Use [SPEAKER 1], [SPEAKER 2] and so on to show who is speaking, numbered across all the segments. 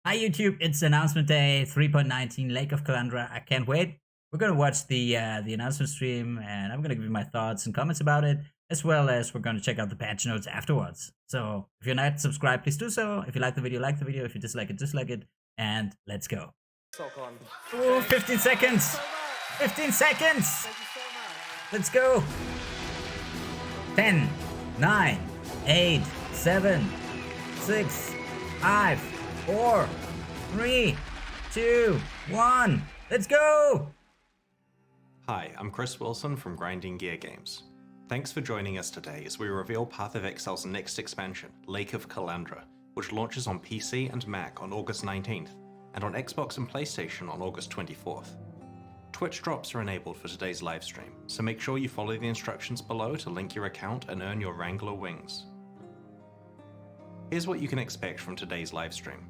[SPEAKER 1] Hi YouTube, it's announcement day 3.19 Lake of Kalandra. I can't wait. We're gonna watch the announcement stream, and I'm gonna give you my thoughts and comments about it, as well as we're gonna check out the patch notes afterwards. So if you're not subscribed, please do so. If you like the video, like the video. If you dislike it, dislike it. And let's go. Ooh, 15 seconds. 15 seconds. Let's go. 10, 9, 8, 7, 6, 5, 4, 3, 2, 1. Let's go!
[SPEAKER 2] Hi, I'm Chris Wilson from Grinding Gear Games. Thanks for joining us today as we reveal Path of Exile's next expansion, Lake of Kalandra, which launches on PC and Mac on August 19th, and on Xbox and PlayStation on August 24th. Twitch drops are enabled for today's livestream, so make sure you follow the instructions below to link your account and earn your Wrangler wings. Here's what you can expect from today's livestream.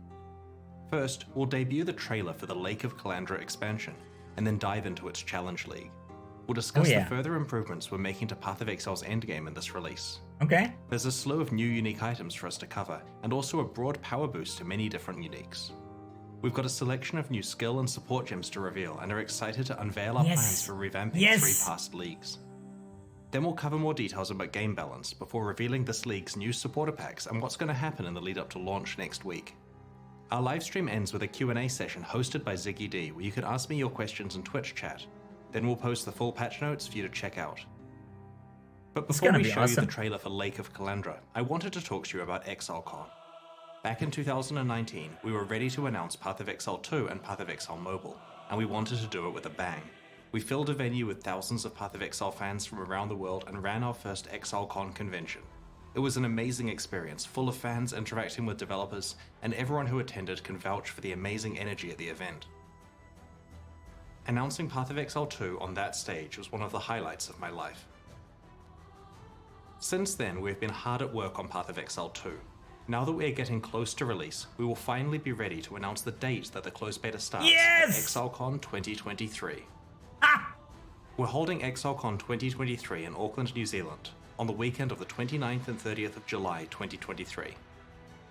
[SPEAKER 2] First, we'll debut the trailer for the Lake of Kalandra expansion, and then dive into its challenge league. We'll discuss the further improvements we're making to Path of Exile's endgame in this release.
[SPEAKER 1] Okay.
[SPEAKER 2] There's a slew of new unique items for us to cover, and also a broad power boost to many different uniques. We've got a selection of new skill and support gems to reveal, and are excited to unveil our plans for revamping 3 past leagues. Then we'll cover more details about game balance before revealing this league's new supporter packs and what's going to happen in the lead up to launch next week. Our livestream ends with a Q&A session hosted by Ziggy D, where you can ask me your questions in Twitch chat. Then we'll post the full patch notes for you to check out. But before we show you the trailer for Lake of Kalandra, I wanted to talk to you about ExileCon. Back in 2019, we were ready to announce Path of Exile 2 and Path of Exile Mobile, and we wanted to do it with a bang. We filled a venue with thousands of Path of Exile fans from around the world and ran our first ExileCon convention. It was an amazing experience, full of fans interacting with developers, and everyone who attended can vouch for the amazing energy at the event. Announcing Path of Exile 2 on that stage was one of the highlights of my life. Since then, we've been hard at work on Path of Exile 2. Now that we are getting close to release, we will finally be ready to announce the date that the closed beta starts at ExileCon 2023. We're holding ExileCon 2023 in Auckland, New Zealand, on the weekend of the 29th and 30th of July 2023.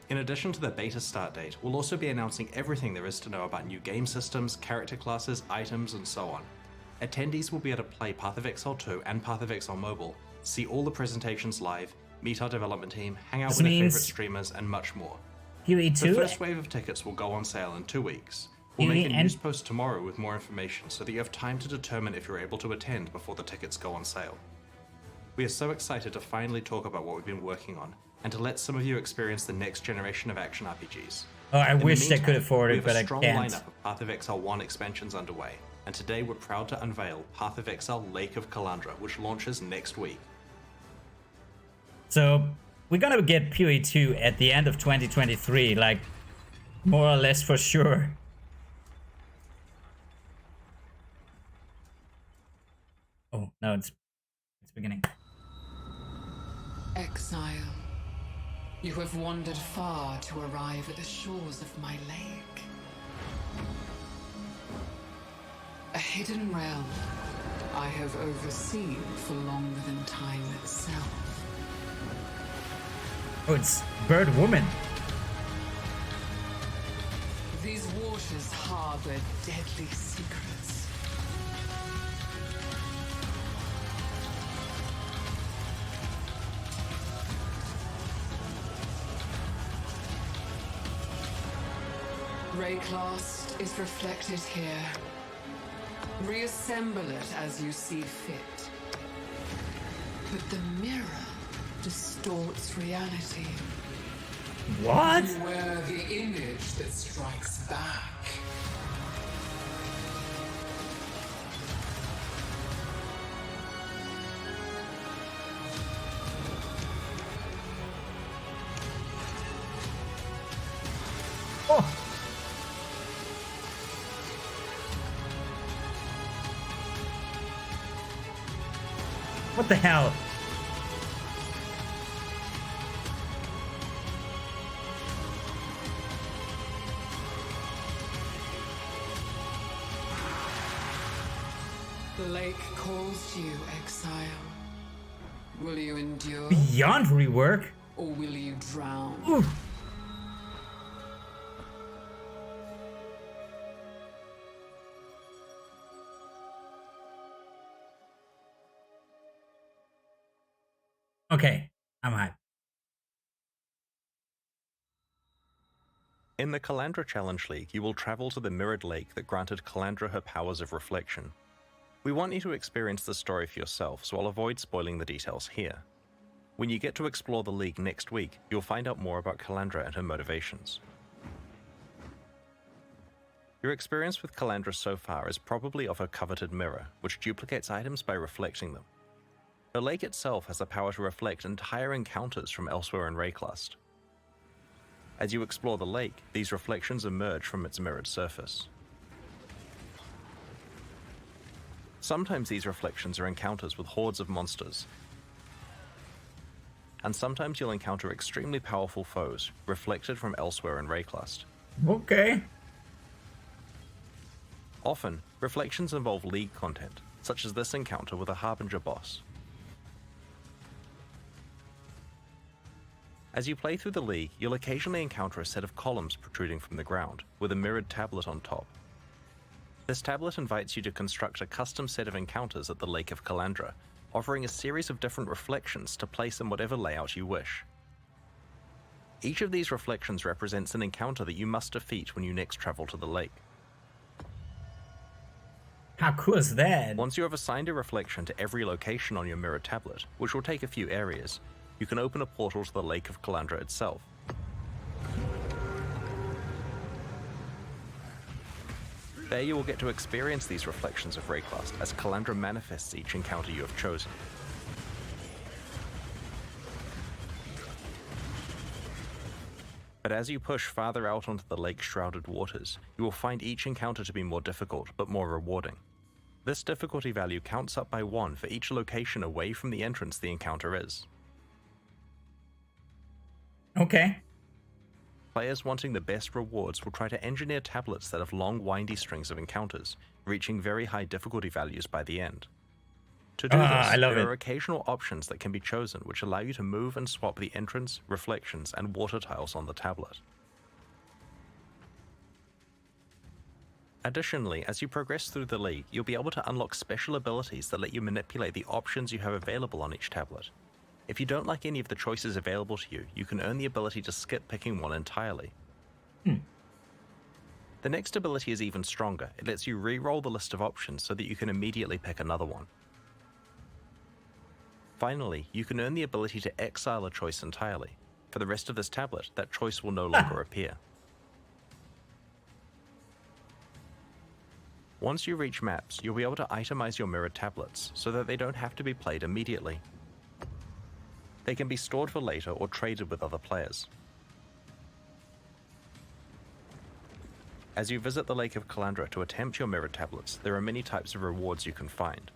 [SPEAKER 2] In addition to the beta start date, we'll also be announcing everything there is to know about new game systems, character classes, items, and so on. Attendees will be able to play Path of Exile 2 and Path of Exile Mobile, see all the presentations live, meet our development team, hang out with their favorite streamers, and much more. The first wave of tickets will go on sale in 2 weeks. We'll make a news post tomorrow with more information so that you have time to determine if you're able to attend before the tickets go on sale. We are so excited to finally talk about what we've been working on, and to let some of you experience the next generation of action RPGs.
[SPEAKER 1] Oh, I wish I could afford it, but I can't. We have a strong lineup of Path of Exile 1 expansions underway, and today we're proud to unveil Path of Exile Lake of Kalandra, which launches next week. So, we're gonna get PoE 2 at the end of 2023, like, more or less for sure. Oh, no, it's beginning.
[SPEAKER 3] Exile, you have wandered far to arrive at the shores of my lake. A hidden realm I have overseen for longer than time itself.
[SPEAKER 1] Oh, it's Bird Woman.
[SPEAKER 3] These waters harbor deadly secrets. Rayclast is reflected here. Reassemble it as you see fit. But the mirror distorts reality.
[SPEAKER 1] What?
[SPEAKER 3] Beware the image that strikes back.
[SPEAKER 1] Oh. What the hell?
[SPEAKER 3] The lake calls you, Exile. Will you endure?
[SPEAKER 1] Beyond rework?
[SPEAKER 3] Or will you drown?
[SPEAKER 1] Oof. Okay, I'm hyped.
[SPEAKER 2] In the Kalandra Challenge League, you will travel to the mirrored lake that granted Kalandra her powers of reflection. We want you to experience the story for yourself, so I'll avoid spoiling the details here. When you get to explore the league next week, you'll find out more about Kalandra and her motivations. Your experience with Kalandra so far is probably of her coveted mirror, which duplicates items by reflecting them. The lake itself has the power to reflect entire encounters from elsewhere in Rayclust. As you explore the lake, these reflections emerge from its mirrored surface. Sometimes these reflections are encounters with hordes of monsters, and sometimes you'll encounter extremely powerful foes, reflected from elsewhere in Rayclust.
[SPEAKER 1] Okay.
[SPEAKER 2] Often, reflections involve league content, such as this encounter with a Harbinger boss. As you play through the league, you'll occasionally encounter a set of columns protruding from the ground, with a mirrored tablet on top. This tablet invites you to construct a custom set of encounters at the Lake of Kalandra, offering a series of different reflections to place in whatever layout you wish. Each of these reflections represents an encounter that you must defeat when you next travel to the lake.
[SPEAKER 1] How cool is that?
[SPEAKER 2] Once you have assigned a reflection to every location on your mirror tablet, which will take a few areas, you can open a portal to the Lake of Kalandra itself. There you will get to experience these reflections of Rayclust as Kalandra manifests each encounter you have chosen. But as you push farther out onto the lake's shrouded waters, you will find each encounter to be more difficult but more rewarding. This difficulty value counts up by 1 for each location away from the entrance the encounter is.
[SPEAKER 1] Okay.
[SPEAKER 2] Players wanting the best rewards will try to engineer tablets that have long, windy strings of encounters, reaching very high difficulty values by the end. To do this, there are occasional options that can be chosen which allow you to move and swap the entrance, reflections, and water tiles on the tablet. Additionally, as you progress through the league, you'll be able to unlock special abilities that let you manipulate the options you have available on each tablet. If you don't like any of the choices available to you, you can earn the ability to skip picking one entirely. The next ability is even stronger. It lets you re-roll the list of options so that you can immediately pick another one. Finally, you can earn the ability to exile a choice entirely. For the rest of this tablet, that choice will no longer appear. Once you reach maps, you'll be able to itemize your mirrored tablets so that they don't have to be played immediately. They can be stored for later or traded with other players. As you visit the Lake of Kalandra to attempt your mirrored tablets, there are many types of rewards you can find.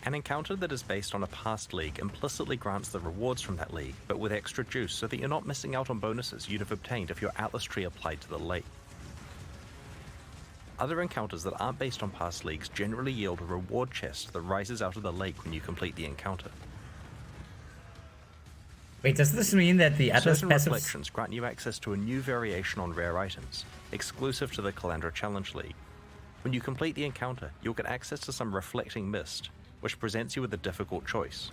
[SPEAKER 2] An encounter that is based on a past league implicitly grants the rewards from that league, but with extra juice so that you're not missing out on bonuses you'd have obtained if your Atlas tree applied to the lake. Other encounters that aren't based on past leagues generally yield a reward chest that rises out of the lake when you complete the encounter.
[SPEAKER 1] Wait, does this mean that the Atlas
[SPEAKER 2] Certain
[SPEAKER 1] passives...
[SPEAKER 2] reflections grant you access to a new variation on rare items, exclusive to the Kalandra Challenge League. When you complete the encounter, you'll get access to some reflecting mist, which presents you with a difficult choice.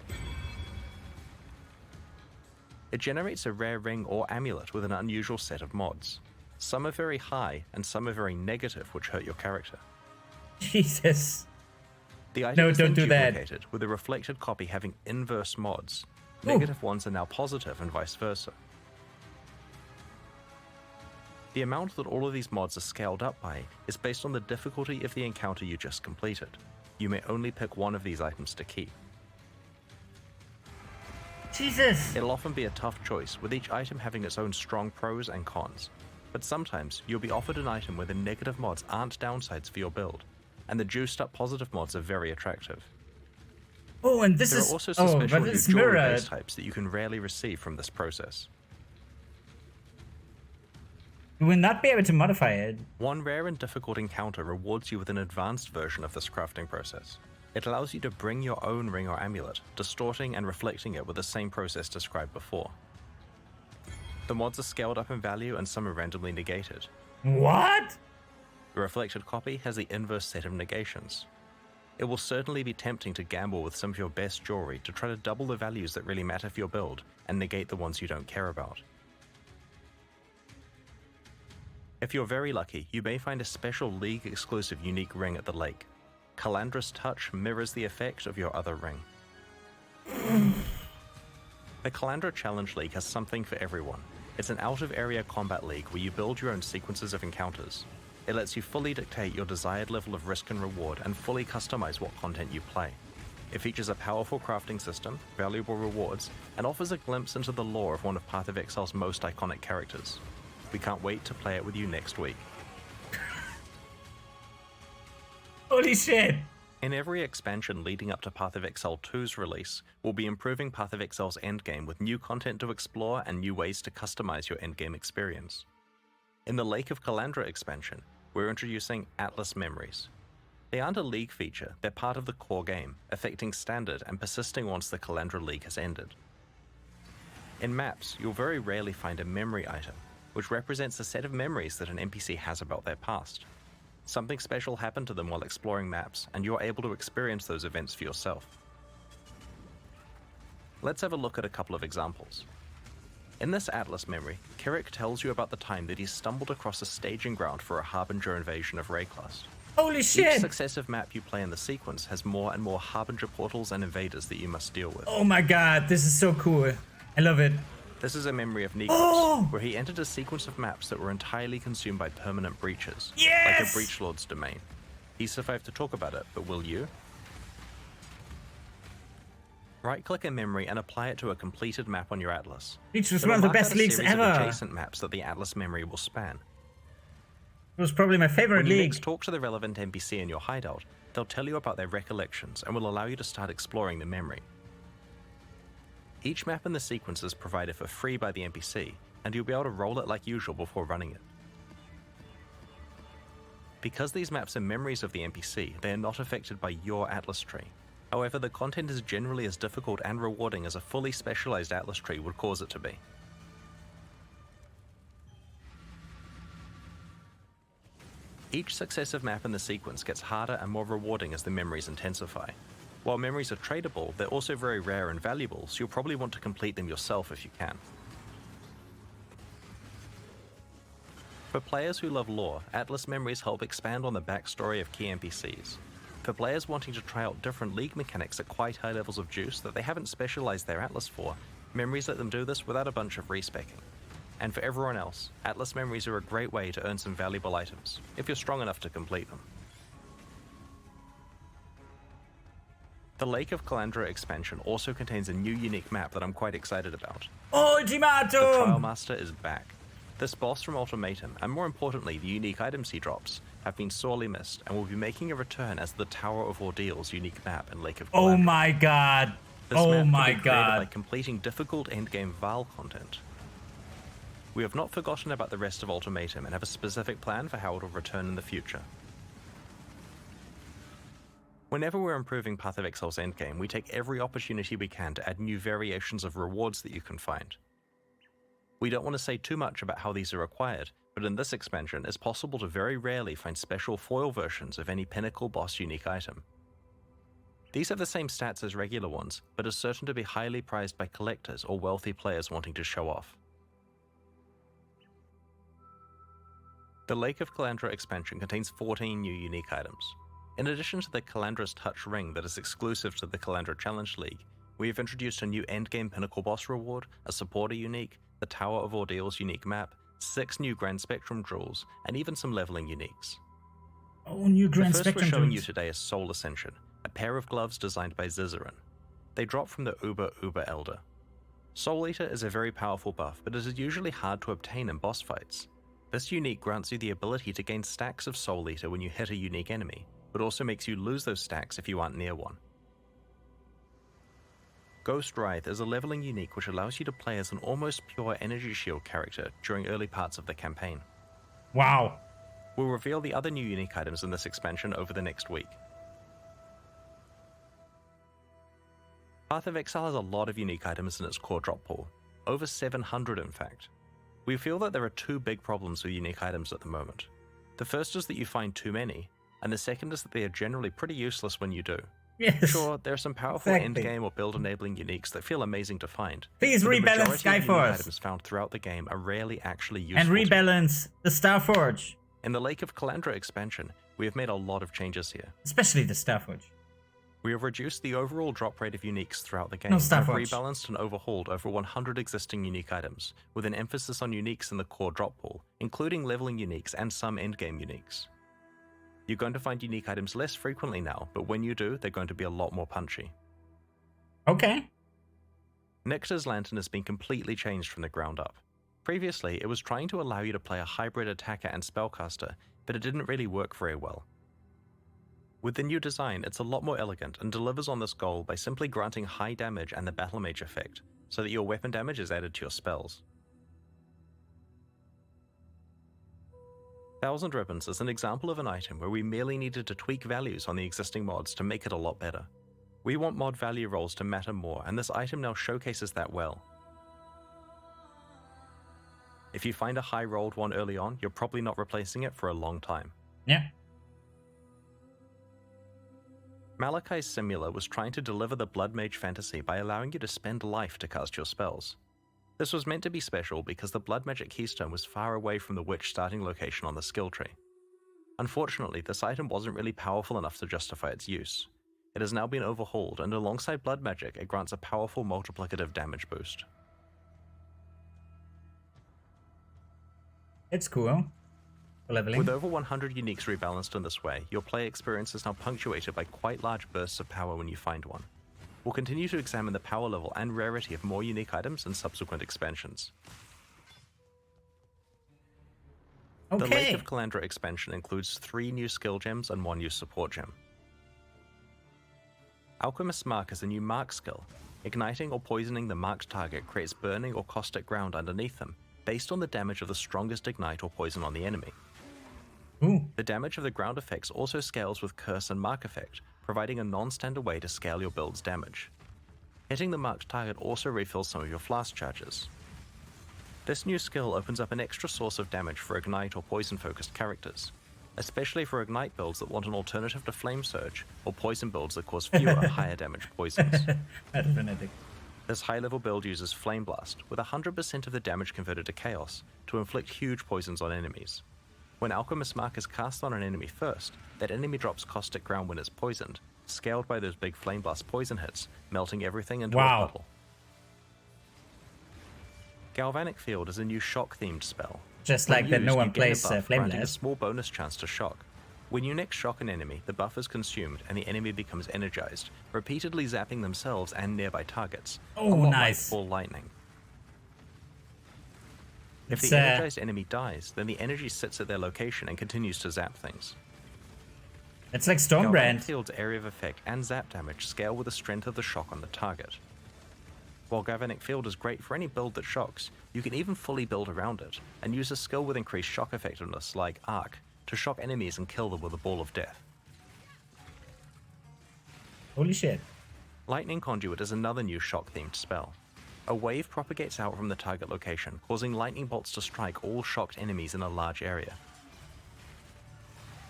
[SPEAKER 2] It generates a rare ring or amulet with an unusual set of mods. Some are very high, and some are very negative, which hurt your character.
[SPEAKER 1] Jesus.
[SPEAKER 2] The item
[SPEAKER 1] No,
[SPEAKER 2] is
[SPEAKER 1] don't
[SPEAKER 2] then
[SPEAKER 1] do that.
[SPEAKER 2] duplicated, with a reflected copy having inverse mods. Negative ones are now positive and vice versa. The amount that all of these mods are scaled up by is based on the difficulty of the encounter you just completed. You may only pick one of these items to keep.
[SPEAKER 1] Jesus.
[SPEAKER 2] It'll often be a tough choice, with each item having its own strong pros and cons. But sometimes, you'll be offered an item where the negative mods aren't downsides for your build, and the juiced up positive mods are very attractive.
[SPEAKER 1] Oh, and this
[SPEAKER 2] There
[SPEAKER 1] is...
[SPEAKER 2] are also some special
[SPEAKER 1] but it's
[SPEAKER 2] new jewelry
[SPEAKER 1] mirrored.
[SPEAKER 2] base types that you can rarely receive from this process.
[SPEAKER 1] You will not be able to modify it.
[SPEAKER 2] One rare and difficult encounter rewards you with an advanced version of this crafting process. It allows you to bring your own ring or amulet, distorting and reflecting it with the same process described before. The mods are scaled up in value and some are randomly negated.
[SPEAKER 1] What?
[SPEAKER 2] The reflected copy has the inverse set of negations. It will certainly be tempting to gamble with some of your best jewelry to try to double the values that really matter for your build and negate the ones you don't care about. If you're very lucky, you may find a special League-exclusive unique ring at the lake. Kalandra's touch mirrors the effect of your other ring. The Kalandra Challenge League has something for everyone. It's an out-of-area combat league where you build your own sequences of encounters. It lets you fully dictate your desired level of risk and reward and fully customize what content you play. It features a powerful crafting system, valuable rewards, and offers a glimpse into the lore of one of Path of Exile's most iconic characters. We can't wait to play it with you next week.
[SPEAKER 1] Holy shit!
[SPEAKER 2] In every expansion leading up to Path of Exile 2's release, we'll be improving Path of Exile's endgame with new content to explore and new ways to customize your endgame experience. In the Lake of Kalandra expansion, we're introducing Atlas Memories. They aren't a League feature, they're part of the core game, affecting standard and persisting once the Kalandra League has ended. In maps, you'll very rarely find a memory item, which represents a set of memories that an NPC has about their past. Something special happened to them while exploring maps, and you're able to experience those events for yourself. Let's have a look at a couple of examples. In this Atlas memory, Kirik tells you about the time that he stumbled across a staging ground for a Harbinger invasion of Rayclust.
[SPEAKER 1] Holy shit!
[SPEAKER 2] Each successive map you play in the sequence has more and more Harbinger portals and invaders that you must deal with.
[SPEAKER 1] Oh my god, this is so cool. I love it.
[SPEAKER 2] This is a memory of Nikos, where he entered a sequence of maps that were entirely consumed by permanent breaches, like a Breach Lord's domain. He survived to talk about it, but will you? Right-click a memory and apply it to a completed map on your Atlas.
[SPEAKER 1] Breach was one of the best leagues ever.
[SPEAKER 2] Of adjacent maps that the Atlas memory will span.
[SPEAKER 1] It was probably my favorite
[SPEAKER 2] When you
[SPEAKER 1] league.
[SPEAKER 2] next talk to the relevant NPC in your hideout, they'll tell you about their recollections and will allow you to start exploring the memory. Each map in the sequence is provided for free by the NPC, and you'll be able to roll it like usual before running it. Because these maps are memories of the NPC, they are not affected by your Atlas tree. However, the content is generally as difficult and rewarding as a fully specialized Atlas tree would cause it to be. Each successive map in the sequence gets harder and more rewarding as the memories intensify. While memories are tradable, they're also very rare and valuable, so you'll probably want to complete them yourself if you can. For players who love lore, Atlas memories help expand on the backstory of key NPCs. For players wanting to try out different league mechanics at quite high levels of juice that they haven't specialized their Atlas for, memories let them do this without a bunch of respecking. And for everyone else, Atlas memories are a great way to earn some valuable items, if you're strong enough to complete them. The Lake of Kalandra expansion also contains a new unique map that I'm quite excited about.
[SPEAKER 1] Ultimatum!
[SPEAKER 2] The Trial Master is back. This boss from Ultimatum, and more importantly the unique items he drops, have been sorely missed and will be making a return as the Tower of Ordeal's unique map in Lake of Kalandra.
[SPEAKER 1] Oh my god!
[SPEAKER 2] This
[SPEAKER 1] Oh
[SPEAKER 2] map
[SPEAKER 1] my
[SPEAKER 2] can be created
[SPEAKER 1] god!
[SPEAKER 2] by completing difficult endgame Val content. We have not forgotten about the rest of Ultimatum and have a specific plan for how it will return in the future. Whenever we're improving Path of Exile's endgame, we take every opportunity we can to add new variations of rewards that you can find. We don't want to say too much about how these are acquired, but in this expansion, it's possible to very rarely find special foil versions of any pinnacle boss unique item. These have the same stats as regular ones, but are certain to be highly prized by collectors or wealthy players wanting to show off. The Lake of Kalandra expansion contains 14 new unique items. In addition to the Kalandra's Touch ring that is exclusive to the Kalandra Challenge League, we have introduced a new endgame pinnacle boss reward, a supporter unique, the Tower of Ordeal's unique map, 6 new Grand Spectrum jewels, and even some leveling uniques.
[SPEAKER 1] Oh, new Grand Spectrum.
[SPEAKER 2] The first we're showing you today is Soul Ascension, a pair of gloves designed by Zizaran. They drop from the Uber Elder. Soul Eater is a very powerful buff, but it is usually hard to obtain in boss fights. This unique grants you the ability to gain stacks of Soul Eater when you hit a unique enemy, but also makes you lose those stacks if you aren't near one. Ghost Wraith is a leveling unique which allows you to play as an almost pure energy shield character during early parts of the campaign.
[SPEAKER 1] Wow.
[SPEAKER 2] We'll reveal the other new unique items in this expansion over the next week. Path of Exile has a lot of unique items in its core drop pool, over 700 in fact. We feel that there are two big problems with unique items at the moment. The first is that you find too many, and the second is that they are generally pretty useless when you do.
[SPEAKER 1] Yes.
[SPEAKER 2] Sure, there are some powerful endgame or build-enabling uniques that feel amazing to find.
[SPEAKER 1] Please rebalance Skyforce.
[SPEAKER 2] Items found throughout the game are rarely actually useful.
[SPEAKER 1] And rebalance the Starforge.
[SPEAKER 2] In the Lake of Kalandra expansion, we have made a lot of changes here.
[SPEAKER 1] Especially the Starforge.
[SPEAKER 2] We have reduced the overall drop rate of uniques throughout the game,
[SPEAKER 1] and
[SPEAKER 2] have rebalanced and overhauled over 100 existing unique items, with an emphasis on uniques in the core drop pool, including leveling uniques and some endgame uniques. You're going to find unique items less frequently now, but when you do, they're going to be a lot more punchy.
[SPEAKER 1] Okay.
[SPEAKER 2] Nyx's Lantern has been completely changed from the ground up. Previously, it was trying to allow you to play a hybrid attacker and spellcaster, but it didn't really work very well. With the new design, it's a lot more elegant and delivers on this goal by simply granting high damage and the Battle Mage effect, so that your weapon damage is added to your spells. Thousand Ribbons is an example of an item where we merely needed to tweak values on the existing mods to make it a lot better. We want mod value rolls to matter more, and this item now showcases that well. If you find a high rolled one early on, you're probably not replacing it for a long time.
[SPEAKER 1] Yeah.
[SPEAKER 2] Malachai's Simula was trying to deliver the Blood Mage fantasy by allowing you to spend life to cast your spells. This was meant to be special because the Blood Magic Keystone was far away from the Witch starting location on the skill tree. Unfortunately, this item wasn't really powerful enough to justify its use. It has now been overhauled, and alongside Blood Magic, it grants a powerful multiplicative damage boost.
[SPEAKER 1] It's cool. For leveling.
[SPEAKER 2] With over 100 uniques rebalanced in this way, your play experience is now punctuated by quite large bursts of power when you find one. We'll continue to examine the power level and rarity of more unique items in subsequent expansions.
[SPEAKER 1] Okay.
[SPEAKER 2] The Lake of Kalandra expansion includes 3 new skill gems and 1 new support gem. Alchemist's Mark is a new mark skill. Igniting or poisoning the marked target creates burning or caustic ground underneath them, based on the damage of the strongest ignite or poison on the enemy.
[SPEAKER 1] Ooh.
[SPEAKER 2] The damage of the ground effects also scales with Curse and Mark effect, providing a non-standard way to scale your build's damage. Hitting the marked target also refills some of your flask charges. This new skill opens up an extra source of damage for Ignite or Poison-focused characters, especially for Ignite builds that want an alternative to Flame Surge, or Poison builds that cause fewer, higher damage poisons. This high-level build uses Flame Blast, with 100% of the damage converted to Chaos, to inflict huge poisons on enemies. When Alchemist's Mark is cast on an enemy first, that enemy drops caustic ground when it's poisoned, scaled by those big Flame Blast poison hits, melting everything into a puddle. Galvanic Field is a new shock-themed spell.
[SPEAKER 1] Just like that no one plays Flame Blast.
[SPEAKER 2] A small bonus chance to shock. When you next shock an enemy, the buff is consumed and the enemy becomes energized, repeatedly zapping themselves and nearby targets.
[SPEAKER 1] Oh, nice.
[SPEAKER 2] Like ball lightning. If the energized enemy dies, then the energy sits at their location and continues to zap things.
[SPEAKER 1] It's like Stormbrand.
[SPEAKER 2] Galvanic Field's area of effect and zap damage scale with the strength of the shock on the target. While Galvanic Field is great for any build that shocks, you can even fully build around it, and use a skill with increased shock effectiveness like Arc to shock enemies and kill them with a ball of death.
[SPEAKER 1] Holy shit.
[SPEAKER 2] Lightning Conduit is another new shock-themed spell. A wave propagates out from the target location, causing lightning bolts to strike all shocked enemies in a large area.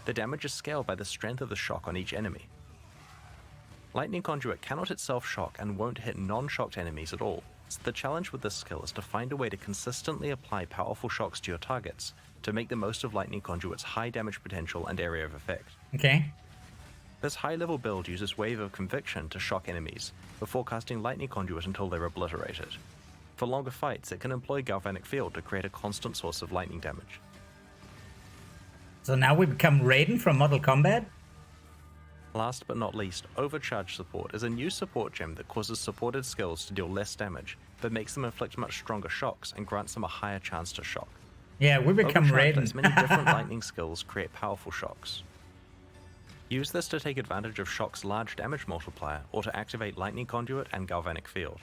[SPEAKER 2] The damage is scaled by the strength of the shock on each enemy. Lightning Conduit cannot itself shock and won't hit non-shocked enemies at all, so the challenge with this skill is to find a way to consistently apply powerful shocks to your targets to make the most of Lightning Conduit's high damage potential and area of effect.
[SPEAKER 1] Okay.
[SPEAKER 2] This high-level build uses Wave of Conviction to shock enemies, before casting Lightning Conduit until they're obliterated. For longer fights, it can employ Galvanic Field to create a constant source of lightning damage.
[SPEAKER 1] So now we become Raiden from Mortal Kombat?
[SPEAKER 2] Last but not least, Overcharge Support is a new support gem that causes supported skills to deal less damage, but makes them inflict much stronger shocks and grants them a higher chance to shock.
[SPEAKER 1] Yeah, we become
[SPEAKER 2] Overcharge
[SPEAKER 1] Raiden.
[SPEAKER 2] lets many different lightning skills create powerful shocks. Use this to take advantage of Shock's large damage multiplier, or to activate Lightning Conduit and Galvanic Field.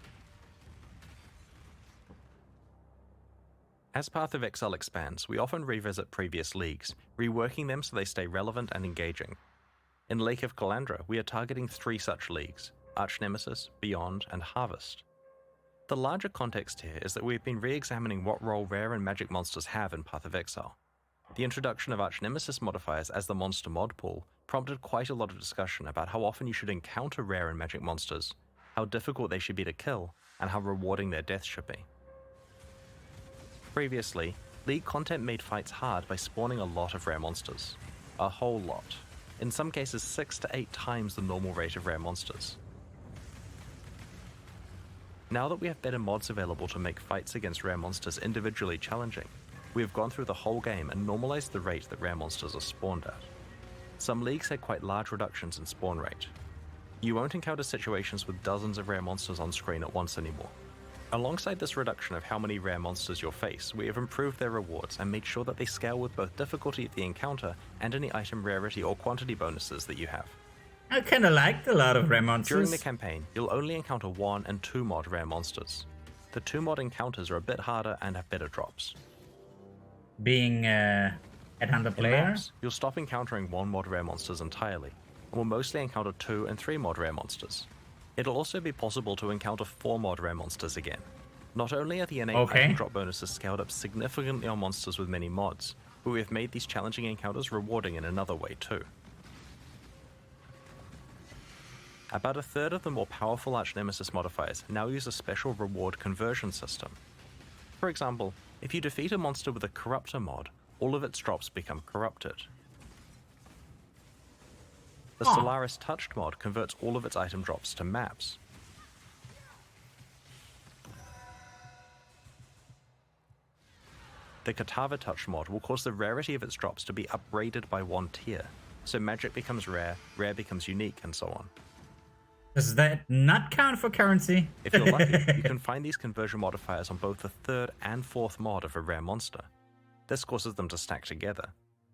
[SPEAKER 2] As Path of Exile expands, we often revisit previous leagues, reworking them so they stay relevant and engaging. In Lake of Kalandra, we are targeting 3 such leagues: Arch-Nemesis, Beyond, and Harvest. The larger context here is that we've been re-examining what role rare and magic monsters have in Path of Exile. The introduction of Arch-Nemesis modifiers as the monster mod pool prompted quite a lot of discussion about how often you should encounter rare and magic monsters, how difficult they should be to kill, and how rewarding their death should be. Previously, League content made fights hard by spawning a lot of rare monsters. A whole lot. In some cases 6 to 8 times the normal rate of rare monsters. Now that we have better mods available to make fights against rare monsters individually challenging, we have gone through the whole game and normalized the rate that rare monsters are spawned at. Some leagues had quite large reductions in spawn rate. You won't encounter situations with dozens of rare monsters on screen at once anymore. Alongside this reduction of how many rare monsters you'll face, we have improved their rewards and made sure that they scale with both difficulty of the encounter and any item rarity or quantity bonuses that you have.
[SPEAKER 1] I kinda liked a lot of rare monsters.
[SPEAKER 2] During the campaign, you'll only encounter 1 and 2 mod rare monsters. The 2 mod encounters are a bit harder and have better drops.
[SPEAKER 1] Being a Headhunter player,
[SPEAKER 2] maps, you'll stop encountering 1 mod rare monsters entirely, and will mostly encounter 2 and 3 mod rare monsters. It'll also be possible to encounter 4 mod rare monsters again. Not only are the innate item drop bonuses scaled up significantly on monsters with many mods, but we have made these challenging encounters rewarding in another way too. About a third of the more powerful Arch-Nemesis modifiers now use a special reward conversion system. For example, if you defeat a monster with a Corruptor mod, all of its drops become corrupted. The Solaris Touched mod converts all of its item drops to maps. The Katava Touch mod will cause the rarity of its drops to be upgraded by 1 tier, so magic becomes rare, rare becomes unique, and so on.
[SPEAKER 1] Does that not count for currency?
[SPEAKER 2] If you're lucky, you can find these conversion modifiers on both the 3rd and 4th mod of a rare monster. This causes them to stack together.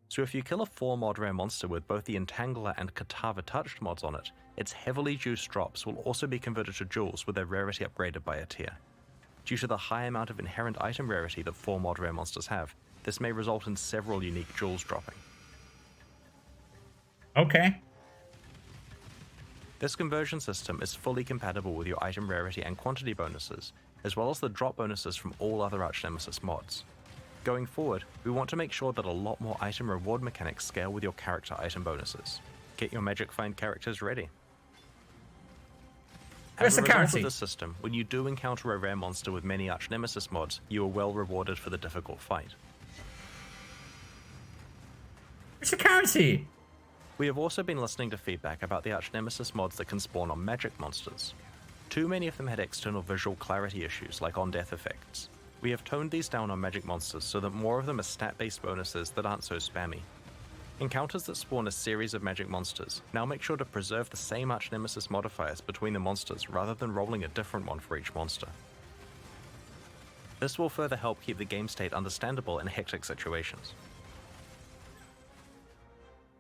[SPEAKER 2] So if you kill a 4 mod rare monster with both the Entangler and Katava Touched mods on it, its heavily juiced drops will also be converted to jewels with their rarity upgraded by a tier. Due to the high amount of inherent item rarity that 4 mod rare monsters have, this may result in several unique jewels dropping.
[SPEAKER 1] Okay.
[SPEAKER 2] This conversion system is fully compatible with your item rarity and quantity bonuses, as well as the drop bonuses from all other Arch-Nemesis mods. Going forward, we want to make sure that a lot more item reward mechanics scale with your character item bonuses. Get your Magic Find characters ready. As a result of this system, when you do encounter a rare monster with many Arch-Nemesis mods, you are well rewarded for the difficult fight.
[SPEAKER 1] It's a currency!
[SPEAKER 2] We have also been listening to feedback about the Arch-Nemesis mods that can spawn on magic monsters. Too many of them had external visual clarity issues like on-death effects. We have toned these down on magic monsters so that more of them are stat-based bonuses that aren't so spammy. Encounters that spawn a series of magic monsters now make sure to preserve the same Arch-Nemesis modifiers between the monsters rather than rolling a different one for each monster. This will further help keep the game state understandable in hectic situations.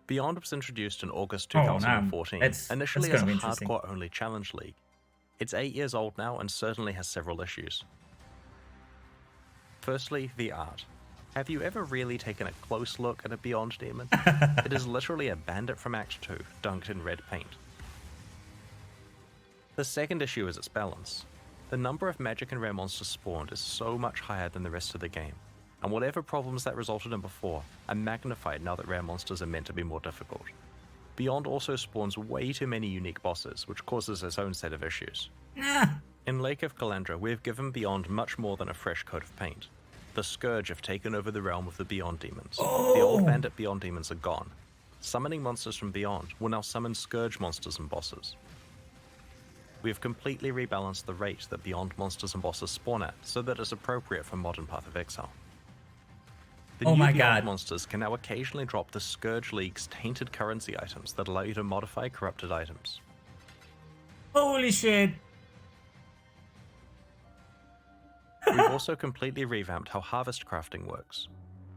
[SPEAKER 2] Beyond was introduced in August 2014, initially as a hardcore-only challenge league. It's 8 years old now and certainly has several issues. Firstly, the art. Have you ever really taken a close look at a Beyond demon? It is literally a bandit from Act 2, dunked in red paint. The second issue is its balance. The number of magic and rare monsters spawned is so much higher than the rest of the game, and whatever problems that resulted in before are magnified now that rare monsters are meant to be more difficult. Beyond also spawns way too many unique bosses, which causes its own set of issues. In Lake of Kalandra, we have given Beyond much more than a fresh coat of paint. The Scourge have taken over the realm of the Beyond demons. The old bandit Beyond demons are gone. Summoning monsters from Beyond will now summon Scourge monsters and bosses. We have completely rebalanced the rate that Beyond monsters and bosses spawn at so that it's appropriate for modern Path of Exile. The new Beyond monsters can now occasionally drop the Scourge League's tainted currency items that allow you to modify corrupted items.
[SPEAKER 1] Holy shit!
[SPEAKER 2] We've also completely revamped how harvest crafting works.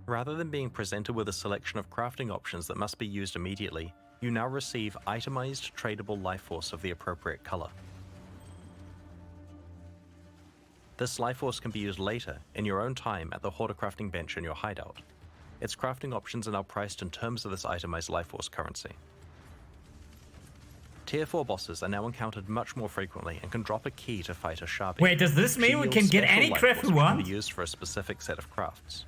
[SPEAKER 2] Rather than being presented with a selection of crafting options that must be used immediately, you now receive itemized tradable life force of the appropriate color. This life force can be used later, in your own time, at the hoarder crafting bench in your hideout. Its crafting options are now priced in terms of this itemized life force currency. Tier 4 bosses are now encountered much more frequently and can drop a key to fight a Shabi.
[SPEAKER 1] Wait, does this mean we can get any craft we want?
[SPEAKER 2] Can be used for a specific set of crafts.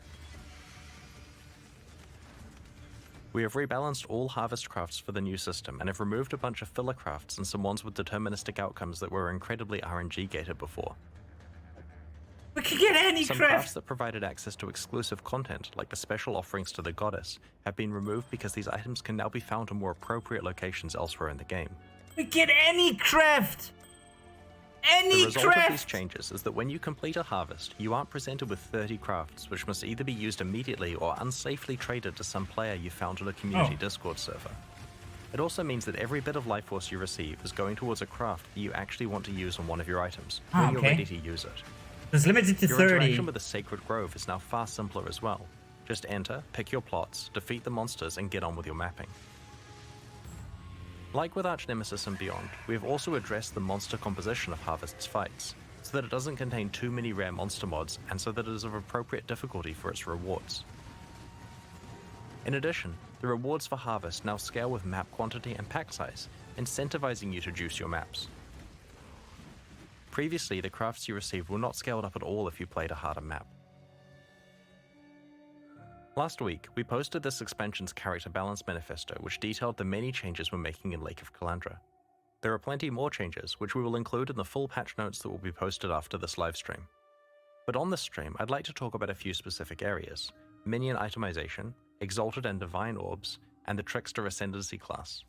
[SPEAKER 2] We have rebalanced all harvest crafts for the new system and have removed a bunch of filler crafts and some ones with deterministic outcomes that were incredibly RNG gated before.
[SPEAKER 1] We can get any
[SPEAKER 2] Some
[SPEAKER 1] craft!
[SPEAKER 2] crafts that provided access to exclusive content, like the special offerings to the goddess, have been removed because these items can now be found in more appropriate locations elsewhere in the game.
[SPEAKER 1] We get any craft! Any
[SPEAKER 2] The result
[SPEAKER 1] craft!
[SPEAKER 2] of these changes is that when you complete a harvest, you aren't presented with 30 crafts, which must either be used immediately or unsafely traded to some player you found on a community Discord server. It also means that every bit of life force you receive is going towards a craft that you actually want to use on one of your items, when you're ready to use it.
[SPEAKER 1] It's limited to
[SPEAKER 2] Your
[SPEAKER 1] 30.
[SPEAKER 2] interaction with the Sacred Grove is now far simpler as well. Just enter, pick your plots, defeat the monsters, and get on with your mapping. Like with Arch Nemesis and beyond, we have also addressed the monster composition of Harvest's fights, so that it doesn't contain too many rare monster mods and so that it is of appropriate difficulty for its rewards. In addition, the rewards for Harvest now scale with map quantity and pack size, incentivizing you to juice your maps. Previously, the crafts you received were not scaled up at all if you played a harder map. Last week, we posted this expansion's character balance manifesto, which detailed the many changes we're making in Lake of Kalandra. There are plenty more changes, which we will include in the full patch notes that will be posted after this livestream. But on this stream, I'd like to talk about a few specific areas: Minion Itemization, Exalted and Divine Orbs, and the Trickster Ascendancy class.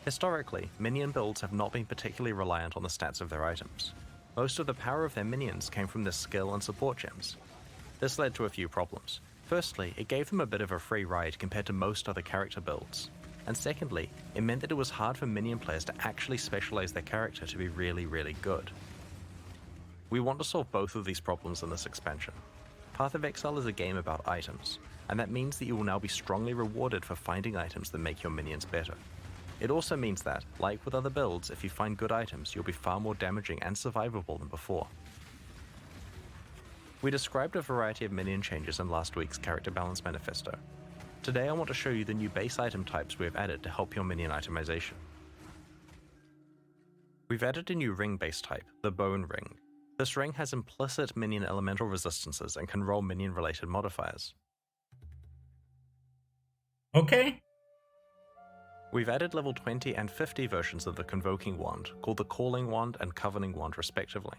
[SPEAKER 2] Historically, minion builds have not been particularly reliant on the stats of their items. Most of the power of their minions came from their skill and support gems. This led to a few problems. Firstly, it gave them a bit of a free ride compared to most other character builds. And secondly, it meant that it was hard for minion players to actually specialize their character to be really, really good. We want to solve both of these problems in this expansion. Path of Exile is a game about items, and that means that you will now be strongly rewarded for finding items that make your minions better. It also means that, like with other builds, if you find good items, you'll be far more damaging and survivable than before. We described a variety of minion changes in last week's character balance manifesto. Today I want to show you the new base item types we have added to help your minion itemization. We've added a new ring base type, the Bone Ring. This ring has implicit minion elemental resistances and can roll minion related modifiers.
[SPEAKER 1] Okay.
[SPEAKER 2] We've added level 20 and 50 versions of the Convoking Wand, called the Calling Wand and Covening Wand respectively.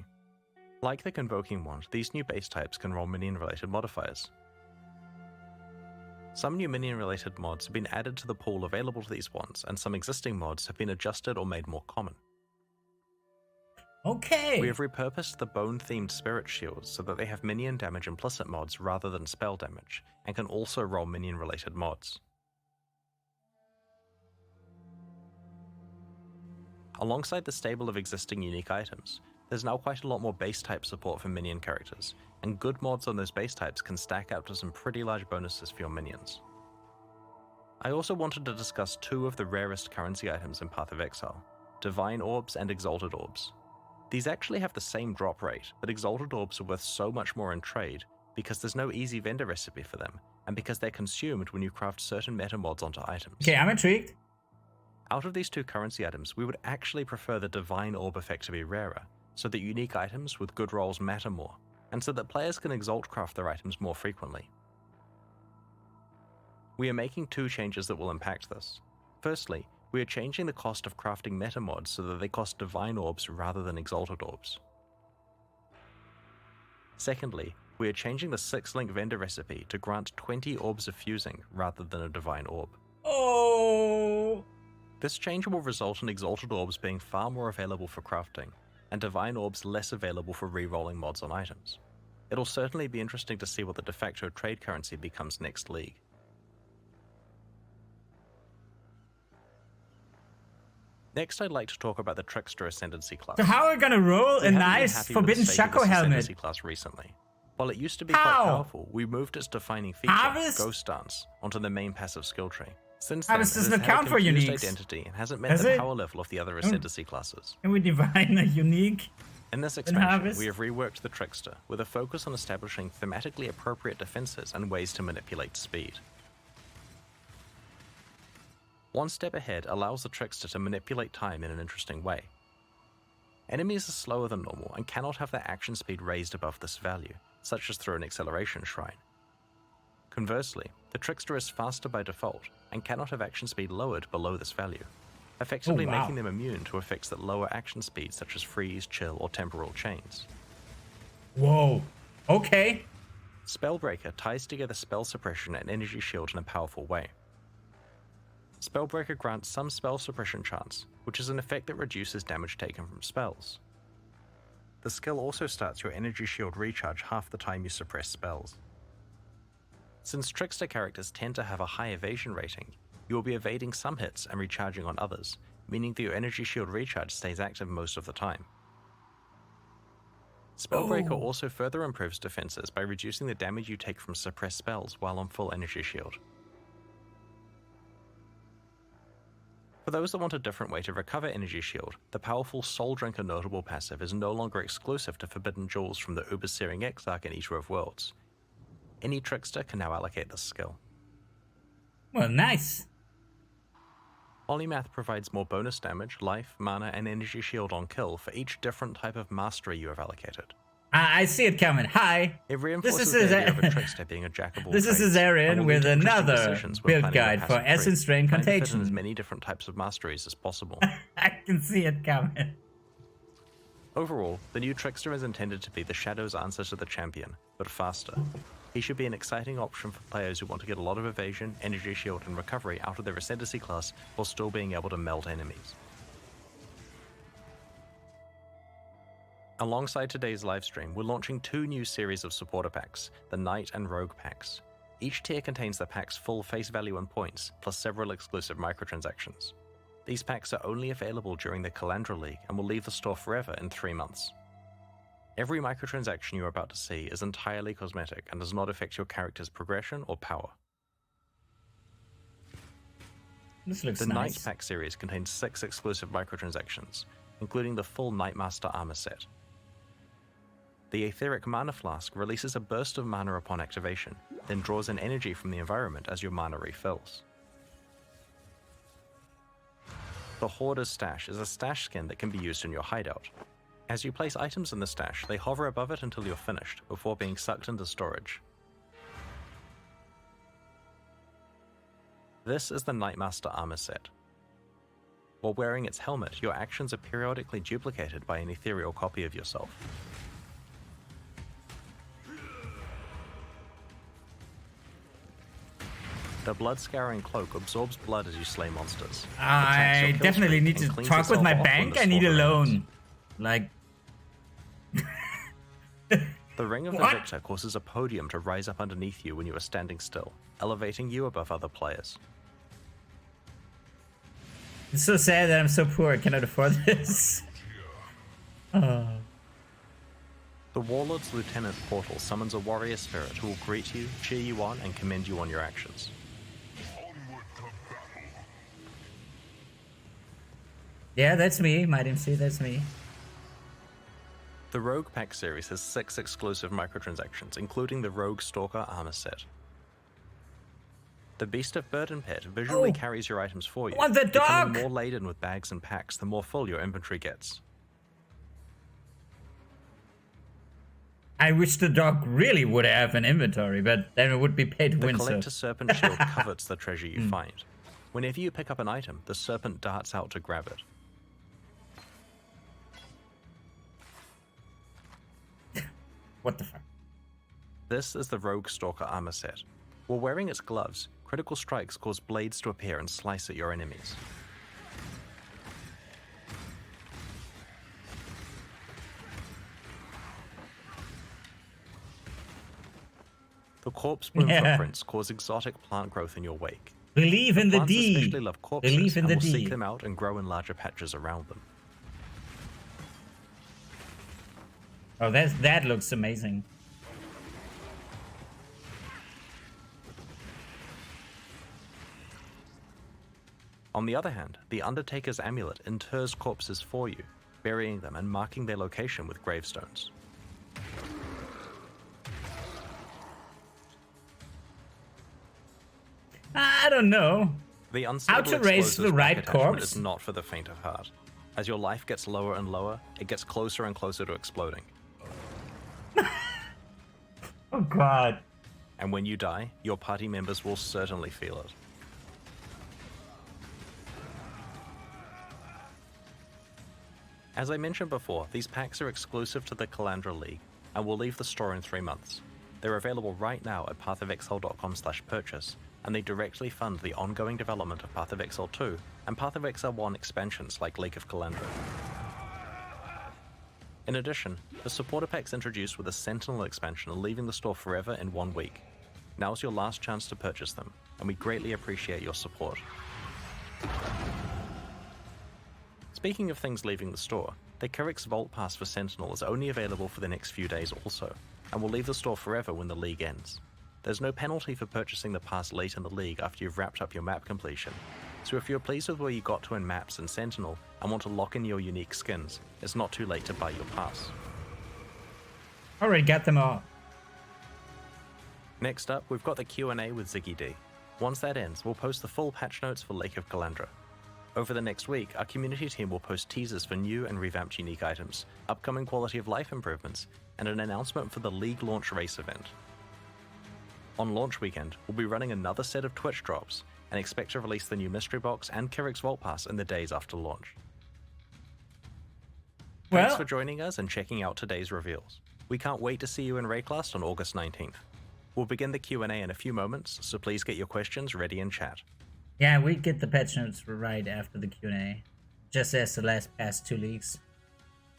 [SPEAKER 2] Like the Convoking Wand, these new base types can roll minion-related modifiers. Some new minion-related mods have been added to the pool available to these wands, and some existing mods have been adjusted or made more common.
[SPEAKER 1] Okay.
[SPEAKER 2] We have repurposed the bone-themed spirit shields so that they have minion damage implicit mods rather than spell damage, and can also roll minion-related mods. Alongside the stable of existing unique items, there's now quite a lot more base type support for minion characters, and good mods on those base types can stack up to some pretty large bonuses for your minions. I also wanted to discuss two of the rarest currency items in Path of Exile, Divine Orbs and Exalted Orbs. These actually have the same drop rate, but Exalted Orbs are worth so much more in trade because there's no easy vendor recipe for them, and because they're consumed when you craft certain meta mods onto items.
[SPEAKER 1] Okay, I'm intrigued.
[SPEAKER 2] Out of these two currency items, we would actually prefer the Divine Orb effect to be rarer, so that unique items with good rolls matter more, and so that players can exalt craft their items more frequently. We are making two changes that will impact this. Firstly, we are changing the cost of crafting meta mods so that they cost Divine Orbs rather than Exalted Orbs. Secondly, we are changing the 6-link vendor recipe to grant 20 Orbs of Fusing rather than a Divine Orb.
[SPEAKER 1] Oh.
[SPEAKER 2] This change will result in Exalted Orbs being far more available for crafting, and Divine Orbs less available for re-rolling mods on items. It'll certainly be interesting to see what the de facto trade currency becomes next league. Next, I'd like to talk about the Trickster Ascendancy class.
[SPEAKER 1] So how are we gonna roll a nice Forbidden Shaco helmet?
[SPEAKER 2] Class recently. While it used to be
[SPEAKER 1] How?
[SPEAKER 2] quite powerful, we moved its defining feature,
[SPEAKER 1] Harvest?
[SPEAKER 2] Ghost Dance, onto the main passive skill tree. Since
[SPEAKER 1] Harvest
[SPEAKER 2] then, it
[SPEAKER 1] doesn't
[SPEAKER 2] has had
[SPEAKER 1] count
[SPEAKER 2] a
[SPEAKER 1] for
[SPEAKER 2] confused
[SPEAKER 1] uniques.
[SPEAKER 2] identity and hasn't met
[SPEAKER 1] Does
[SPEAKER 2] the
[SPEAKER 1] it?
[SPEAKER 2] power level of the other Ascendancy classes.
[SPEAKER 1] Can we divine a unique?
[SPEAKER 2] In this expansion,
[SPEAKER 1] Harvest?
[SPEAKER 2] we have reworked the Trickster with a focus on establishing thematically appropriate defenses and ways to manipulate speed. One step ahead allows the Trickster to manipulate time in an interesting way. Enemies are slower than normal and cannot have their action speed raised above this value, such as through an acceleration shrine. Conversely, The Trickster is faster by default, and cannot have action speed lowered below this value, effectively making them immune to effects that lower action speed such as freeze, chill, or temporal chains.
[SPEAKER 1] Whoa. Okay.
[SPEAKER 2] Spellbreaker ties together spell suppression and energy shield in a powerful way. Spellbreaker grants some spell suppression chance, which is an effect that reduces damage taken from spells. The skill also starts your energy shield recharge half the time you suppress spells. Since Trickster characters tend to have a high evasion rating, you will be evading some hits and recharging on others, meaning that your energy shield recharge stays active most of the time. Spellbreaker also further improves defenses by reducing the damage you take from suppressed spells while on full energy shield. For those that want a different way to recover energy shield, the powerful Soul Drinker notable passive is no longer exclusive to Forbidden Jewels from the Uber-Searing Exarch and Eater of Worlds. Any Trickster can now allocate this skill.
[SPEAKER 1] Well, nice.
[SPEAKER 2] Polymath provides more bonus damage, life, mana, and energy shield on kill for each different type of mastery you have allocated.
[SPEAKER 1] I see it coming. Hi.
[SPEAKER 2] It reinforces the idea of a Trickster being a jack of all
[SPEAKER 1] This is
[SPEAKER 2] trades,
[SPEAKER 1] Azarian
[SPEAKER 2] and will
[SPEAKER 1] with
[SPEAKER 2] lead to interesting
[SPEAKER 1] another
[SPEAKER 2] decisions when
[SPEAKER 1] build
[SPEAKER 2] planning your
[SPEAKER 1] guide for
[SPEAKER 2] passive
[SPEAKER 1] Essence
[SPEAKER 2] tree,
[SPEAKER 1] Drain
[SPEAKER 2] trying to fit in
[SPEAKER 1] Contagion.
[SPEAKER 2] as many different types of masteries as possible.
[SPEAKER 1] I can see it coming.
[SPEAKER 2] Overall, the new Trickster is intended to be the Shadow's answer to the champion, but faster. He should be an exciting option for players who want to get a lot of evasion, energy shield, and recovery out of their Ascendancy class while still being able to melt enemies. Alongside today's livestream, we're launching 2 new series of supporter packs, the Knight and Rogue packs. Each tier contains the pack's full face value and points, plus several exclusive microtransactions. These packs are only available during the Kalandra League and will leave the store forever in 3 months. Every microtransaction you are about to see is entirely cosmetic and does not affect your character's progression or power.
[SPEAKER 1] This looks
[SPEAKER 2] The
[SPEAKER 1] nice.
[SPEAKER 2] Knight pack series contains 6 exclusive microtransactions, including the full Knightmaster armor set. The Aetheric Mana Flask releases a burst of mana upon activation, then draws in energy from the environment as your mana refills. The Hoarder's Stash is a stash skin that can be used in your hideout. As you place items in the stash, they hover above it until you're finished, before being sucked into storage. This is the Knightmaster armor set. While wearing its helmet, your actions are periodically duplicated by an ethereal copy of yourself. The Blood-Scouring Cloak absorbs blood as you slay monsters.
[SPEAKER 1] I definitely need to talk with my bank. I need a loan. Like...
[SPEAKER 2] The Ring of the Victor causes a podium to rise up underneath you when you are standing still, elevating you above other players.
[SPEAKER 1] It's so sad that I'm so poor I cannot afford this. Oh.
[SPEAKER 2] The Warlord's Lieutenant Portal summons a warrior spirit who will greet you, cheer you on, and commend you on your actions.
[SPEAKER 1] Yeah, that's me, Might MC, that's me.
[SPEAKER 2] The Rogue Pack series has 6 exclusive microtransactions, including the Rogue Stalker armor set. The Beast of Burden Pit visually carries your items for you,
[SPEAKER 1] the dog!
[SPEAKER 2] becoming more laden with bags and packs the more full your inventory gets.
[SPEAKER 1] I wish the dog really would have an inventory, but then it would be paid to
[SPEAKER 2] The
[SPEAKER 1] win.
[SPEAKER 2] Collector Serpent Shield covets the treasure you find. Whenever you pick up an item, the serpent darts out to grab it.
[SPEAKER 1] What the fuck?
[SPEAKER 2] This is the Rogue Stalker armor set. While wearing its gloves, critical strikes cause blades to appear and slice at your enemies. The Corpse Bloom footprints cause exotic plant growth in your wake.
[SPEAKER 1] Believe in the
[SPEAKER 2] Plants
[SPEAKER 1] D.
[SPEAKER 2] especially love corpses
[SPEAKER 1] Believe in
[SPEAKER 2] and
[SPEAKER 1] the
[SPEAKER 2] will
[SPEAKER 1] D.
[SPEAKER 2] seek them out and grow in larger patches around them.
[SPEAKER 1] Oh, that looks amazing.
[SPEAKER 2] On the other hand, the Undertaker's Amulet inters corpses for you, burying them and marking their location with gravestones.
[SPEAKER 1] I don't know.
[SPEAKER 2] The
[SPEAKER 1] How
[SPEAKER 2] unstable
[SPEAKER 1] to raise the
[SPEAKER 2] explosives
[SPEAKER 1] right
[SPEAKER 2] back attachment
[SPEAKER 1] corpse?
[SPEAKER 2] is not for the faint of heart. As your life gets lower and lower, it gets closer and closer to exploding.
[SPEAKER 1] Oh god.
[SPEAKER 2] And when you die, your party members will certainly feel it. As I mentioned before, these packs are exclusive to the Kalandra League and will leave the store in 3 months. They're available right now at pathofexile.com/purchase, and they directly fund the ongoing development of Path of Exile 2 and Path of Exile 1 expansions like Lake of Kalandra. In addition, the supporter packs introduced with the Sentinel expansion are leaving the store forever in 1 week. Now's your last chance to purchase them, and we greatly appreciate your support. Speaking of things leaving the store, the Kyrix Vault Pass for Sentinel is only available for the next few days also, and will leave the store forever when the league ends. There's no penalty for purchasing the pass late in the league after you've wrapped up your map completion, so if you're pleased with where you got to in maps and Sentinel and want to lock in your unique skins, it's not too late to buy your pass.
[SPEAKER 1] Already got them all.
[SPEAKER 2] Next up, we've got the Q&A with Ziggy D. Once that ends, we'll post the full patch notes for Lake of Kalandra. Over the next week, our community team will post teasers for new and revamped unique items, upcoming quality of life improvements, and an announcement for the League launch race event. On launch weekend, we'll be running another set of Twitch drops, and expect to release the new Mystery Box and Kyrix Vault Pass in the days after launch. Thanks for joining us and checking out today's reveals. We can't wait to see you in Rayclast on August 19th. We'll begin the Q&A in a few moments, so please get your questions ready in chat.
[SPEAKER 1] Yeah, we get the patch notes right after the Q&A, just as the past 2 leagues.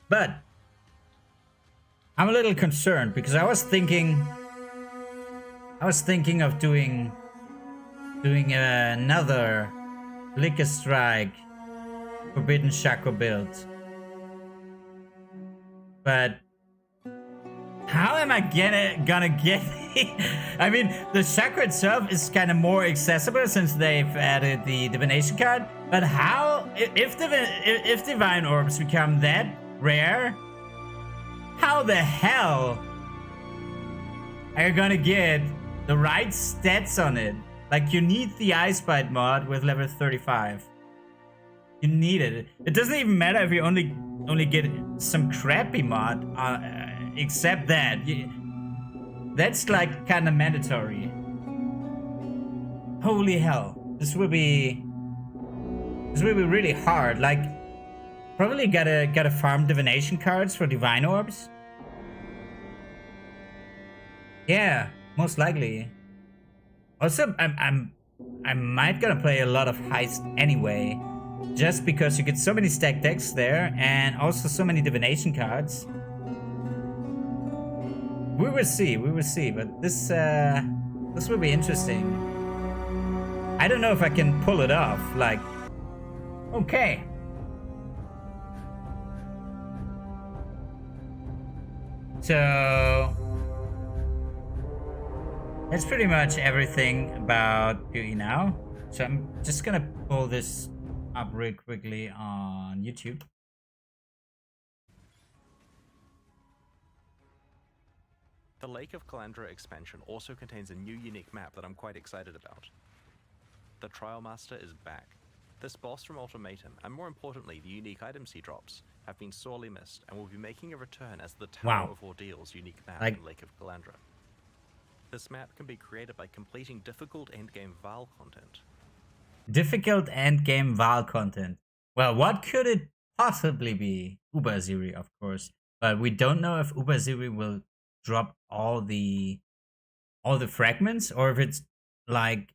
[SPEAKER 1] But I'm a little concerned because I was thinking of doing another Liquor Strike Forbidden Shaco build. But how am I gonna get I mean, the Chakra itself is kind of more accessible since they've added the divination card. But how, if divine orbs become that rare, how the hell are you gonna get the right stats on it? Like, you need the Ice Bite mod with level 35. You need it. It doesn't even matter if you only get some crappy mod, except that. That's like kind of mandatory. Holy hell. This will be really hard. Like, probably gotta farm divination cards for divine orbs. Yeah, most likely. Also, I might gonna play a lot of Heist anyway, just because you get so many stacked decks there, and also so many divination cards. We will see, but this will be interesting. I don't know if I can pull it off, like, okay. So that's pretty much everything about PoE now. So I'm just gonna pull this up real quickly on YouTube.
[SPEAKER 2] The Lake of Kalandra expansion also contains a new unique map that I'm quite excited about. The Trial Master is back. This boss from Ultimatum, and more importantly the unique items he drops, have been sorely missed and will be making a return as the Tower of Ordeals unique map in Lake of Kalandra. This map can be created by completing difficult endgame Val content.
[SPEAKER 1] Difficult endgame Val content. Well, what could it possibly be? Ubaziri, of course. But we don't know if Ubaziri will drop all the fragments, or if it's like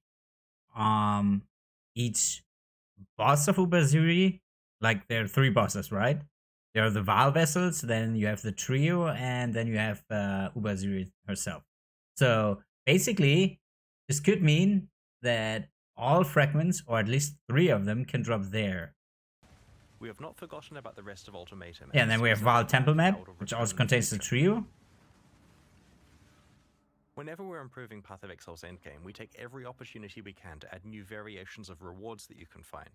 [SPEAKER 1] each boss of Ubaziri, like there are 3 bosses, right? There are the Val vessels, then you have the trio, and then you have Ubaziri herself. So basically, this could mean that all fragments, or at least 3 of them, can drop there.
[SPEAKER 2] We have not forgotten about the rest of Ultimatum.
[SPEAKER 1] Yeah, and then we have Val Temple map, which also contains the trio.
[SPEAKER 2] Whenever we're improving Path of Exile's endgame, we take every opportunity we can to add new variations of rewards that you can find.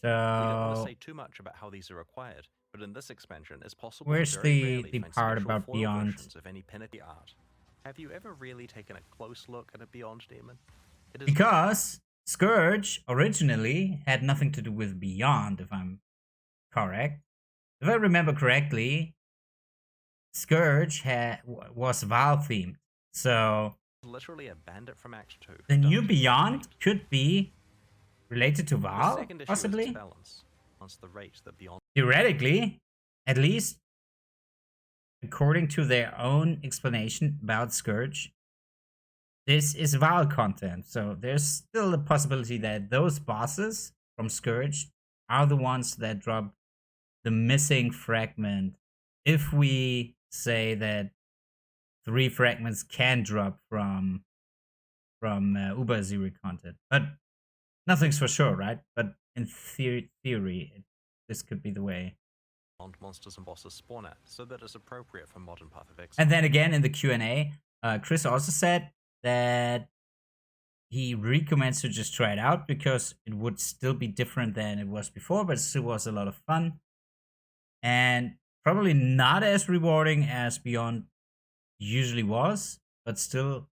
[SPEAKER 1] So
[SPEAKER 2] we don't want to say too much about how these are acquired, but in this expansion, it's possible
[SPEAKER 1] where's
[SPEAKER 2] to very
[SPEAKER 1] the
[SPEAKER 2] find
[SPEAKER 1] part
[SPEAKER 2] special
[SPEAKER 1] about
[SPEAKER 2] foil
[SPEAKER 1] Beyond?
[SPEAKER 2] versions of any pinnacle art. Have you ever really taken a close look at a Beyond demon?
[SPEAKER 1] Because Scourge originally had nothing to do with Beyond, if I'm correct. If I remember correctly, Scourge was Val themed. So
[SPEAKER 2] Literally a bandit from Act 2.
[SPEAKER 1] The new Beyond could be related to
[SPEAKER 2] The
[SPEAKER 1] Val,
[SPEAKER 2] second issue
[SPEAKER 1] possibly.
[SPEAKER 2] is balance. Once the rate that Beyond
[SPEAKER 1] Theoretically, at least according to their own explanation about Scourge, this is Val content. So there's still a possibility that those bosses from Scourge are the ones that drop the missing fragment. If we say that 3 fragments can drop from Uber Zero content, but nothing's for sure, right? But in theory, this could be the way.
[SPEAKER 2] monsters and bosses spawn at, so that it's appropriate for modern Path of Exile.
[SPEAKER 1] And then again in the Q&A, Chris also said that he recommends to just try it out because it would still be different than it was before, but it still was a lot of fun. And probably not as rewarding as Beyond usually was, but still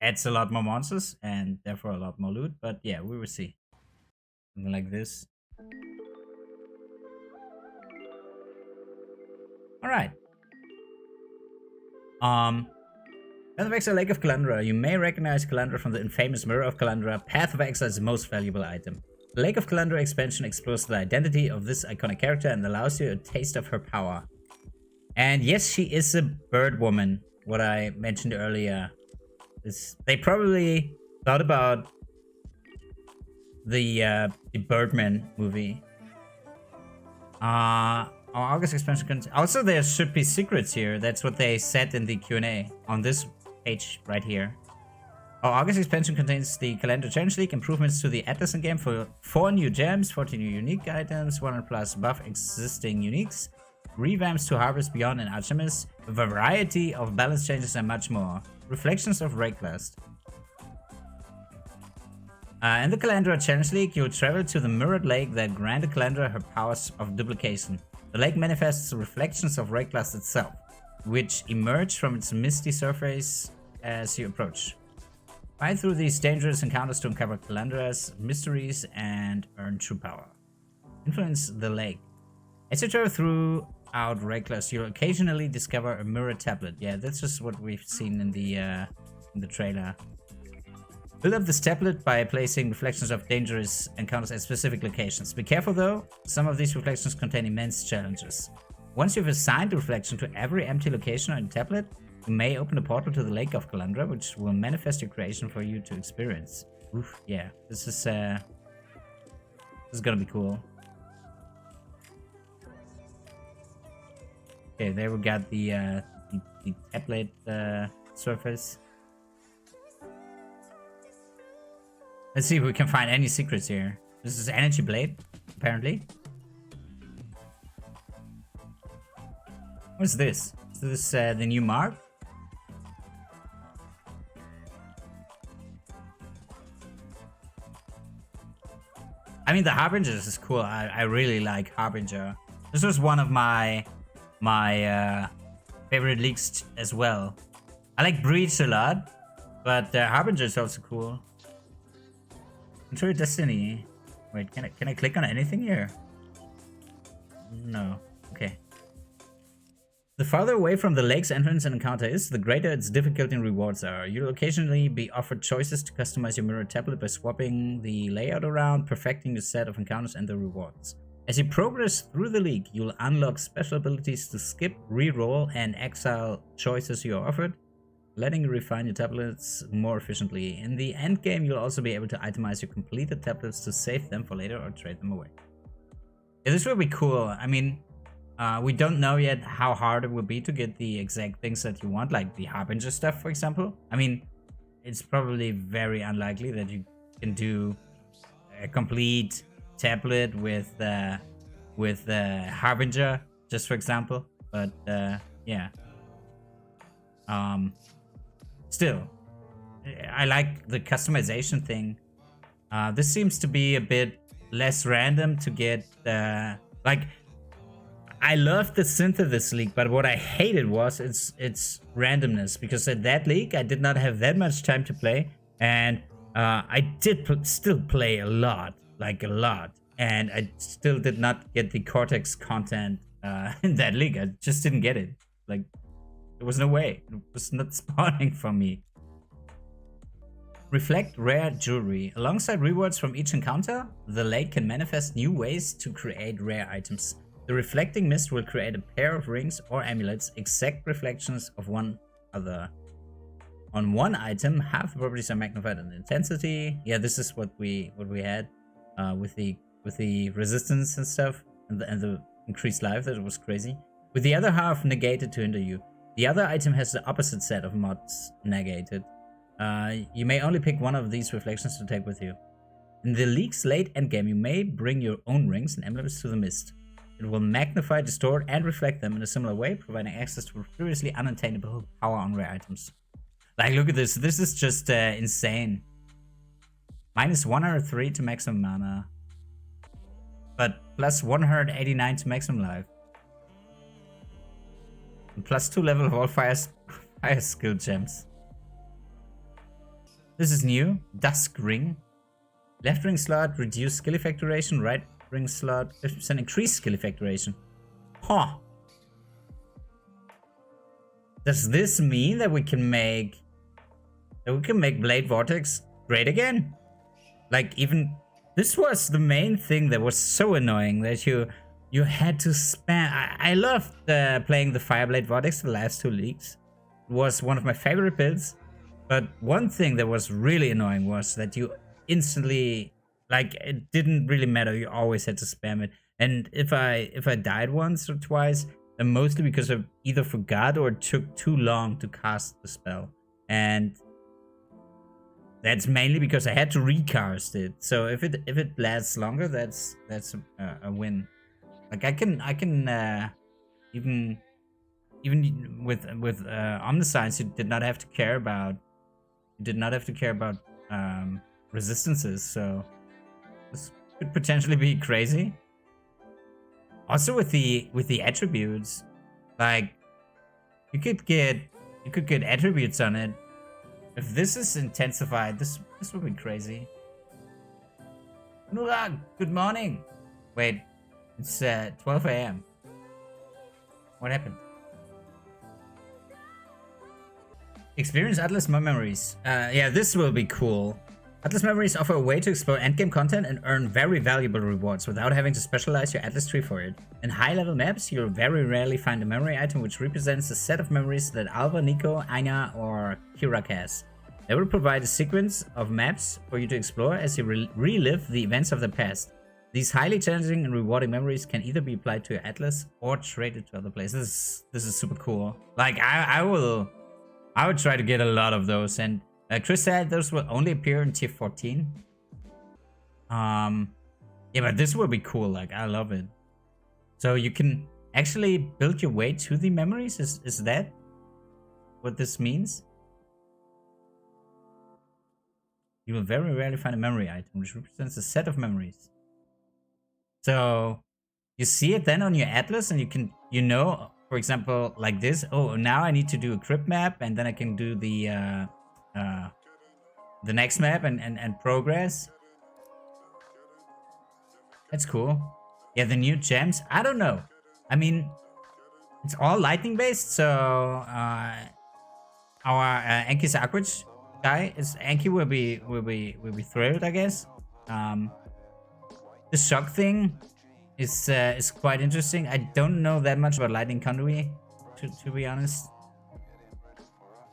[SPEAKER 1] adds a lot more monsters and therefore a lot more loot. But yeah, we will see. Something like this. Alright. Path of Exile, Lake of Kalandra. You may recognize Kalandra from the infamous Mirror of Kalandra. Path of Exile is the most valuable item. The Lake of Kalandra expansion explores the identity of this iconic character and allows you a taste of her power. And yes, she is a bird woman, what I mentioned earlier. They probably thought about the Birdman movie. Our August expansion also there should be secrets here. That's what they said in the Q&A on this page right here. Our August expansion contains the Kalandra Challenge League, improvements to the Atlas game for 4 new gems, 40 new unique items, 100 plus buff existing uniques, revamps to Harvest Beyond and Artemis, a variety of balance changes and much more. Reflections of Rayclast. In the Kalandra Challenge League, you'll travel to the mirrored lake that granted Kalandra her powers of duplication. The lake manifests reflections of Rayclast itself, which emerge from its misty surface as you approach. Fight through these dangerous encounters to uncover Kalandra's mysteries and earn true power. Influence the lake. As you travel throughout Rayclast, you'll occasionally discover a mirror tablet. Yeah, that's just what we've seen in the trailer. Build up this tablet by placing reflections of dangerous encounters at specific locations. Be careful though, some of these reflections contain immense challenges. Once you've assigned a reflection to every empty location on the tablet, you may open a portal to the Lake of Kalandra, which will manifest your creation for you to experience. Oof, yeah, this is gonna be cool. Okay, there we got the tablet surface. Let's see if we can find any secrets here. This is Energy Blade, apparently. What is this? Is this the new mark? I mean, the Harbingers is cool. I really like Harbinger. This was one of my favorite leaks as well. I like Breach a lot, but Harbinger is also cool. Enter Destiny. Wait, can I click on anything here? No. Okay. The farther away from the lake's entrance and encounter is, the greater its difficulty and rewards are. You'll occasionally be offered choices to customize your mirror tablet by swapping the layout around, perfecting the set of encounters and the rewards. As you progress through the league, you'll unlock special abilities to skip, re-roll, and exile choices you are offered, letting you refine your tablets more efficiently. In the end game, you'll also be able to itemize your completed tablets to save them for later or trade them away. Yeah, this will be cool. I mean, we don't know yet how hard it will be to get the exact things that you want, like the Harbinger stuff, for example. I mean, it's probably very unlikely that you can do a complete tablet with Harbinger, just for example. But yeah. Still, I like the customization thing. This seems to be a bit less random to get, like, I loved the Synthesis league, but what I hated was its randomness, because at that league I did not have that much time to play, and I did still play a lot, like a lot, and I still did not get the Cortex content in that league. I just didn't get it. Like, there was no way. It was not spawning for me. Reflect rare jewelry. Alongside rewards from each encounter, the lake can manifest new ways to create rare items. The reflecting mist will create a pair of rings or amulets, exact reflections of one other. On one item, half the properties are magnified in intensity. Yeah, this is what we had with the resistance and stuff, and the increased life. That was crazy. With the other half negated to hinder you. The other item has the opposite set of mods negated. You may only pick one of these reflections to take with you. In the League's late endgame, you may bring your own rings and amulets to the mist. It will magnify, distort, and reflect them in a similar way, providing access to previously unattainable power on rare items. Like, look at this. This is just insane. Minus 103 to maximum mana. But plus 189 to maximum life. And plus 2 level of all fire skill gems. This is new. Dusk Ring. Left ring slot, reduce skill effect duration. Right ring slot, 50% increased skill effect duration. Huh. Does this mean that we can make Blade Vortex great again? Like, even this was the main thing that was so annoying, that you had to spam. I loved playing the Fireblade Vortex the last 2 leagues. It was one of my favorite builds. But one thing that was really annoying was that you instantly, like, it didn't really matter. You always had to spam it. And if I died once or twice, then mostly because I either forgot or it took too long to cast the spell. And that's mainly because I had to recast it. So if it lasts longer, that's a win. Like, I can even with Omniscience, you did not have to care about resistances, so this could potentially be crazy. Also with the attributes, like, you could get attributes on it. If this is intensified, this would be crazy. Nurag, good morning. Wait, it's 12 AM. What happened? Experience Atlas Memories. Yeah, this will be cool. Atlas Memories offer a way to explore endgame content and earn very valuable rewards without having to specialize your Atlas tree for it. In high-level maps, you'll very rarely find a memory item which represents a set of memories that Alva, Nico, Aina, or Kirak has. They will provide a sequence of maps for you to explore as you relive the events of the past. These highly challenging and rewarding memories can either be applied to your Atlas or traded to other places. This is super cool. Like, I would try to get a lot of those, and Chris said those will only appear in tier 14. Yeah, but this will be cool. Like, I love it. So you can actually build your way to the memories. Is that what this means? You will very rarely find a memory item which represents a set of memories. So you see it then on your Atlas, and you can, for example, like this. Oh, now I need to do a crypt map, and then I can do the next map and progress. That's cool. Yeah, the new gems. I don't know. I mean, it's all lightning based, so our Anki's Aquich guy Anki will be thrilled, I guess. The shock thing is quite interesting. I don't know that much about Lightning Conduit, to be honest.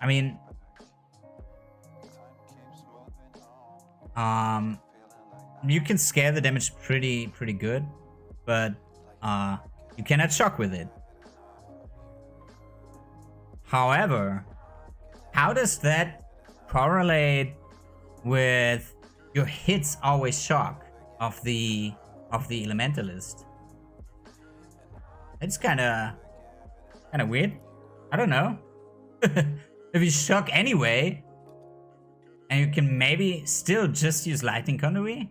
[SPEAKER 1] I mean, you can scale the damage pretty good, but you cannot shock with it. However, how does that correlate with your hits always shock of the Elementalist? It's kind of weird. I don't know. If you shock anyway, and you can maybe still just use Lightning Conduit,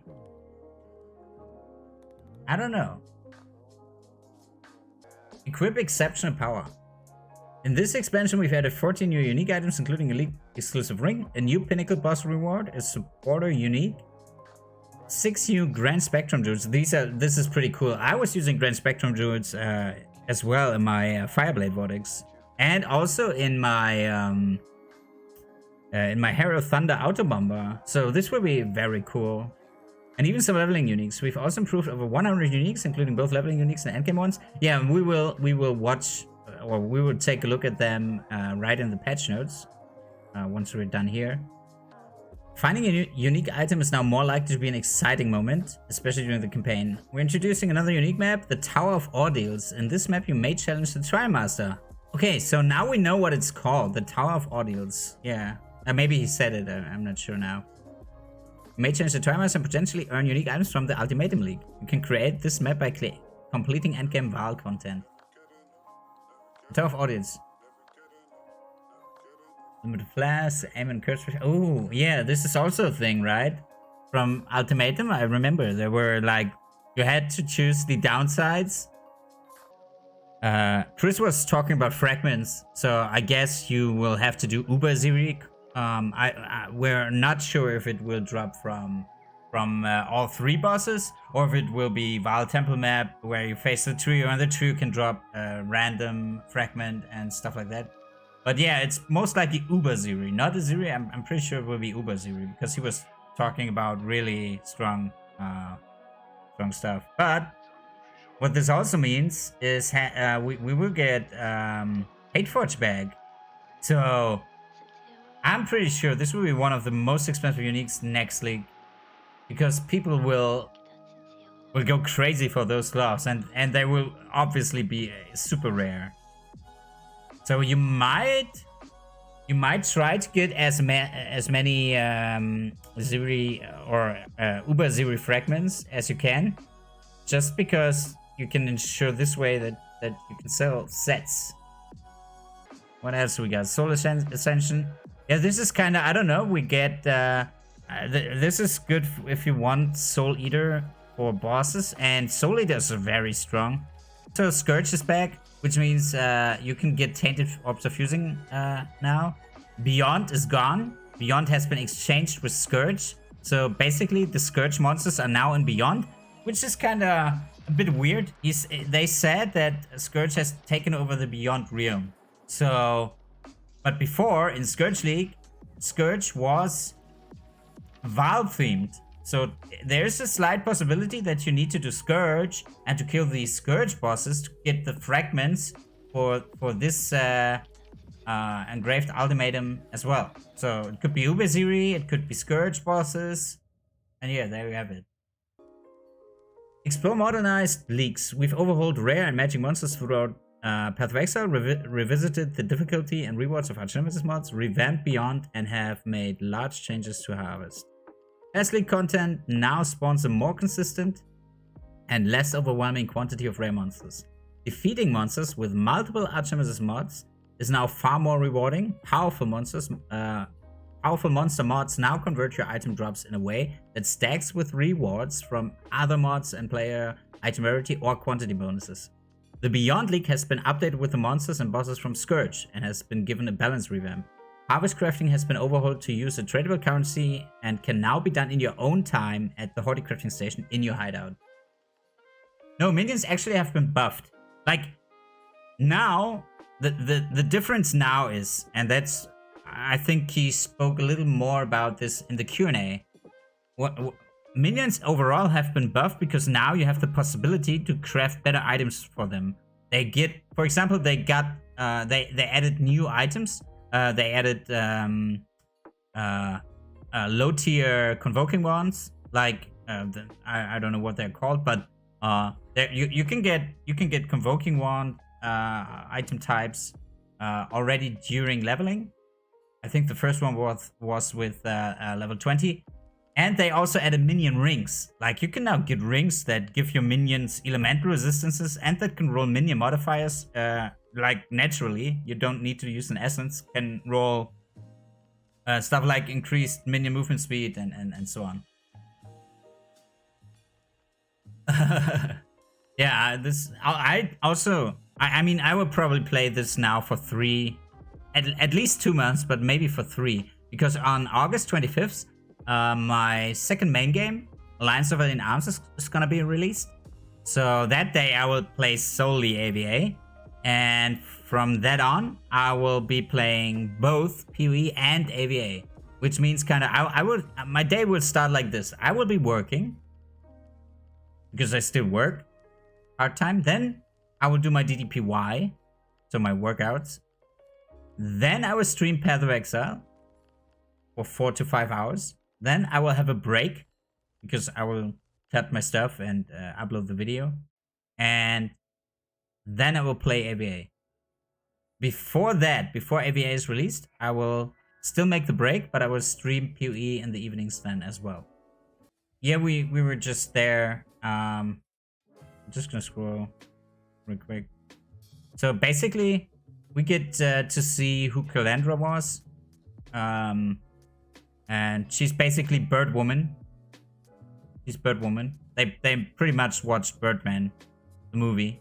[SPEAKER 1] I don't know. Equip exceptional power. In this expansion, we've added 14 new unique items, including a League exclusive ring, a new Pinnacle boss reward, a supporter unique, 6 new Grand Spectrum Druids. This is pretty cool. I was using Grand Spectrum Druids as well in my Fireblade Vortex, and also in my in my Hero Thunder Auto Bomber. So this will be very cool. And even some leveling uniques. We've also improved over 100 uniques, including both leveling uniques and endgame ones. Yeah, we will watch, or we will take a look at them right in the patch notes once we're done here. Finding a unique item is now more likely to be an exciting moment, especially during the campaign. We're introducing another unique map, the Tower of Ordeals. In this map, you may challenge the Trimaster. Okay, so now we know what it's called, the Tower of Ordeals. Yeah, maybe he said it, I'm not sure now. You may change the Trimaster and potentially earn unique items from the Ultimatum League. You can create this map by completing endgame Val content. The Tower of Ordeals. Limited flash, aim and curse. Oh, yeah, this is also a thing, right? From Ultimatum, I remember there were like, you had to choose the downsides. Chris was talking about fragments, so I guess you will have to do Uber Zirik. We're not sure if it will drop from all 3 bosses, or if it will be Val Temple map where you face the trio and the trio can drop a random fragment and stuff like that. But yeah, it's most likely Uber Ziri, not a Ziri. I'm pretty sure it will be Uber Ziri because he was talking about really strong stuff. But what this also means is we will get Hateforge bag. So I'm pretty sure this will be one of the most expensive uniques next league, because people will go crazy for those gloves, and they will obviously be super rare. So you might try to get as many Ziri or Uber Ziri fragments as you can, just because you can ensure this way that you can sell sets. What else we got? Soul Ascension. Yeah, this is kind of, I don't know. We get this is good if you want Soul Eater for bosses, and Soul Eaters are very strong. So Scourge is back, which means you can get Tainted Orbs of Fusing now. Beyond is gone. Beyond has been exchanged with Scourge. So basically the Scourge monsters are now in Beyond, which is kind of a bit weird. They said that Scourge has taken over the Beyond realm. So, but before in Scourge League, Scourge was Valve themed. So there's a slight possibility that you need to do Scourge and to kill these Scourge bosses to get the fragments for this engraved ultimatum as well. So it could be Uber Ziri, it could be Scourge bosses, and yeah, there we have it. Explore modernized leagues. We've overhauled rare and magic monsters throughout Path of Exile, revisited the difficulty and rewards of Archnemesis mods, revamped Beyond, and have made large changes to Harvest. As league content now spawns a more consistent and less overwhelming quantity of rare monsters. Defeating monsters with multiple Archnemesis mods is now far more rewarding. Powerful monster mods now convert your item drops in a way that stacks with rewards from other mods and player item rarity or quantity bonuses. The Beyond League has been updated with the monsters and bosses from Scourge and has been given a balance revamp. Harvest crafting has been overhauled to use a tradable currency and can now be done in your own time at the Horde crafting station in your hideout. No, minions actually have been buffed. Like, now, the difference now is, and that's, I think he spoke a little more about this in the Q&A. Minions overall have been buffed because now you have the possibility to craft better items for them. They get, for example, they got, they added new items. They added low tier convoking wands, like I don't know what they're called, but you can get convoking wand item types already during leveling. I think the first one was with level 20, and they also added minion rings. Like, you can now get rings that give your minions elemental resistances and that can roll minion modifiers. Like, naturally, you don't need to use an essence, can roll stuff like increased minion movement speed and so on. Yeah, this, I mean, I will probably play this now for at least 2 months, but maybe for 3, because on August 25th, my second main game, Alliance of Valiant Arms, is gonna be released. So that day I will play solely AVA. And from that on, I will be playing both PoE and AVA, which means kind of my day will start like this. I will be working because I still work part-time. Then I will do my DDPY, so my workouts. Then I will stream Path of Exile for 4 to 5 hours. Then I will have a break because I will cut my stuff and upload the video. And then I will play AVA. Before that, before AVA is released, I will still make the break, but I will stream PoE in the evenings then as well. Yeah, we were just there. I'm just gonna scroll real quick. So basically, we get to see who Kalandra was. And she's basically Bird Woman. She's Bird Woman. They pretty much watched Birdman, the movie.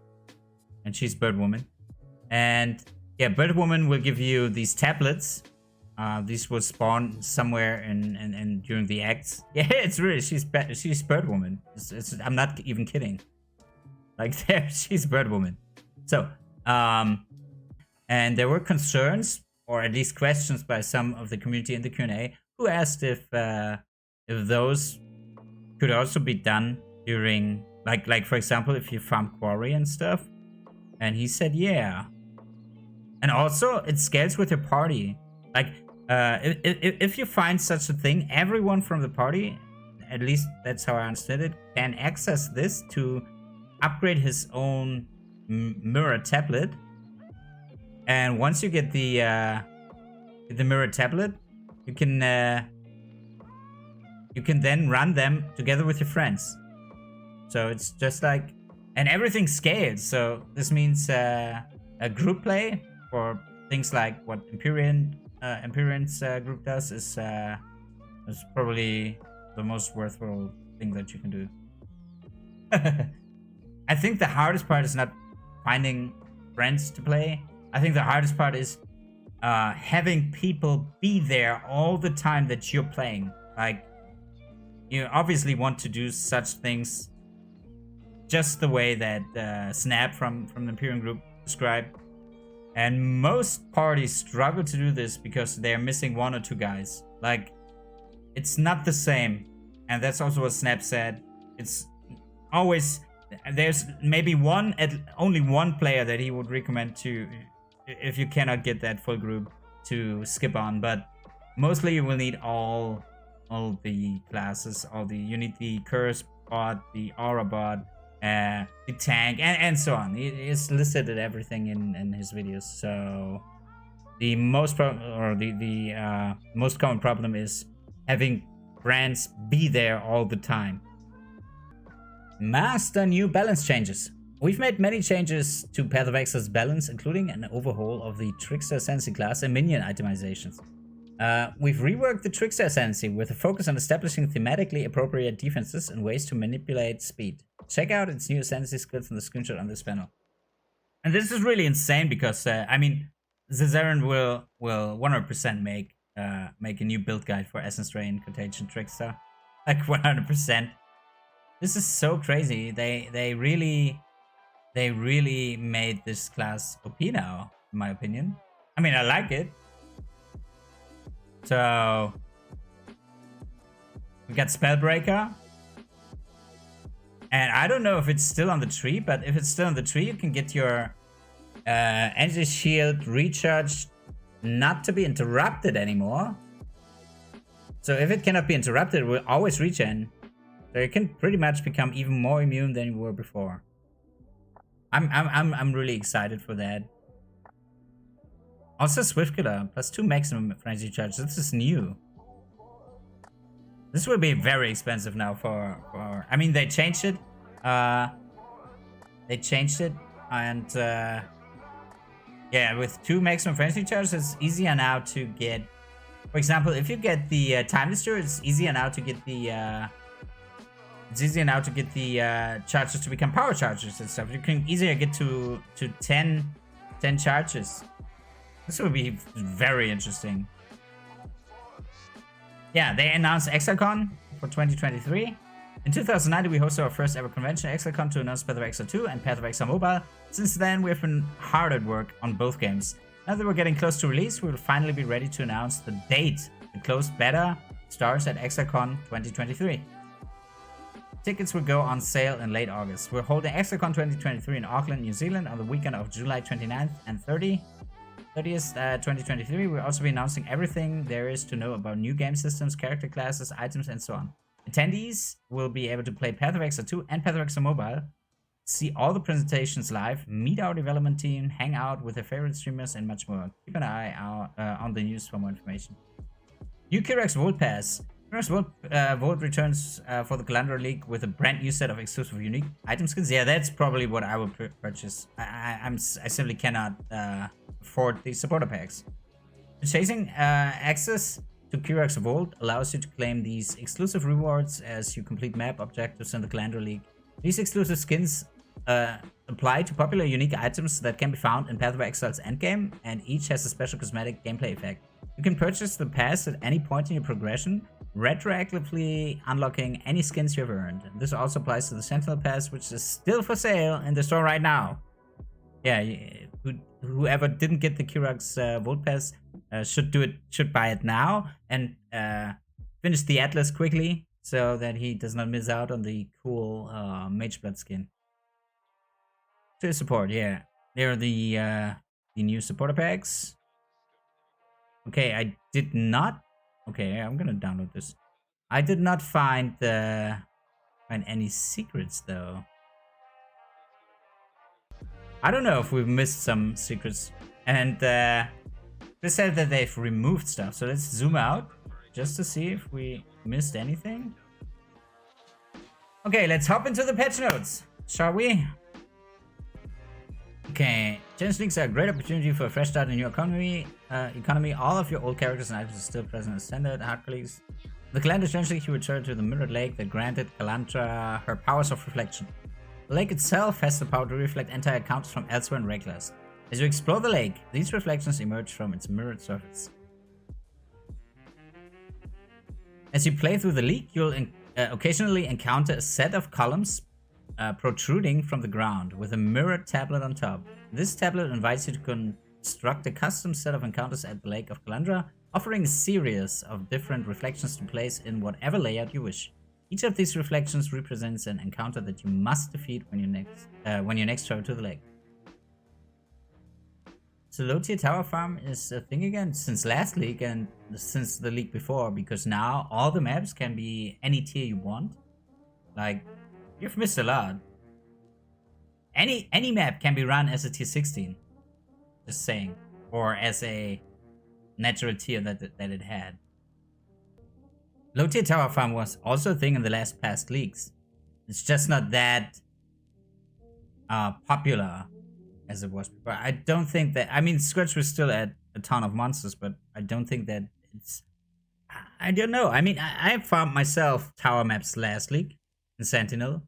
[SPEAKER 1] And she's Bird Woman. And yeah, Bird Woman will give you these tablets. These will spawn somewhere in during the acts. Yeah, it's really, she's Bird Woman. I'm not even kidding. Like there, she's Bird Woman. So, and there were concerns, or at least questions by some of the community in the Q&A, who asked if those could also be done during, like for example, if you farm quarry and stuff. And he said, yeah. And also, it scales with your party. Like, if you find such a thing, everyone from the party, at least that's how I understood it, can access this to upgrade his own mirror tablet. And once you get the mirror tablet, you can then run them together with your friends. So it's just like, and everything scales. So this means a group play for things like what Empyrean's group does is probably the most worthwhile thing that you can do. I think the hardest part is not finding friends to play. I think the hardest part is having people be there all the time that you're playing. Like, you obviously want to do such things just the way that Snap from the Imperium group described. And most parties struggle to do this because they're missing 1 or 2 guys. Like, it's not the same. And that's also what Snap said. It's always, there's maybe only one player that he would recommend to, if you cannot get that full group, to skip on. But mostly you will need all the classes, you need the Curse bot, the Aura bot, the tank, and so on. It's listed at everything in his videos. So the most most common problem is having friends be there all the time. Master new balance changes. We've made many changes to Path of Exile's balance, including an overhaul of the Trickster Ascendancy class and Minion Itemizations. We've reworked the Trickster Ascendancy with a focus on establishing thematically appropriate defenses and ways to manipulate speed. Check out its new Ascendancy skills in the screenshot on this panel. And this is really insane because, I mean, Zizaren will 100% make a new build guide for Essence Ray and Contagion Trickster. Like 100%. This is so crazy. They really made this class OP now, in my opinion. I mean, I like it. So we got Spellbreaker. And I don't know if it's still on the tree, but if it's still on the tree, you can get your energy shield recharged not to be interrupted anymore. So if it cannot be interrupted, it will always regen. So you can pretty much become even more immune than you were before. I'm really excited for that. Also Swift-Killer, +2 maximum frenzy charge. This is new. This will be very expensive now for I mean, they changed it. And yeah, with 2 maximum frenzy charge, it's easier now to get. For example, if you get the Timeless Cure, it's easier now to get the charges to become power charges and stuff. You can easier get to 10 charges. This will be very interesting. Yeah, they announced ExileCon for 2023. In 2019, we hosted our first ever convention, ExileCon, to announce Path of Exile 2 and Path of Exile Mobile. Since then, we have been hard at work on both games. Now that we're getting close to release, we will finally be ready to announce the date. The closed beta starts at ExileCon 2023. Tickets will go on sale in late August. We're holding ExileCon 2023 in Auckland, New Zealand on the weekend of July 29th and 30th, 2023. We'll also be announcing everything there is to know about new game systems, character classes, items, and so on. Attendees will be able to play Path of Exile 2 and Path of Exile Mobile, see all the presentations live, meet our development team, hang out with their favorite streamers, and much more. Keep an eye out on the news for more information. New Kirax Vault Pass. Kirax Vault returns for the Kalandra League with a brand new set of exclusive unique item skins. Yeah, that's probably what I will purchase. I simply cannot afford these supporter packs. Purchasing access to Kirax Vault allows you to claim these exclusive rewards as you complete map objectives in the Kalandra League. These exclusive skins apply to popular unique items that can be found in Path of Exile's endgame, and each has a special cosmetic gameplay effect. You can purchase the pass at any point in your progression, retroactively unlocking any skins you've earned. This also applies to the Sentinel Pass, which is still for sale in the store right now. Yeah, whoever didn't get the Kirax Vault Pass should buy it now and finish the Atlas quickly so that he does not miss out on the cool Mageblood skin. To support, yeah. There are the new supporter packs. Okay, I did not. Okay, I'm gonna download this. I did not find any secrets though. I don't know if we've missed some secrets, and they said that they've removed stuff. So let's zoom out just to see if we missed anything. Okay, let's hop into the patch notes, shall we? Okay, Challenge Leagues are a great opportunity for a fresh start in your economy. All of your old characters and items are still present as standard hardcore leagues. The Kalandra Challenge League, you return to the Mirrored Lake that granted Kalandra her powers of reflection. The lake itself has the power to reflect entire encounters from elsewhere in Reckless. As you explore the lake, these reflections emerge from its mirrored surface. As you play through the league, you'll occasionally encounter a set of columns protruding from the ground with a mirrored tablet on top. This tablet invites you to construct a custom set of encounters at the Lake of Kalandra, offering a series of different reflections to place in whatever layout you wish. Each of these reflections represents an encounter that you must defeat when you next travel to the lake. So low tier tower farm is a thing again since last league and since the league before, because now all the maps can be any tier you want. Like, you've missed a lot. Any map can be run as a tier 16. Just saying. Or as a natural tier that it had. Low tier tower farm was also a thing in the last past leagues. It's just not that popular as it was before. I don't think that, I mean, Scourge was still at a ton of monsters, but I don't think that it's, I don't know. I mean, I farmed myself tower maps last league in Sentinel,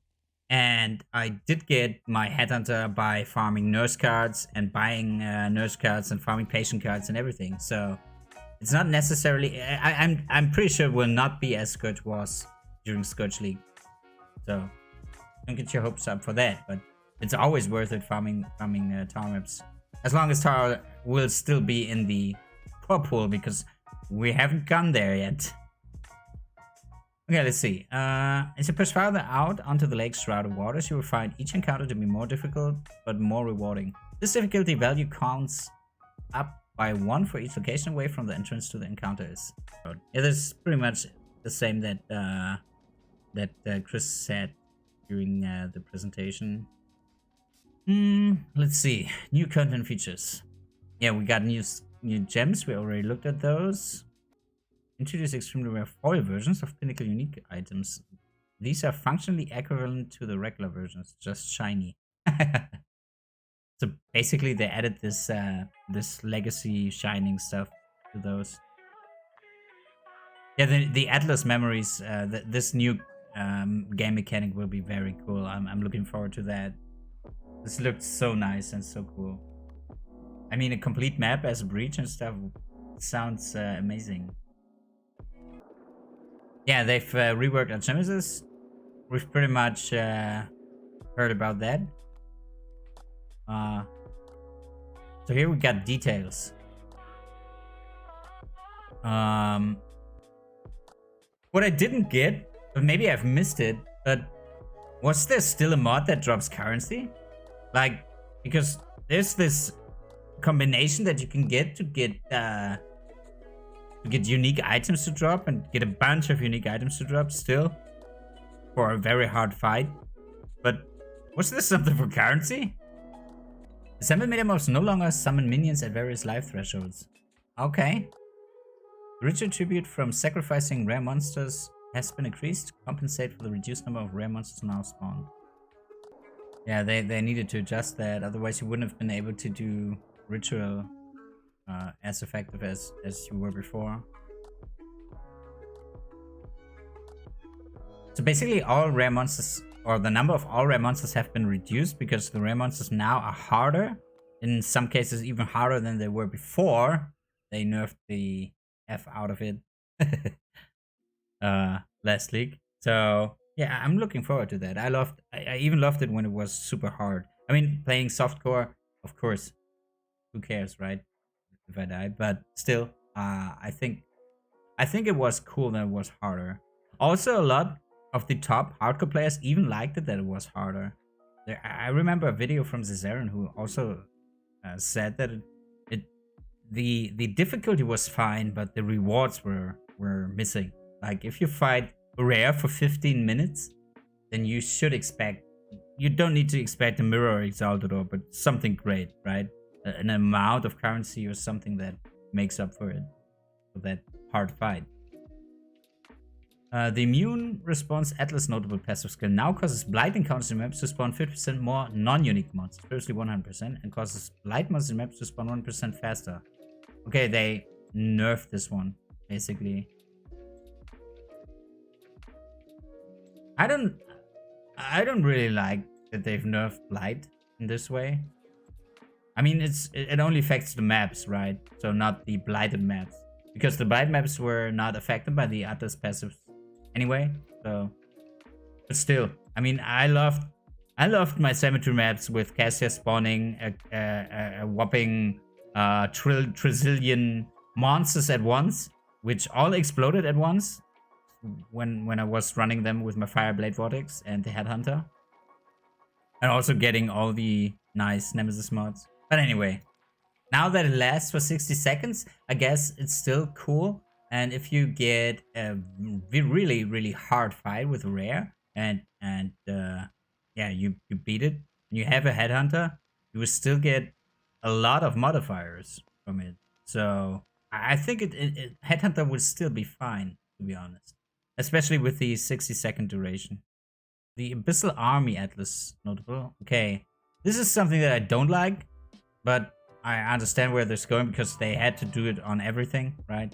[SPEAKER 1] and I did get my Headhunter by farming nurse cards and buying nurse cards and farming patient cards and everything. So it's not necessarily, I'm pretty sure it will not be as Scourge was during Scourge League. So don't get your hopes up for that, but it's always worth it farming tower maps. As long as tower will still be in the core pool, because we haven't gone there yet. Okay, let's see. As you push farther out onto the lake's shrouded waters, you will find each encounter to be more difficult, but more rewarding. This difficulty value counts up by 1 for each location away from the entrance to the encounter is. Yeah, that's pretty much the same that Chris said during the presentation. Let's see. New content features. Yeah, we got new gems. We already looked at those. Introduce extremely rare foil versions of pinnacle unique items. These are functionally equivalent to the regular versions, just shiny. So basically they added this this legacy shining stuff to those. Yeah, the Atlas memories, this new game mechanic will be very cool. I'm looking forward to that. This looks so nice and so cool. I mean, a complete map as a breach and stuff sounds amazing. Yeah, they've reworked Alchemists. we've pretty much heard about that. So here we got details. What I didn't get, but maybe I've missed it, but was there still a mod that drops currency? Like, because there's this combination that you can get to get unique items to drop and get a bunch of unique items to drop still for a very hard fight. But was there something for currency? The summon media mobs no longer summon minions at various life thresholds. Okay. The ritual tribute from sacrificing rare monsters has been increased to compensate for the reduced number of rare monsters now spawned. Yeah, they needed to adjust that, otherwise you wouldn't have been able to do ritual as effective as you were before. So basically all rare monsters, or the number of all rare monsters, have been reduced because the rare monsters now are harder. In some cases even harder than they were before. They nerfed the F out of it last league. So yeah, I'm looking forward to that. I even loved it when it was super hard. I mean, playing softcore, of course, who cares, right? If I die, but still, I think it was cool that it was harder. Also, a lot of the top hardcore players even liked it that it was harder. I remember a video from Zizaren who also said that the difficulty was fine, but the rewards were missing. Like if you fight rare for 15 minutes, then you should expect, you don't need to expect a mirror exalted orb, but something great, right? An amount of currency or something that makes up for it, for that hard fight. The immune response Atlas notable passive skill now causes blight encounters in maps to spawn 50% more non-unique monsters, previously 100%, and causes blight monsters in maps to spawn 1% faster. Okay, they nerfed this one, basically. I don't really like that they've nerfed blight in this way. I mean, it only affects the maps, right? So not the blighted maps, because the blight maps were not affected by the Atlas passives anyway. So, but still, I mean, I loved my cemetery maps with Cassia spawning a whopping trillion monsters at once, which all exploded at once when I was running them with my Fireblade Vortex and the Headhunter, and also getting all the nice Nemesis mods. But anyway, now that it lasts for 60 seconds, I guess it's still cool. And if you get a really, really hard fight with rare and yeah, you beat it, and you have a Headhunter, you will still get a lot of modifiers from it. So I think Headhunter will still be fine, to be honest. Especially with the 60-second duration. The Abyssal Army Atlas notable. Okay, this is something that I don't like, but I understand where this is going because they had to do it on everything, right?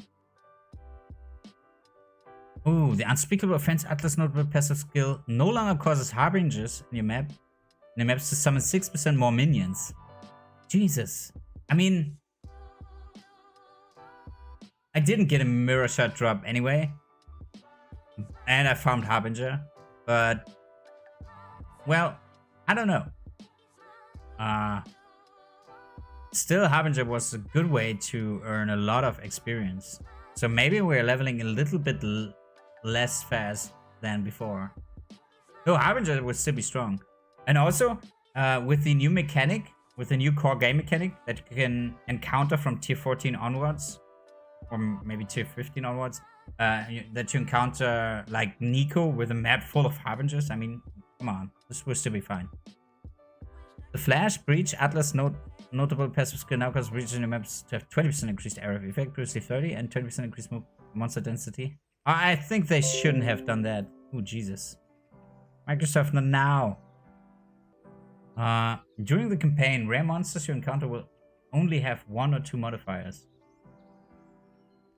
[SPEAKER 1] Ooh, the Unspeakable Offense Atlas notable passive skill no longer causes harbingers in your map. In your maps to summon 6% more minions. Jesus. I mean, I didn't get a mirror shot drop anyway. And I farmed Harbinger. But, well, I don't know. Still, Harbinger was a good way to earn a lot of experience. So maybe we're leveling a little bit less fast than before. Though Harbinger would still be strong. And also, with the new mechanic, with the new core game mechanic that you can encounter from tier 14 onwards, or maybe tier 15 onwards, that you encounter like Nico with a map full of Harbingers. I mean, come on, this will still be fine. The Flash Breach Atlas notable passive skill now causes breaches in your maps to have 20% increased area of effect, previously 30, and 20% increased monster density. I think they shouldn't have done that. Oh, Jesus. Microsoft, not now. During the campaign, rare monsters you encounter will only have 1 or 2 modifiers.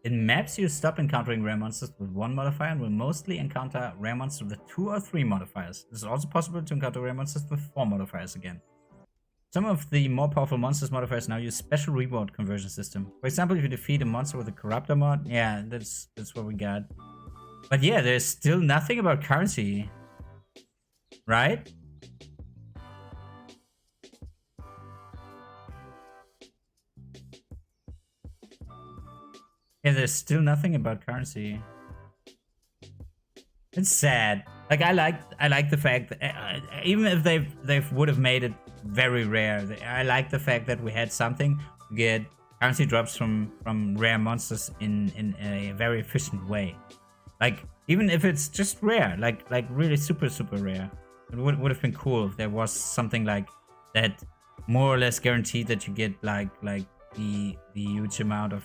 [SPEAKER 1] In maps, you stop encountering rare monsters with 1 modifier and will mostly encounter rare monsters with 2 or 3 modifiers. It is also possible to encounter rare monsters with 4 modifiers again. Some of the more powerful monsters modifiers now use special reward conversion system. For example, if you defeat a monster with a Corruptor mod, yeah, that's what we got. But yeah, there's still nothing about currency. right? Yeah, there's still nothing about currency. It's sad. Like I like the fact that even if they would have made it very rare, I like the fact that we had something to get currency drops from rare monsters in a very efficient way. Like even if it's just rare, like really super rare, it would have been cool if there was something like that, more or less guaranteed that you get like the huge amount of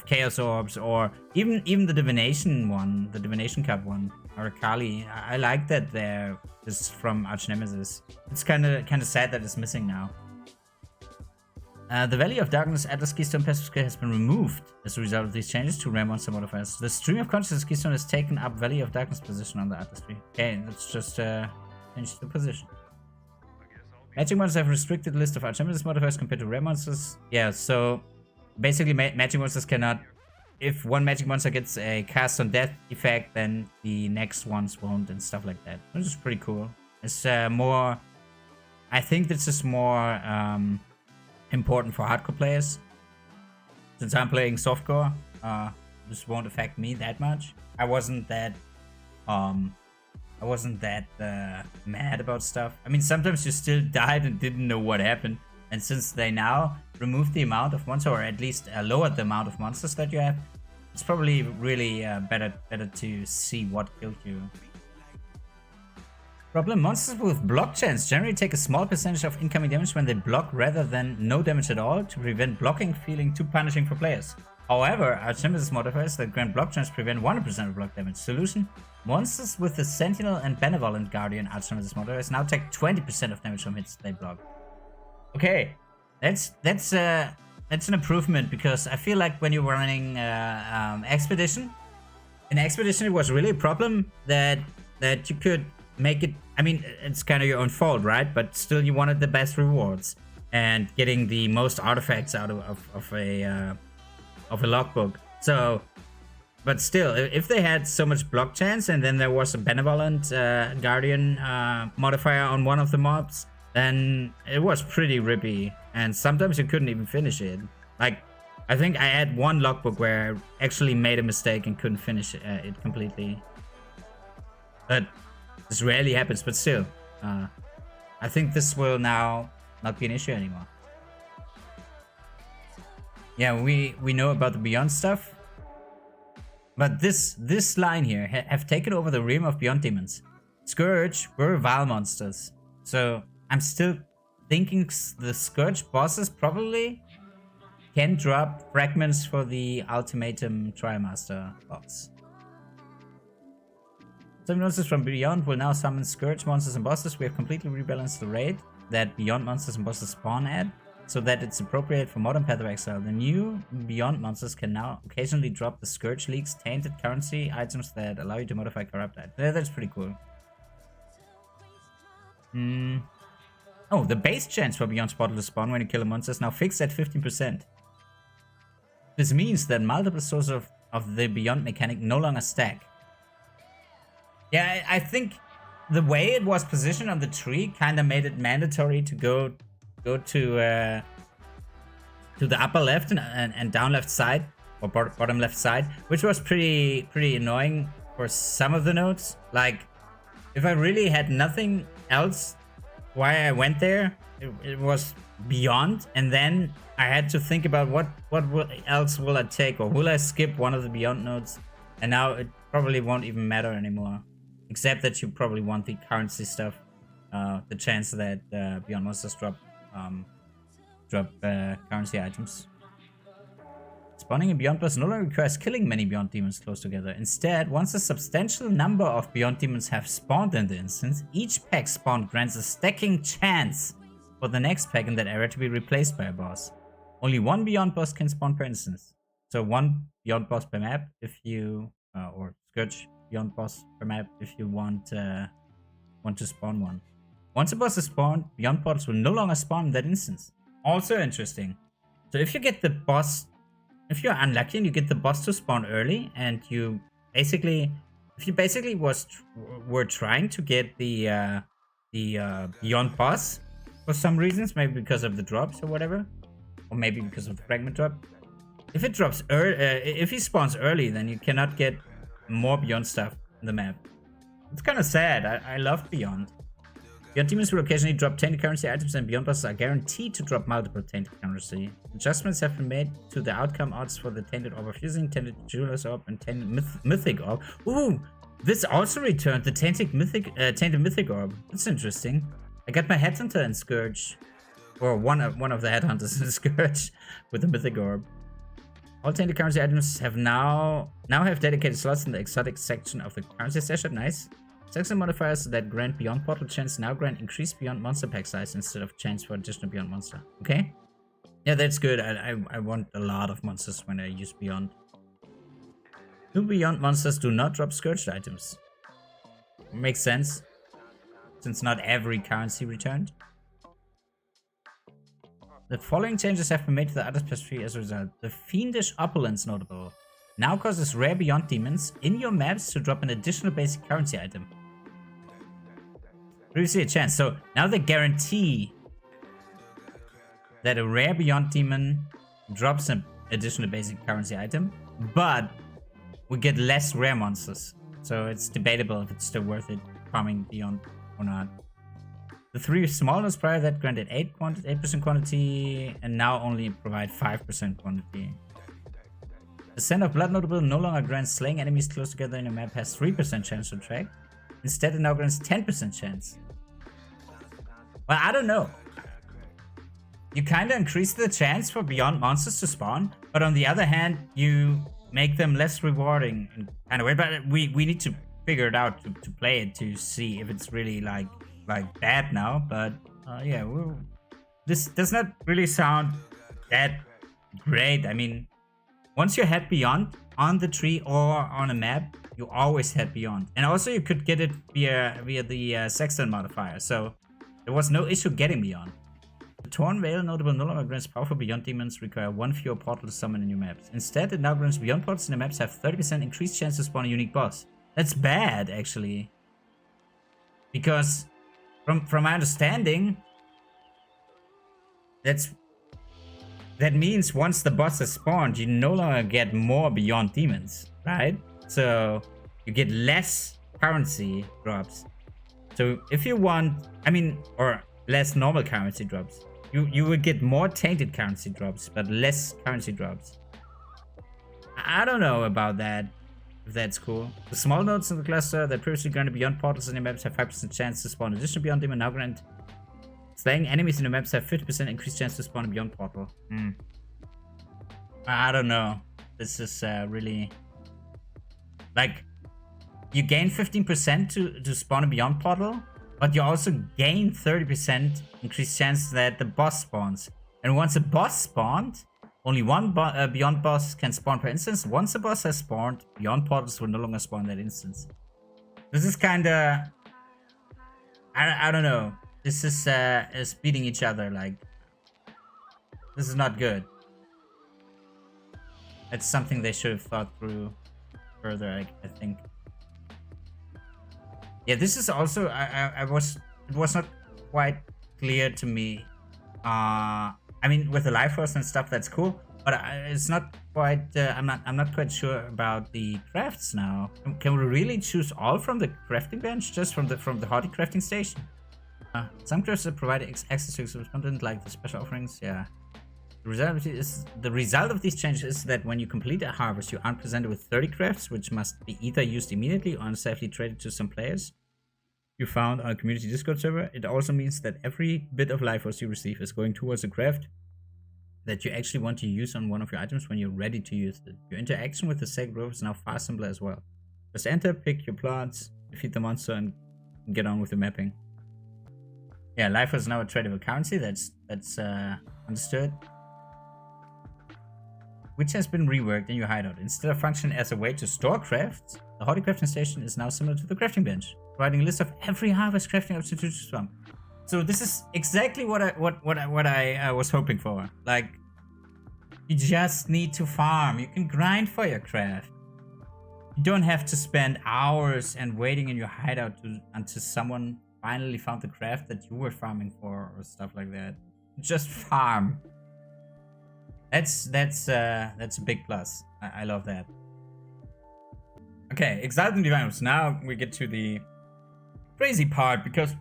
[SPEAKER 1] Chaos Orbs, or even the Divination one, the Divination Cup one, or Kali. I like that there is from Arch-Nemesis. It's kind of sad that it's missing now. The Valley of Darkness Atlas Keystone passive skill has been removed as a result of these changes to rare monster modifiers. The Stream of Consciousness Keystone has taken up Valley of Darkness position on the Atlas tree. Okay, let's just change the position. Magic monsters have a restricted list of Arch-Nemesis modifiers compared to rare monsters. Yeah, so basically, magic monsters cannot... If one magic monster gets a cast on death effect, then the next ones won't, and stuff like that. Which is pretty cool. It's more... I think this is more important for hardcore players. Since I'm playing softcore, this won't affect me that much. I wasn't that mad about stuff. I mean, sometimes you still died and didn't know what happened. And since they now removed the amount of monsters, or at least lowered the amount of monsters that you have, it's probably really better to see what killed you. Problem: monsters with block chance generally take a small percentage of incoming damage when they block rather than no damage at all, to prevent blocking feeling too punishing for players. However, Arch-Nemesis modifiers that grant block chance prevent 100% of block damage. Solution: monsters with the Sentinel and Benevolent Guardian Arch-Nemesis modifiers now take 20% of damage from hits they block. Okay, that's an improvement, because I feel like when you're running Expedition, in Expedition it was really a problem that you could make it. I mean, it's kind of your own fault, right? But still, you wanted the best rewards and getting the most artifacts out of a logbook. So, but still, if they had so much block chance and then there was a Benevolent Guardian modifier on one of the mobs, then it was pretty rippy, and sometimes you couldn't even finish it. Like, I think I had one logbook where I actually made a mistake and couldn't finish it completely. But this rarely happens, but still. I think this will now not be an issue anymore. Yeah, we know about the Beyond stuff. But this line here have taken over the realm of Beyond Demons. Scourge were Vile monsters. So I'm still thinking the Scourge bosses probably can drop fragments for the Ultimatum Trimaster boss. Some monsters from Beyond will now summon Scourge monsters and bosses. We have completely rebalanced the rate that Beyond monsters and bosses spawn at, so that it's appropriate for modern Path of Exile. The new Beyond monsters can now occasionally drop the Scourge League's tainted currency items that allow you to modify corrupt items. That's pretty cool. Oh, the base chance for Beyond Portal to spawn when you kill a monster is now fixed at 15%. This means that multiple sources of the Beyond mechanic no longer stack. Yeah, I think the way it was positioned on the tree kind of made it mandatory to go to the upper left and down left side, or bottom left side, which was pretty annoying for some of the nodes. Like, if I really had nothing else why I went there, it was Beyond, and then I had to think about what else will I take, or will I skip one of the Beyond nodes, and now it probably won't even matter anymore, except that you probably want the currency stuff, the chance that Beyond monsters drop currency items. Spawning a Beyond boss no longer requires killing many Beyond demons close together. Instead, once a substantial number of Beyond demons have spawned in the instance, each pack spawned grants a stacking chance for the next pack in that area to be replaced by a boss. Only one Beyond boss can spawn per instance. So one Beyond boss per map if you, or Scourge Beyond boss per map if you want to spawn one. Once a boss is spawned, Beyond portals will no longer spawn in that instance. Also interesting. So if you get the boss, if you're unlucky and you get the boss to spawn early, and you basically if you basically were trying to get the Beyond boss for some reasons, maybe because of the drops or whatever, or maybe because of the fragment drop. If it drops if he spawns early, then you cannot get more Beyond stuff in the map. It's kind of sad. I love Beyond. Beyond demons will occasionally drop tainted currency items, and Beyond bosses are guaranteed to drop multiple tainted currency. Adjustments have been made to the outcome odds for the tainted orb of fusing, tainted jeweler's orb, and tainted mythic orb. Ooh, this also returned the tainted mythic orb. That's interesting. I got my headhunter and Scourge, or one of the headhunters and Scourge with the mythic orb. All tainted currency items have now have dedicated slots in the exotic section of the currency session. Nice. Section modifiers that grant Beyond Portal chance now grant increased Beyond monster pack size instead of chance for additional Beyond monster. Okay? Yeah, that's good. I want a lot of monsters when I use Beyond. 2 Beyond monsters do not drop Scourged items. Makes sense, since not every currency returned. The following changes have been made to the other specificity as a result. The Fiendish Opulence notable now causes rare Beyond demons in your maps to drop an additional basic currency item. Previously a chance, so now they guarantee that a rare Beyond demon drops an additional basic currency item, but we get less rare monsters. So it's debatable if it's still worth it farming Beyond or not. The 3 small nodes prior that granted 8% quantity and now only provide 5% quantity. The Scent of Blood notable no longer grants slaying enemies close together in a map has 3% chance to track. Instead, it now grants 10% chance. Well, I don't know. You kind of increase the chance for Beyond monsters to spawn, but on the other hand, you make them less rewarding in kind of way. But we need to figure it out to play it to see if it's really like bad now. But yeah, this does not really sound that great. I mean, once you head Beyond on the tree or on a map, you always head Beyond. And also you could get it via the Sexton modifier, so there was no issue getting Beyond. The Torn Veil notable no longer grants powerful Beyond demons require 1 fewer portal to summon in your maps. Instead, it now grants Beyond portals in the maps have 30% increased chance to spawn a unique boss. That's bad, actually. Because, from my understanding, that means once the boss is spawned, you no longer get more Beyond demons, right? So you get less currency drops. So if you want, or less normal currency drops, you would get more tainted currency drops, but less currency drops. I don't know about that, if that's cool. The small nodes in the cluster that previously granted Beyond portals in the maps have 5% chance to spawn additional Beyond demon, now grant slaying enemies in the maps have 50% increased chance to spawn a Beyond portal. I don't know. This is really... Like, you gain 15% to spawn a Beyond portal, but you also gain 30% increased chance that the boss spawns. And once a boss spawned, only one Beyond boss can spawn per instance. Once a boss has spawned, Beyond portals will no longer spawn that instance. This is kinda... I don't know. This is beating each other, like... This is not good. It's something they should have thought through further, I think. Yeah, this is also... It was not quite clear to me. With the Life Force and stuff, that's cool. But it's not quite... I'm not quite sure about the crafts now. Can we really choose all from the crafting bench? Just from the Hardy crafting station? Some crafts that provide access to exclusive content, like the special offerings, yeah. The result of these changes is that when you complete a harvest, you aren't presented with 30 crafts, which must be either used immediately or safely traded to some players you found on a community Discord server. It also means that every bit of life force you receive is going towards a craft that you actually want to use on one of your items when you're ready to use it. Your interaction with the sacred grove is now far simpler as well. Just enter, pick your plots, defeat the monster, and get on with the mapping. Yeah, life force is now a tradable currency. That's understood. Which has been reworked in your hideout. Instead of functioning as a way to store crafts, the Hardy crafting station is now similar to the crafting bench, providing a list of every harvest crafting option to choose from. So this is exactly what I was hoping for. Like, you just need to farm. You can grind for your craft. You don't have to spend hours and waiting in your hideout until someone finally found the craft that you were farming for or stuff like that. Just farm. That's a big plus. I love that. Okay, Exalted Divine Orbs. Now we get to the crazy part, because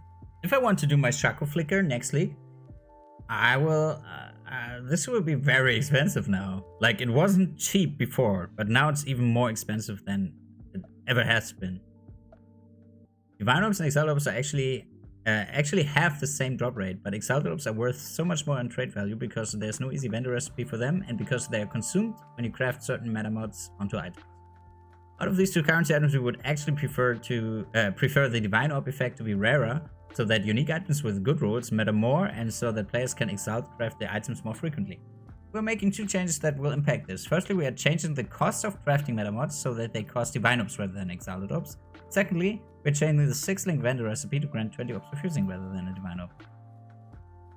[SPEAKER 1] if I want to do my Shaco Flicker next league, I will. This will be very expensive now. Like, it wasn't cheap before, but now it's even more expensive than it ever has been. Divine Orbs and Exalted Orbs are actually have the same drop rate, but Exalted Orbs are worth so much more in trade value because there's no easy vendor recipe for them, and because they are consumed when you craft certain meta mods onto items. Out of these two currency items, we would actually prefer the Divine Orb effect to be rarer, so that unique items with good rules matter more, and so that players can exalt craft the items more frequently. We're making two changes that will impact this. Firstly, we are changing the cost of crafting meta mods so that they cost Divine Orbs rather than Exalted Orbs. Secondly, we're changing the 6-link vendor recipe to grant 20 Orbs of fusing rather than a Divine Orb.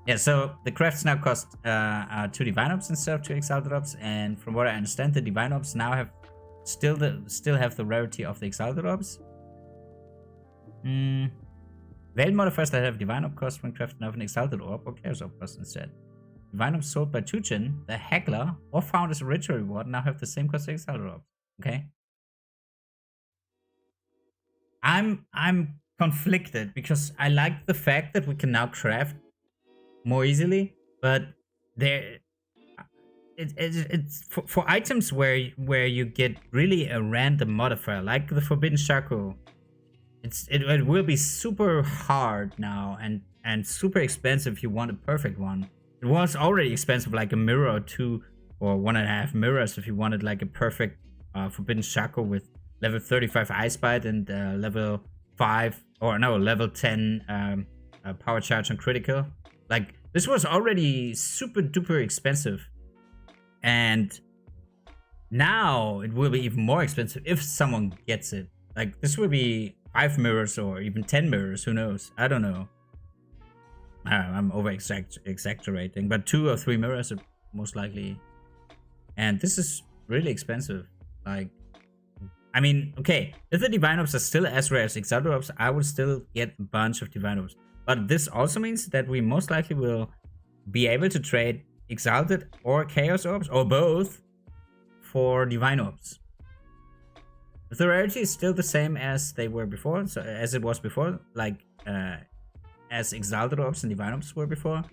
[SPEAKER 1] Yeah, so the crafts now cost 2 Divine Orbs instead of 2 Exalted Orbs, and from what I understand, the Divine Orbs now have still have the rarity of the Exalted Orbs. Veiled modifiers that have Divine Orb cost when crafting of an Exalted Orb or Chaos Orb cost instead. Divine Orbs sold by Tujin, the Heckler, or found as a ritual reward now have the same cost as Exalted Orbs. Okay. I'm conflicted because I like the fact that we can now craft more easily, but it's for items where you get really a random modifier, like the Forbidden Shaco. It will be super hard now and super expensive if you want a perfect one. It was already expensive, like a mirror or 2 or 1.5 mirrors if you wanted like a perfect Forbidden Shaco with level 35 Ice Bite and level 10 power charge on critical. Like, this was already super duper expensive, and now it will be even more expensive if someone gets it. Like, this will be 5 mirrors or even 10 mirrors, who knows? I don't know. I'm over exaggerating, but 2 or 3 mirrors are most likely. And this is really expensive. Like, I mean, okay, if the Divine Orbs are still as rare as Exalted Orbs, I would still get a bunch of Divine Orbs. But this also means that we most likely will be able to trade Exalted or Chaos Orbs, or both, for Divine Orbs. If the rarity is still the same as they were before, so as it was before, like as Exalted Orbs and Divine Orbs were before,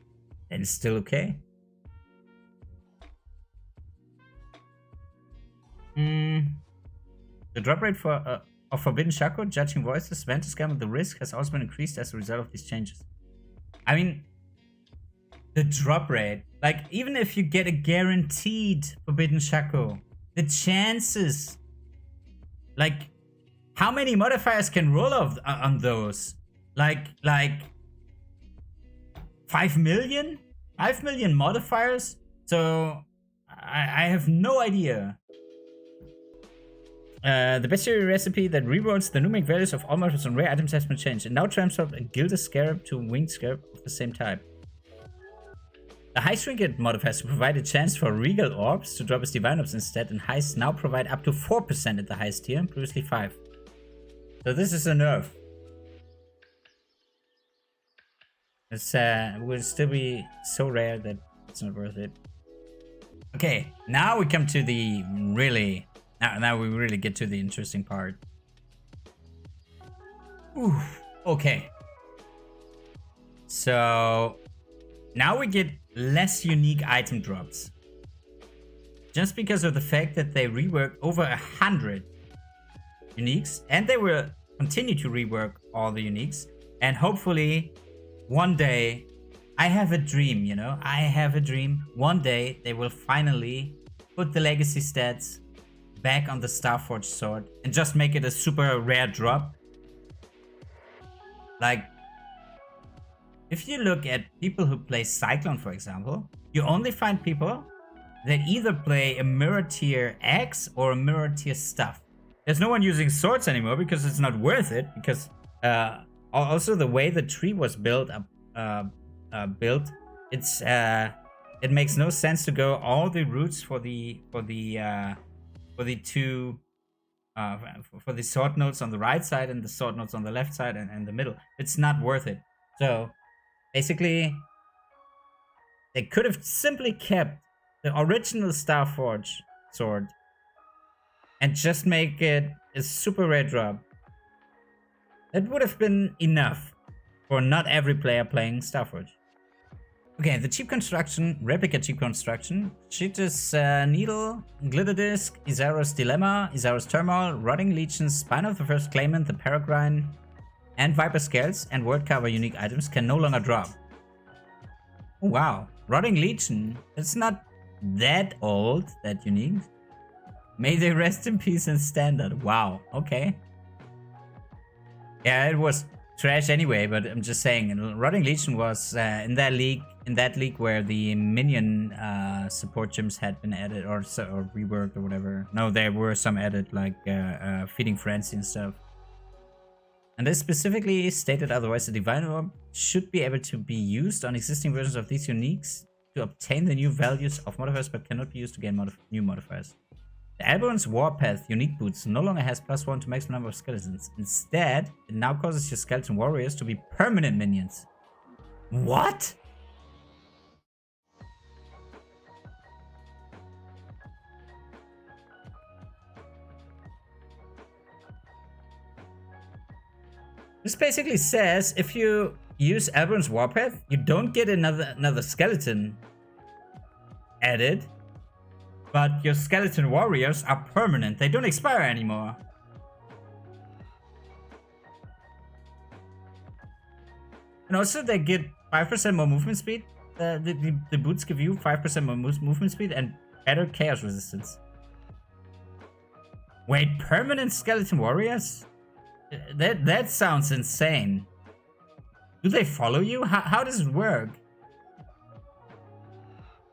[SPEAKER 1] then it's still okay. The drop rate for of Forbidden Shaco, Judging Voices, Vantage Scam, and the risk has also been increased as a result of these changes. I mean, the drop rate, like, even if you get a guaranteed Forbidden Shaco, the chances, like, how many modifiers can roll off on those? Like 5 million? 5 million modifiers? So I have no idea. The bestiary recipe that rewrites the numeric values of all modifiers on rare items has been changed. It now transforms a Gilded Scarab to a Winged Scarab of the same type. The Heist Trinket modifiers provide a chance for Regal Orbs to drop as Divine Orbs instead, and Heists now provide up to 4% at the highest tier, previously 5%. So this is a nerf. It's will still be so rare that it's not worth it. Okay, now we come to the really... Now we really get to the interesting part. Oof. Okay. So now we get less unique item drops. Just because of the fact that they reworked over 100 uniques, and they will continue to rework all the uniques. And hopefully one day, I have a dream, you know? I have a dream. One day they will finally put the legacy stats back on the Starforged sword and just make it a super rare drop. Like, if you look at people who play Cyclone, for example, you only find people that either play a mirror tier X or a mirror tier stuff. There's no one using swords anymore because it's not worth it, because also the way the tree was built it's it makes no sense to go all the routes for the 2 for the sword nodes on the right side and the sword nodes on the left side and the middle. It's not worth it. So basically, they could have simply kept the original Starforge sword and just make it a super rare drop. That would have been enough for not every player playing Starforge. Okay, the cheap construction, replica cheap construction, Cheetah's Needle, Glitter Disc, Isaro's Dilemma, Isaro's Turmoil, Rotting Legions, Spine of the First Claimant, the Peregrine, and Viper Scales and Word Cover unique items can no longer drop. Oh, wow. Rotting Legion, it's not that old, that unique. May they rest in peace in standard. Wow, okay. Yeah, it was trash anyway, but I'm just saying, Rotting Legion was in that league where the minion support gems had been added or reworked or whatever. No, there were some added, like Feeding Frenzy and stuff. And this specifically stated otherwise, the Divine Orb should be able to be used on existing versions of these uniques to obtain the new values of modifiers, but cannot be used to gain new modifiers. The Alberun's Warpath unique boots no longer has +1 to maximum number of skeletons. Instead, it now causes your skeleton warriors to be permanent minions. What? This basically says if you use Alberun's Warpath, you don't get another skeleton added, but your skeleton warriors are permanent. They don't expire anymore. And also they get 5% more movement speed. The boots give you 5% more movement speed and better chaos resistance. Wait, permanent skeleton warriors? That sounds insane. Do they follow you? How does it work?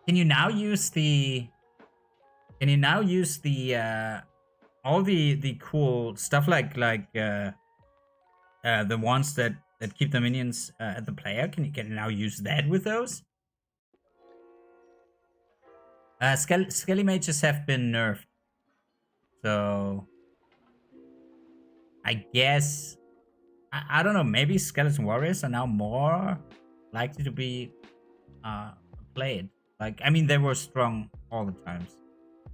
[SPEAKER 1] Can you now use the... Can you now use the all the cool stuff like the ones that keep the minions at the player? Can you now use that with those? Skelly mages have been nerfed, so I guess I don't know. Maybe skeleton warriors are now more likely to be played. Like, I mean, they were strong all the times.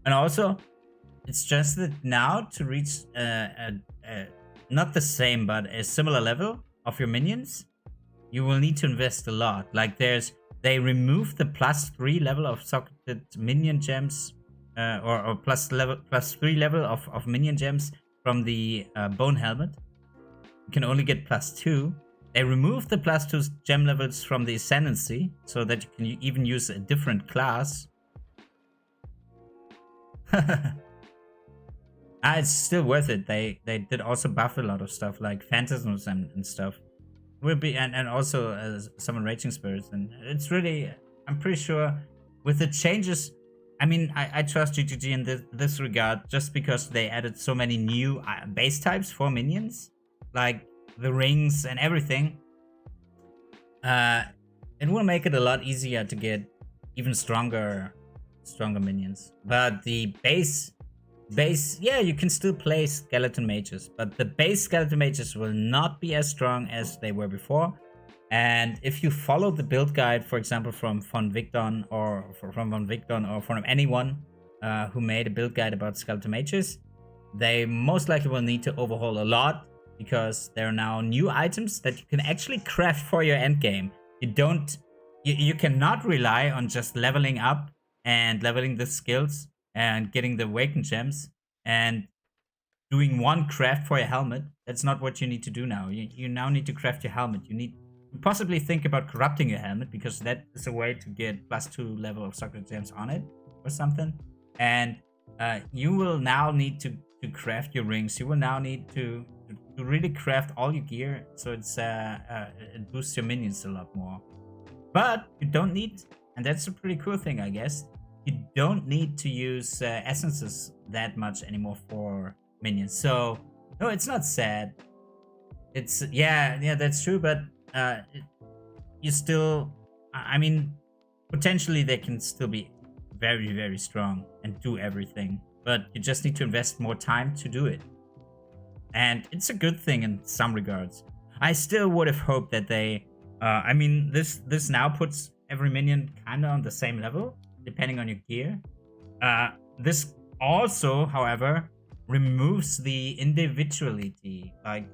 [SPEAKER 1] And also, it's just that now to reach not the same, but a similar level of your minions, you will need to invest a lot. Like they removed the +3 level of socketed minion gems, or +3 level of minion gems from the bone helmet. You can only get +2. They removed the +2 gem levels from the Ascendancy, so that you can even use a different class. It's still worth it. They did also buff a lot of stuff like phantasms and stuff. Will be and also summon raging spirits, and it's really, I'm pretty sure with the changes. I mean, I trust GGG in this regard just because they added so many new base types for minions, like the rings and everything. It will make it a lot easier to get even stronger minions. But the base, yeah, you can still play skeleton mages, but the base skeleton mages will not be as strong as they were before. And if you follow the build guide, for example, from Von Victon or from anyone who made a build guide about skeleton mages, they most likely will need to overhaul a lot, because there are now new items that you can actually craft for your endgame. You cannot rely on just leveling up and leveling the skills and getting the awakened gems and doing one craft for your helmet. That's not what you need to do now. You now need to craft your helmet. You need to possibly think about corrupting your helmet, because that is a way to get +2 level of soccer gems on it or something. And you will now need to craft your rings. You will now need to really craft all your gear, so it boosts your minions a lot more. But you don't need, and that's a pretty cool thing, I guess, you don't need to use essences that much anymore for minions. So no, it's not sad. It's yeah, that's true. But you still, I mean, potentially they can still be very, very strong and do everything. But you just need to invest more time to do it. And it's a good thing in some regards. I still would have hoped that they... I mean, this now puts every minion kind of on the same level, depending on your gear. This also, however, removes the individuality. Like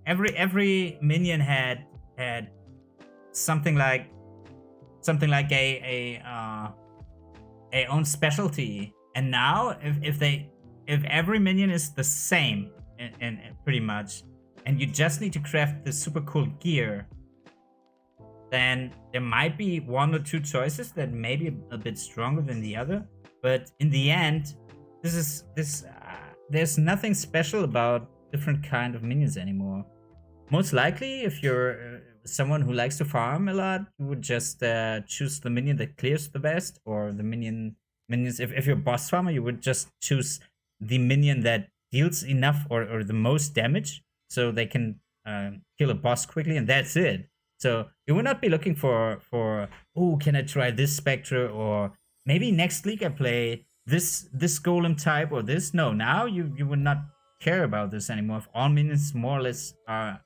[SPEAKER 1] every minion had something like a own specialty, and now if every minion is the same and pretty much, and you just need to craft this super cool gear, then there might be one or two choices that may be a bit stronger than the other. But in the end, there's nothing special about different kind of minions anymore. Most likely, if you're someone who likes to farm a lot, you would just choose the minion that clears the best, or the minions. If you're a boss farmer, you would just choose the minion that deals enough or the most damage, so they can kill a boss quickly, and that's it. So you would not be looking for oh, can I try this Spectre, or maybe next league I play this golem type or this. No, now you would not care about this anymore. If all minions more or less have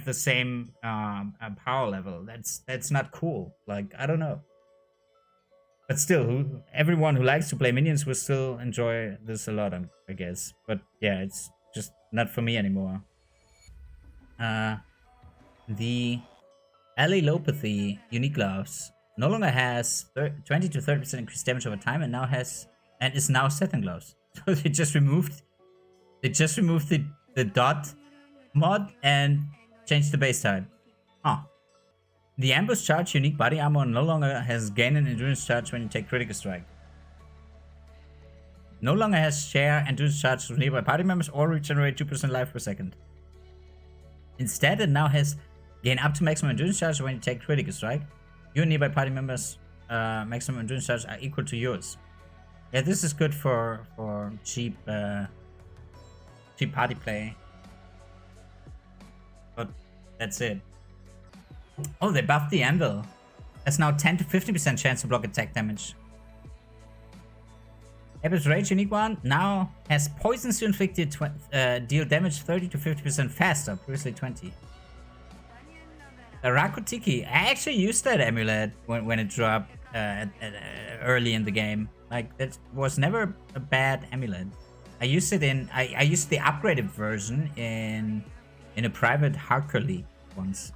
[SPEAKER 1] the same power level, that's not cool. Like, I don't know. But still, everyone who likes to play minions will still enjoy this a lot, I guess. But yeah, it's just not for me anymore. The Allelopathy unique gloves no longer has 20 to 30% increased damage over time, and is now Sething gloves. So they just removed the dot mod and changed the base type. Huh. The ambush charge unique body armor no longer has gain and endurance charge when you take critical strike. No longer has share endurance charge with nearby party members or regenerate 2% life per second. Instead, it now has gain up to maximum endurance charge when you take critical strike. Your nearby party members' maximum endurance charge are equal to yours. Yeah, this is good for cheap party play. But that's it. Oh, they buffed the anvil. That's now 10 to 50% chance to block attack damage. Epic Rage unique one now has poisons to inflicted deal damage 30 to 50% faster, previously 20. Rakutiki, I actually used that amulet when it dropped early in the game. Like, that was never a bad amulet. I used it I used the upgraded version in a private hardcore league once.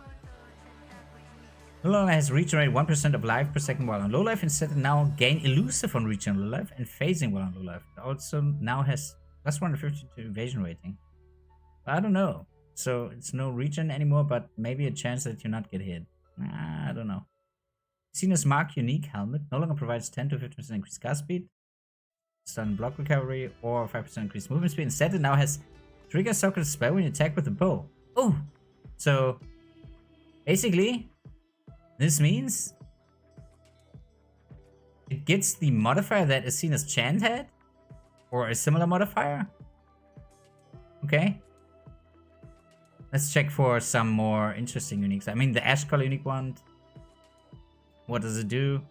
[SPEAKER 1] No longer has regenerate 1% of life per second while on low life. Instead, it now gain elusive on regen on low life and phasing while on low life. It also now has plus 150 to evasion rating. But I don't know. So it's no regen anymore, but maybe a chance that you not get hit. I don't know. Cena's Mark unique helmet no longer provides 10 to 15% increased cast speed, stun block recovery, or 5% increased movement speed. Instead, it now has trigger circle spell when you attack with a bow. Oh! So basically, this means it gets the modifier that Asena's chant had, or a similar modifier. Okay. Let's check for some more interesting uniques. I mean, the Ash Color unique one. What does it do?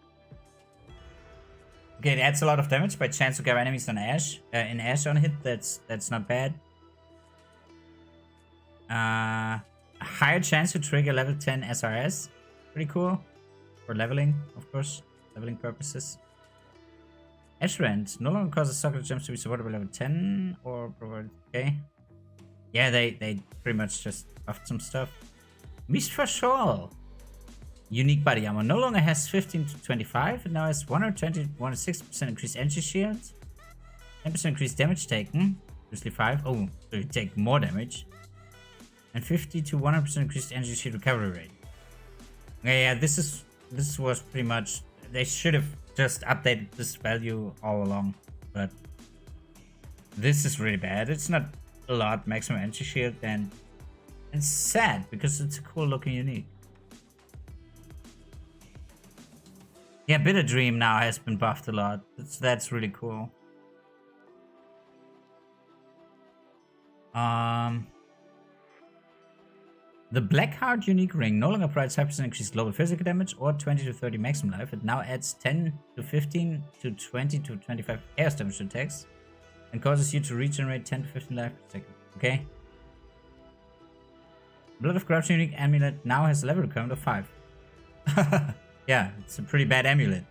[SPEAKER 1] Okay, it adds a lot of damage by chance to grab enemies on Ash. In Ash on hit, that's not bad. A higher chance to trigger level 10 SRS. Pretty cool. For leveling, of course. Leveling purposes. Ash Rend no longer causes soccer gems to be supported by level 10 or provided. Okay. Yeah, they pretty much just buffed some stuff. Mistral Shawl. Unique body armor no longer has 15 to 25. It now has 120 to 160% increased energy shield. 10% increased damage taken. Usually 5. Oh, so you take more damage. And 50 to 100% increased energy shield recovery rate. Yeah, this was pretty much. They should have just updated this value all along, but this is really bad. It's not a lot maximum energy shield, and it's sad because it's a cool looking unique. Yeah, Bitter Dream now has been buffed a lot. That's really cool. The Blackheart unique ring no longer provides 5% increased global physical damage or 20 to 30 maximum life. It now adds 10 to 15 to 20 to 25 chaos damage to attacks. and causes you to regenerate 10 to 15 life per second. Okay. Blood of Corruption unique amulet now has a level requirement of 5. Yeah, it's a pretty bad amulet.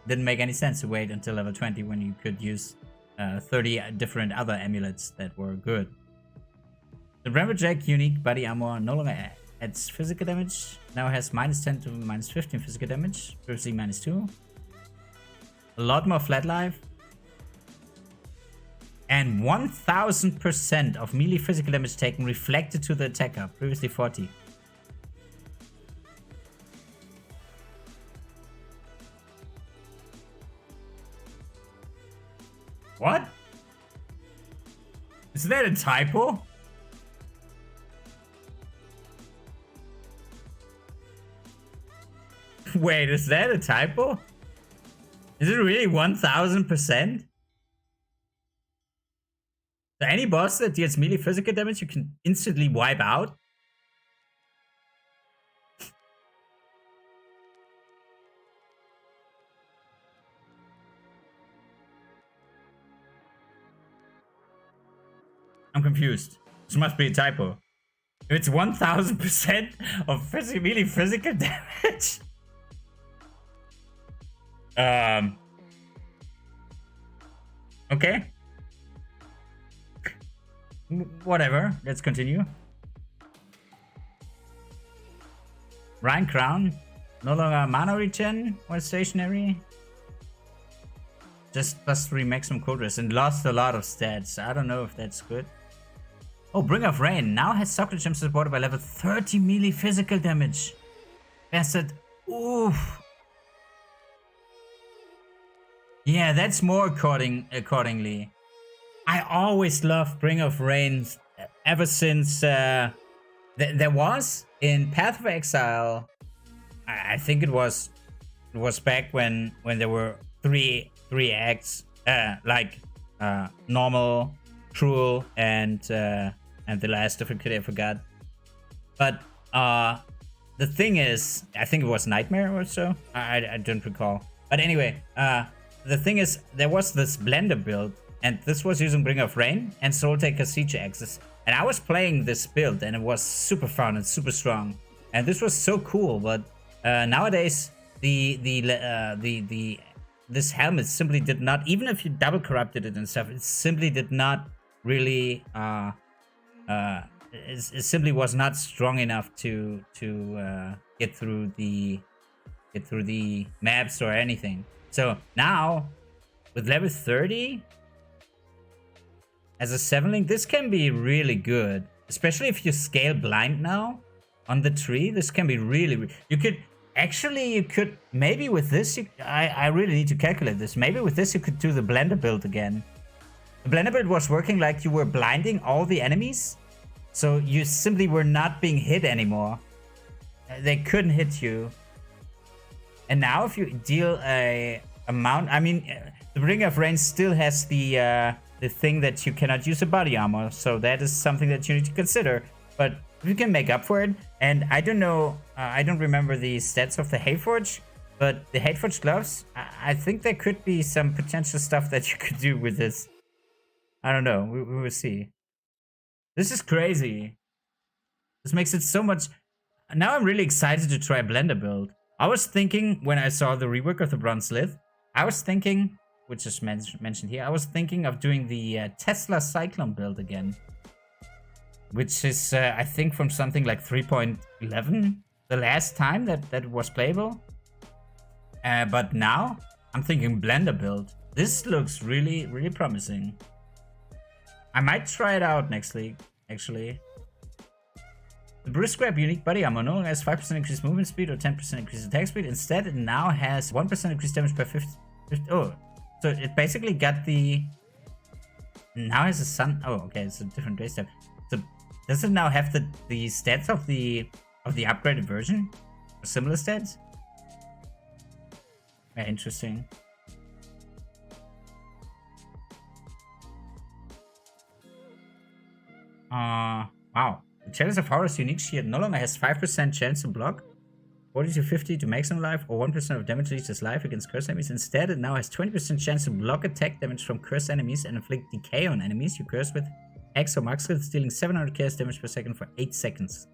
[SPEAKER 1] Didn't make any sense to wait until level 20 when you could use 30 different other amulets that were good. The Ramberjack unique body armor no longer adds physical damage. Now has -10 to -15 physical damage. Previously -2. A lot more flat life. And 1000% of melee physical damage taken reflected to the attacker. Previously 40. What? Is that a typo? Wait, is that a typo? Is it really 1000%? So any boss that deals melee physical damage, you can instantly wipe out? I'm confused. This must be a typo. If it's 1000% of melee physical damage. Okay. Whatever. Let's continue. Rhine Crown. No longer mana regen or stationary. Just +3 maximum cold rest and lost a lot of stats. I don't know if that's good. Oh, Bringer of Rain now has Soccer Gem supported by level 30 melee physical damage. Bastard. Oof. Yeah, that's more accordingly. I always loved Bringer of Rain ever since there was in Path of Exile. I think it was back when there were three acts, like normal, cruel, and the last of it I forgot. But the thing is, I think it was Nightmare or so. I don't recall. But anyway, the thing is, there was this blender build, and this was using Bringer of Rain and Soultaker Siege Axes. And I was playing this build, and it was super fun and super strong. And this was so cool. But nowadays, this helmet simply did not, even if you double corrupted it and stuff, it simply did not really it simply was not strong enough to get through the maps or anything. So now with level 30 as a 7-link, this can be really good, especially if you scale blind now on the tree. This can be really, you could maybe with this, I really need to calculate this. Maybe with this you could do the blender build again. The blender build was working like you were blinding all the enemies, so you simply were not being hit anymore. They couldn't hit you. And now if you deal a amount, I mean, the Ring of Rain still has the thing that you cannot use a body armor, so that is something that you need to consider. But you can make up for it. And I don't know, I don't remember the stats of the Hayforge, but the Hayforge gloves, I think there could be some potential stuff that you could do with this. I don't know, we will see. This is crazy. This makes it so much. Now I'm really excited to try a blender build. I was thinking, when I saw the rework of the Bronze Lith, I was thinking, which is mentioned here, I was thinking of doing the Tesla Cyclone build again. Which is, I think, from something like 3.11, the last time that was playable. But now, I'm thinking blender build. This looks really, really promising. I might try it out next league, actually. The Brisk Grab unique body armor no longer has 5% increased movement speed or 10% increased attack speed. Instead, it now has 1% increased damage per 50. Oh, so it basically got the... Now has a sun... Oh, okay, it's a different base type. So does it now have the stats of the upgraded version? Or similar stats? Yeah, interesting. Wow. The Chalice of Horus unique shield no longer has 5% chance to block. 40 to 50 to maximum life, or 1% of damage reaches life against cursed enemies. Instead, it now has 20% chance to block attack damage from cursed enemies and inflict decay on enemies you curse with X or max skill, dealing 700 chaos damage per second for 8 seconds.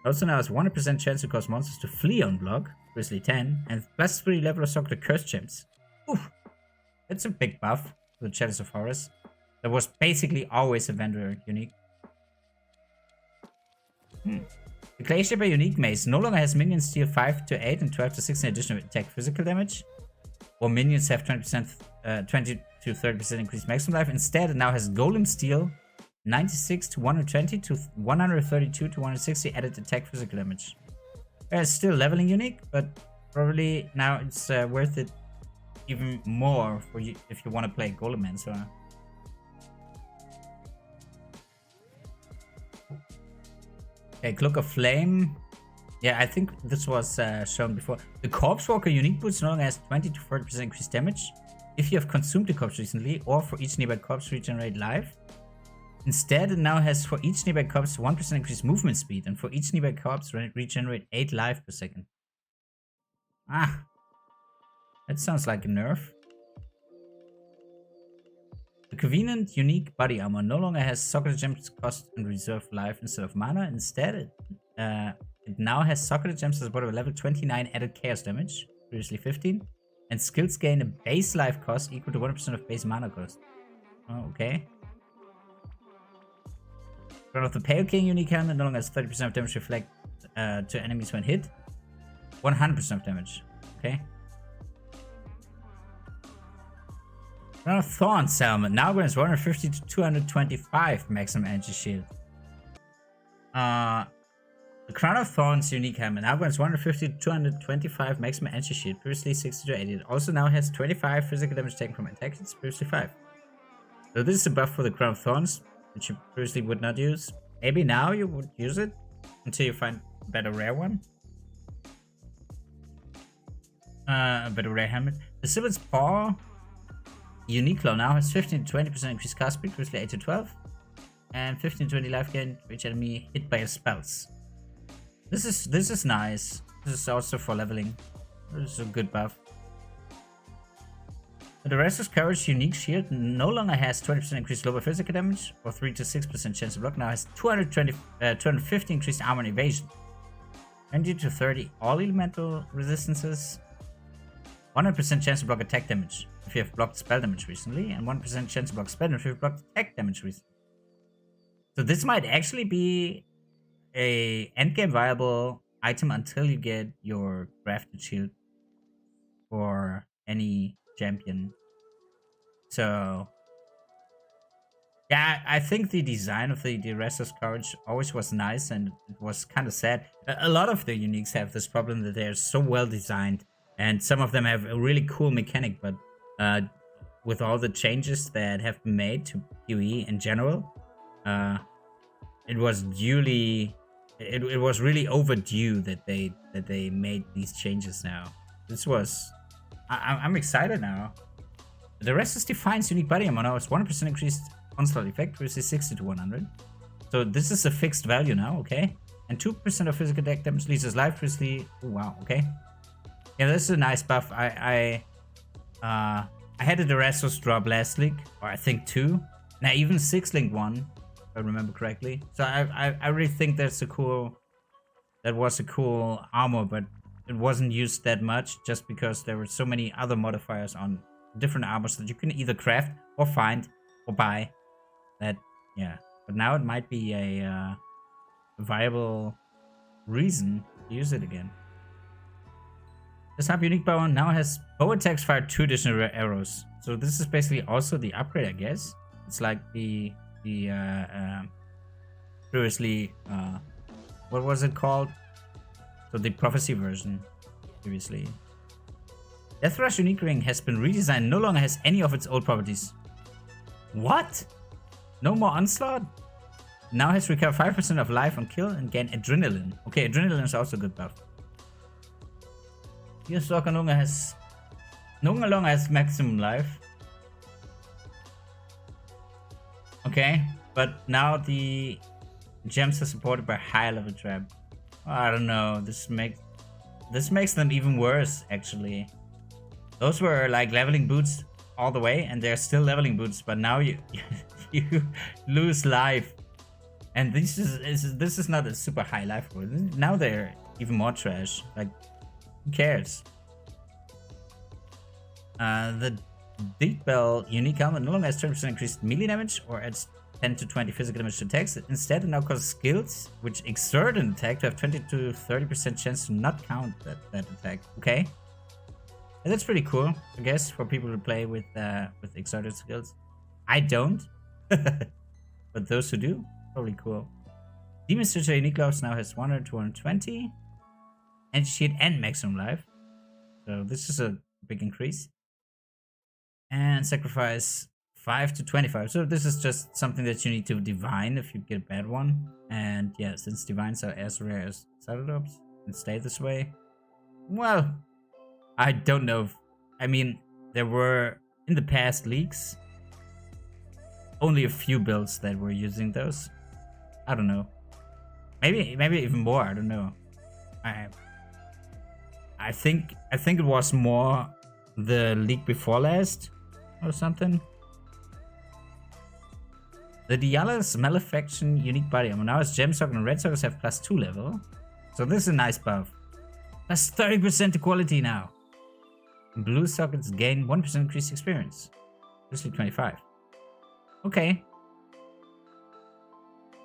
[SPEAKER 1] It also now has 100% chance to cause monsters to flee on block, previously 10, and plus 3 level of Soccer Curse Gems. Oof, that's a big buff to the Chalice of Horus. That was basically always a vendor unique. The Clay Shaper unique mace no longer has minions deal 5 to 8 and 12 to 16 additional attack physical damage, or minions have 20 to 30% increased maximum life. Instead, it now has Golem Steel 96 to 120 to 132 to 160 added attack physical damage. It's still leveling unique, but probably now it's worth it even more for you if you want to play Golemancer. Okay, Cloak of Flame. Yeah, I think this was shown before. The Corpse Walker unique boots no longer has 20 to 40% increased damage if you have consumed the corpse recently, or for each nearby corpse regenerate life. Instead, it now has for each nearby corpse 1% increased movement speed, and for each nearby corpse regenerate 8 life per second. Ah, that sounds like a nerf. The Covenant unique body armor no longer has Soccer Gems cost and reserve life instead of mana. Instead, it now has Soccer Gems as part of a level 29 added chaos damage, previously 15, and skills gain a base life cost equal to 1% of base mana cost. Oh, okay. Crown of the Pale King unique helmet no longer has 30% of damage reflect to enemies when hit. 100% of damage. Okay. Crown of Thorns helmet now grants 150 to 225 maximum energy shield. The Crown of Thorns unique helmet now grants 150 to 225 maximum energy shield, previously 60 to 80. It also now has 25 physical damage taken from attack hits, previously 5. So this is a buff for the Crown of Thorns, which you previously would not use. Maybe now you would use it until you find a better rare one. A better rare helmet. The Sibyl's Paw unique claw now has 15 to 20% increased cast speed, previously 8 to 12, and 15 to 20 life gain for each enemy hit by your spells. This is nice. This is also for leveling. This is a good buff. The Restless Courage unique shield no longer has 20% increased global physical damage or 3 to 6% chance to block. Now has 250 increased armor and evasion. 20 to 30 all elemental resistances. 100% chance to block attack damage if you have blocked spell damage recently, and 1% chance to block spell damage if you have blocked attack damage recently. So this might actually be a endgame viable item until you get your crafted shield for any champion. So yeah, I think the design of the Restless Courage always was nice, and it was kind of sad. A lot of the uniques have this problem that they're so well designed, and some of them have a really cool mechanic, but with all the changes that have been made to PoE in general, it was it was really overdue that they made these changes now. This was I'm excited now. The Restless Defiance unique body armor now has 1% increased onslaught effect, which is 60 to 100. So this is a fixed value now, okay? And 2% of physical attack damage leaves life previously. Oh, wow, okay. Yeah, this is a nice buff. I had a Restless drop last league, or I think 2. And I even 6-linked one, if I remember correctly. So I really think that was a cool armor, but it wasn't used that much just because there were so many other modifiers on different armors that you can either craft or find or buy. That, yeah. But now it might be a viable reason to use it again. This type unique bow now has bow attacks fire 2 additional arrows. So this is basically also the upgrade, I guess. It's like the previously what was it called? So the prophecy version previously. Death Rush unique ring has been redesigned, no longer has any of its old properties. What? No more onslaught? Now has recover 5% of life on kill and gain adrenaline. Okay, adrenaline is also a good buff. Your Stalker no longer has maximum life. Okay, but now the gems are supported by higher level trap. I don't know. This this makes them even worse, actually. Those were like leveling boots all the way, and they're still leveling boots, but now you you lose life. And this is not a super high life score. Now they're even more trash. Like, who cares? The Deep Bell unique helmet no longer has 20% increased melee damage or adds 10 to 20 physical damage to attacks. Instead, it now causes skills which exert an attack to have 20 to 30% chance to not count that attack. Okay. And that's pretty cool, I guess, for people to play with exerted skills. I don't. But those who do, probably cool. Demon Stitcher unique gloves now has 100 to 120. Energy shield and maximum life. So this is a big increase. And sacrifice 5 to 25. So this is just something that you need to divine if you get a bad one. And yeah, since divines are as rare as Exiled Orbs and stay this way, well, I don't know. I mean, there were in the past leaks only a few builds that were using those. I don't know. Maybe even more. I don't know. I think it was more the leak before last or something. The Diala's Malefaction unique body armor now as Gem Socket and Red Sockets have +2 level. So this is a nice buff. Plus 30% to quality now. And Blue Sockets gain 1% increased experience. Usually 25. Okay.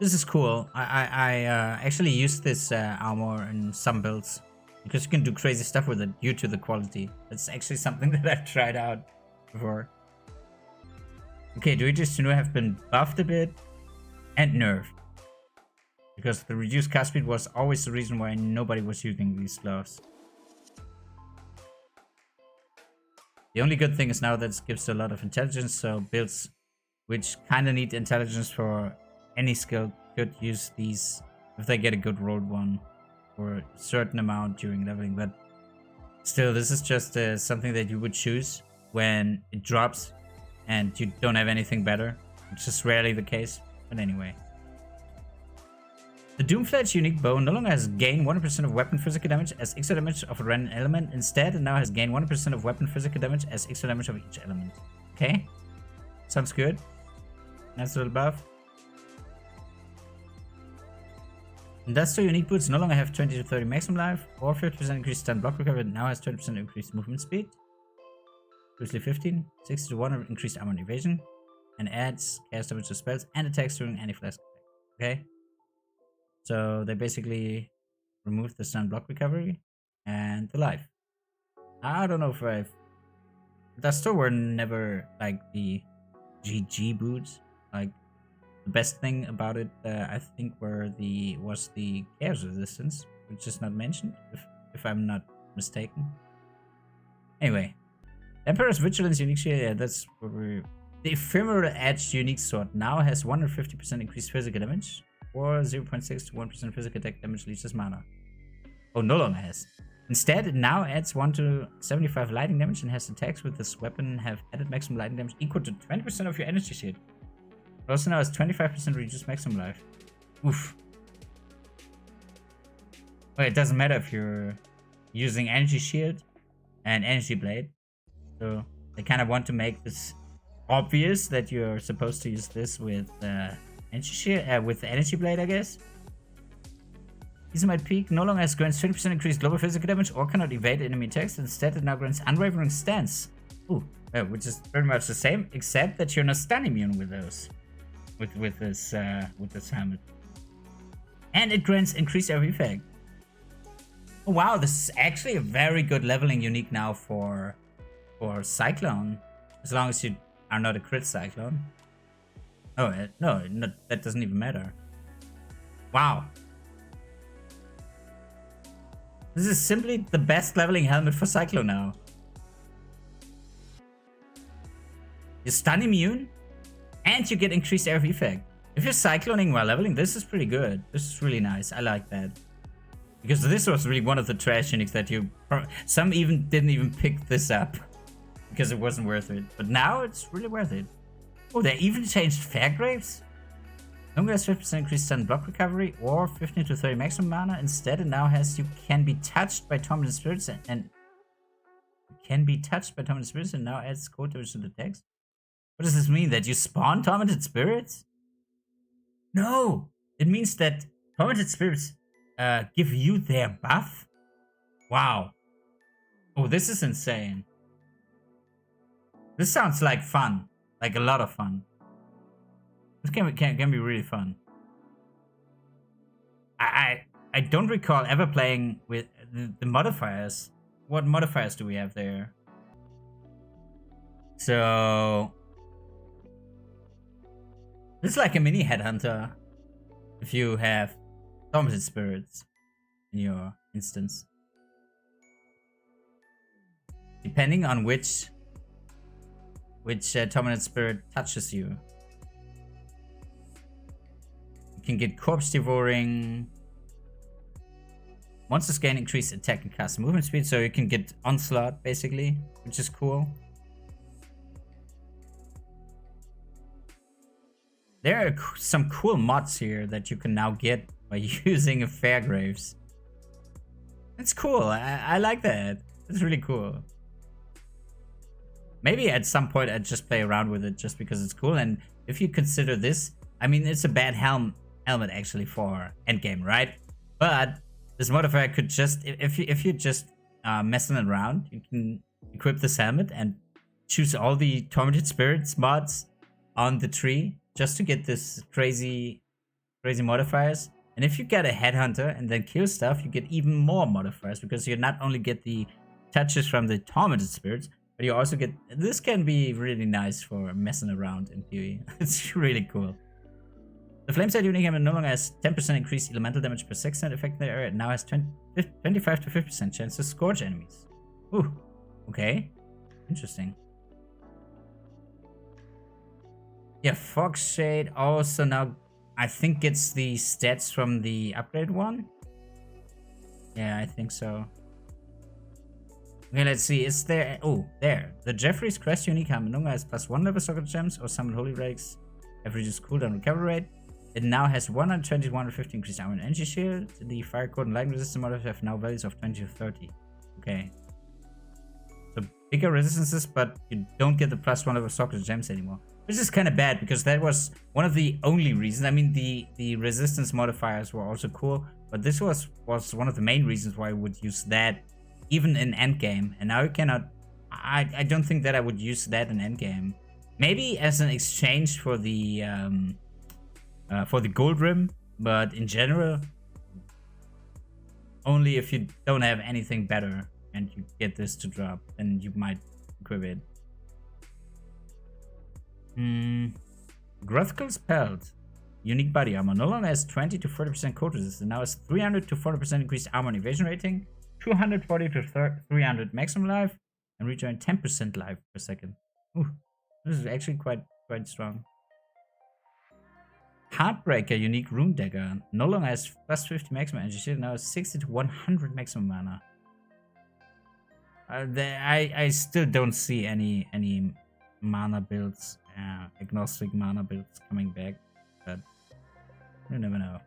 [SPEAKER 1] This is cool. I actually used this armor in some builds because you can do crazy stuff with it due to the quality. That's actually something that I've tried out before. Okay, Druids to know have been buffed a bit and nerfed. Because the reduced cast speed was always the reason why nobody was using these gloves. The only good thing is now that it gives a lot of intelligence, so builds which kind of need intelligence for any skill could use these if they get a good rolled one for a certain amount during leveling. But still, this is just something that you would choose when it drops and you don't have anything better, which is rarely the case. But anyway. The Doomfledge unique bow no longer has gained 1% of weapon physical damage as extra damage of a random element. Instead, it now has gained 1% of weapon physical damage as extra damage of each element. Okay. Sounds good. Nice little buff. Industrial unique boots no longer have 20 to 30 maximum life or 50% increased stun block recovery. It now has 20% increased movement speed. Usually 15, 60 to 1 increased armor and evasion, and adds cast damage to spells and attacks during any flash attack. Okay, so they basically removed the stun block recovery and the life. I don't know if that still were never like the GG boots. Like the best thing about it, I think, was the chaos resistance, which is not mentioned, if I'm not mistaken. Anyway. Emperor's Vigilance unique shield, yeah, that's what we're... The Ephemeral Edge unique sword now has 150% increased physical damage, or 0.6 to 1% physical attack damage leaves as mana. Oh, no longer has. Instead, it now adds 1 to 75 lightning damage and has attacks with this weapon have added maximum lightning damage equal to 20% of your energy shield. It also now has 25% reduced maximum life. Oof. Well, it doesn't matter if you're using energy shield and energy blade. So they kind of want to make this obvious that you're supposed to use this with energy blade, I guess. These might peak. No longer has grants 20% increased global physical damage or cannot evade enemy attacks. Instead, it now grants unwavering stance. Ooh, which is pretty much the same, except that you're not stun immune with those, with this helmet. And it grants increased AoE effect. Oh wow, this is actually a very good leveling unique now for Cyclone, as long as you are not a crit Cyclone. Oh, no, that doesn't even matter. Wow. This is simply the best leveling helmet for Cyclone now. You're stun immune, and you get increased AoE effect. If you're Cycloning while leveling, this is pretty good. This is really nice. I like that. Because this was really one of the trash uniques that some even didn't even pick this up. Because it wasn't worth it. But now it's really worth it. Oh, they even changed Fairgraves? No longer has 50% increased stun block recovery or 15 to 30 maximum mana. Instead, it now has you can be touched by tormented spirits and can be touched by tormented spirits and now adds code damage to the text. What does this mean? That you spawn tormented spirits? No! It means that tormented spirits give you their buff? Wow. Oh, this is insane. This sounds like fun. Like a lot of fun. This can be really fun. I don't recall ever playing with the modifiers. What modifiers do we have there? So this is like a mini headhunter if you have tormented spirits in your instance. Depending on which tormented spirit touches you. You can get corpse devouring. Monsters gain increased attack and cast movement speed, so you can get onslaught basically, which is cool. There are some cool mods here that you can now get by using a Fairgraves. That's cool. I like that. It's really cool. Maybe at some point I'd just play around with it just because it's cool. And if you consider this, I mean, it's a bad helmet actually for endgame, right? But this modifier could just, if you're just messing around, you can equip this helmet and choose all the Tormented Spirits mods on the tree just to get this crazy modifiers. And if you get a Headhunter and then kill stuff, you get even more modifiers because you not only get the touches from the Tormented Spirits, but you also get, this can be really nice for messing around in theory. It's really cool. The Flameside unique hammer no longer has 10% increased elemental damage per second effect in the area. It now has 25 to 50% chance to scourge enemies. Ooh, okay. Interesting. Yeah, Fogshade also now, I think, gets the stats from the upgrade one. Yeah, I think so. Okay, let's see. Is there... Oh, there. The Jeffrey's Crest unique hammer no longer has +1 level socket gems or summon holy relics. Have reduced cooldown recovery rate. It now has 120 to 150 increased armor and energy shield. The fire code and lightning resistance models have now values of 20 to 30. Okay. So bigger resistances, but you don't get the +1 level socket gems anymore. Which is kind of bad because that was one of the only reasons. I mean, the resistance modifiers were also cool, but this was one of the main reasons why I would use that even in endgame. And now you cannot... I don't think that I would use that in endgame. Maybe as an exchange for the gold rim, but in general, only if you don't have anything better and you get this to drop, then you might equip it. Gruthkel's Pelt. Unique body armor. No longer has 20 to 40% cold resistance. Now has 300 to 40% increased armor and evasion rating. 240 to 300 maximum life. And return 10% life per second. Ooh, this is actually quite strong. Heartbreaker unique rune dagger. No longer has +50 maximum energy shield. Now has 60 to 100 maximum mana. I still don't see any mana builds. Agnostic mana builds coming back, but you never know.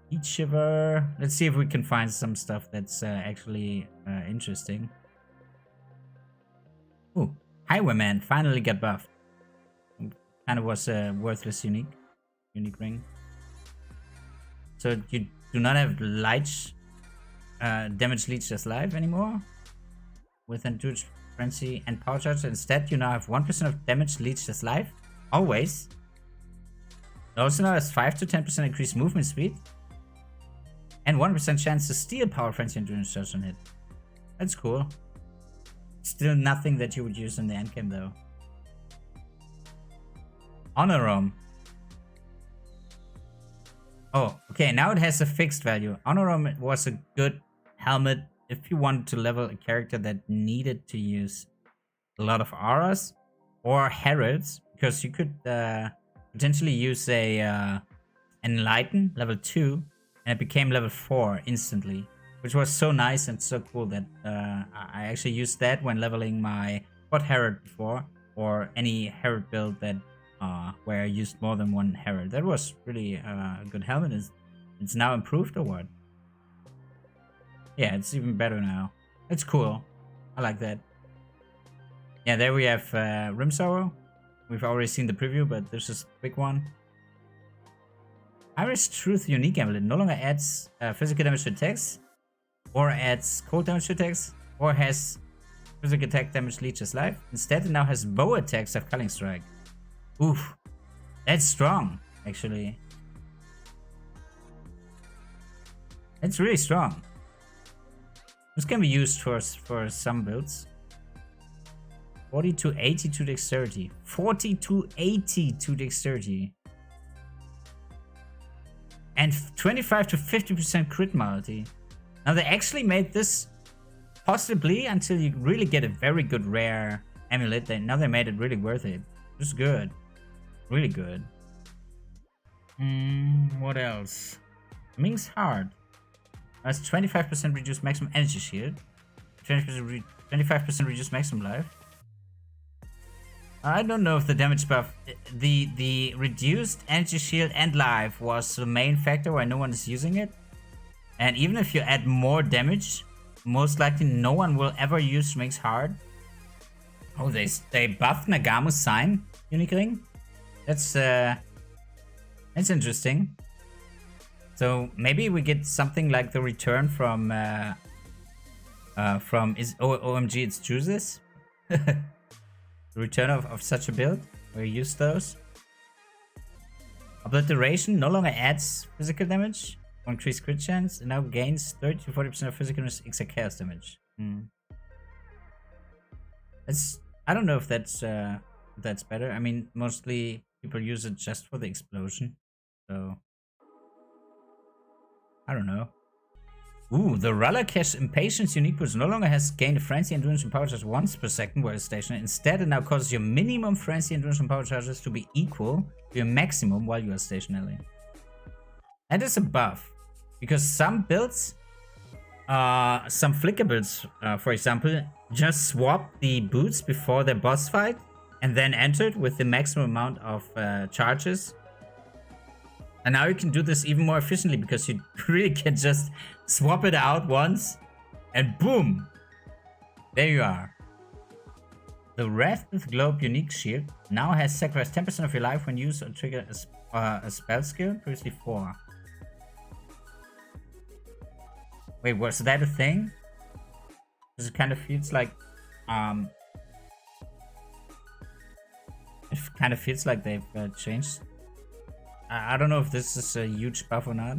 [SPEAKER 1] Heat Shiver. Let's see if we can find some stuff that's actually interesting. Ooh, Highwayman finally got buffed. Kind of was a worthless unique ring. So you do not have Light damage leech as life anymore with Endurance Frenzy and Power Charge. Instead, you now have 1% of damage leached as life. Always. It also now has 5 to 10% increased movement speed. And 1% chance to steal Power Frenzy and Endurance Charge on hit. That's cool. Still nothing that you would use in the endgame though. Honor Roam. Oh, okay, now it has a fixed value. Honor Roam was a good helmet if you wanted to level a character that needed to use a lot of auras or heralds, because you could potentially use a Enlighten level 2 and it became level 4 instantly, which was so nice and so cool that I actually used that when leveling my Bot Herald before, or any Herald build that where I used more than one Herald. That was really a good helmet. It's now improved or what? Yeah, it's even better now. It's cool. I like that. Yeah, there we have Rimsorrow. We've already seen the preview, but this is a big one. Iris Truth Unique Amulet no longer adds physical damage to attacks, or adds cold damage to attacks, or has physical attack damage leeches life. Instead, it now has bow attacks of Culling Strike. Oof. That's strong, actually. It's really strong. This can be used for some builds. 40 to 80 to dexterity. 40 to 80 to dexterity. And 25 to 50% crit multi. Now they actually made this possibly until you really get a very good rare amulet. Now they made it really worth it. It's good. Really good. What else? Ming's Heart. That's 25% reduced maximum energy shield. 25% reduced maximum life. I don't know if the damage buff, the reduced energy shield and life was the main factor why no one is using it. And even if you add more damage, most likely no one will ever use Ming's Heart. Oh, they buffed Nagamu's Sign unique ring. That's interesting. So maybe we get something like the return from OMG It's Chooses. The return of such a build where you use those. Obliteration no longer adds physical damage or increased crit chance. It now gains 30 to 40% of physical extra chaos damage. I don't know if that's better. I mean, mostly people use it just for the explosion. So I don't know. Ooh, the Ralakesh Impatience unique boost no longer has gained frenzy, endurance, and power charge once per second while stationary. Instead, it now causes your minimum frenzy, endurance, and power charges to be equal to your maximum while you are stationary. That is a buff, because some builds, some flicker builds, for example, just swap the boots before their boss fight and then entered with the maximum amount of charges. And now you can do this even more efficiently because you really can just swap it out once and boom! There you are. The Wrath with Globe unique shield now has sacrificed 10% of your life when used or trigger a spell skill, previously 4. Wait, was that a thing? Because it kind of feels like they've changed. I don't know if this is a huge buff or not.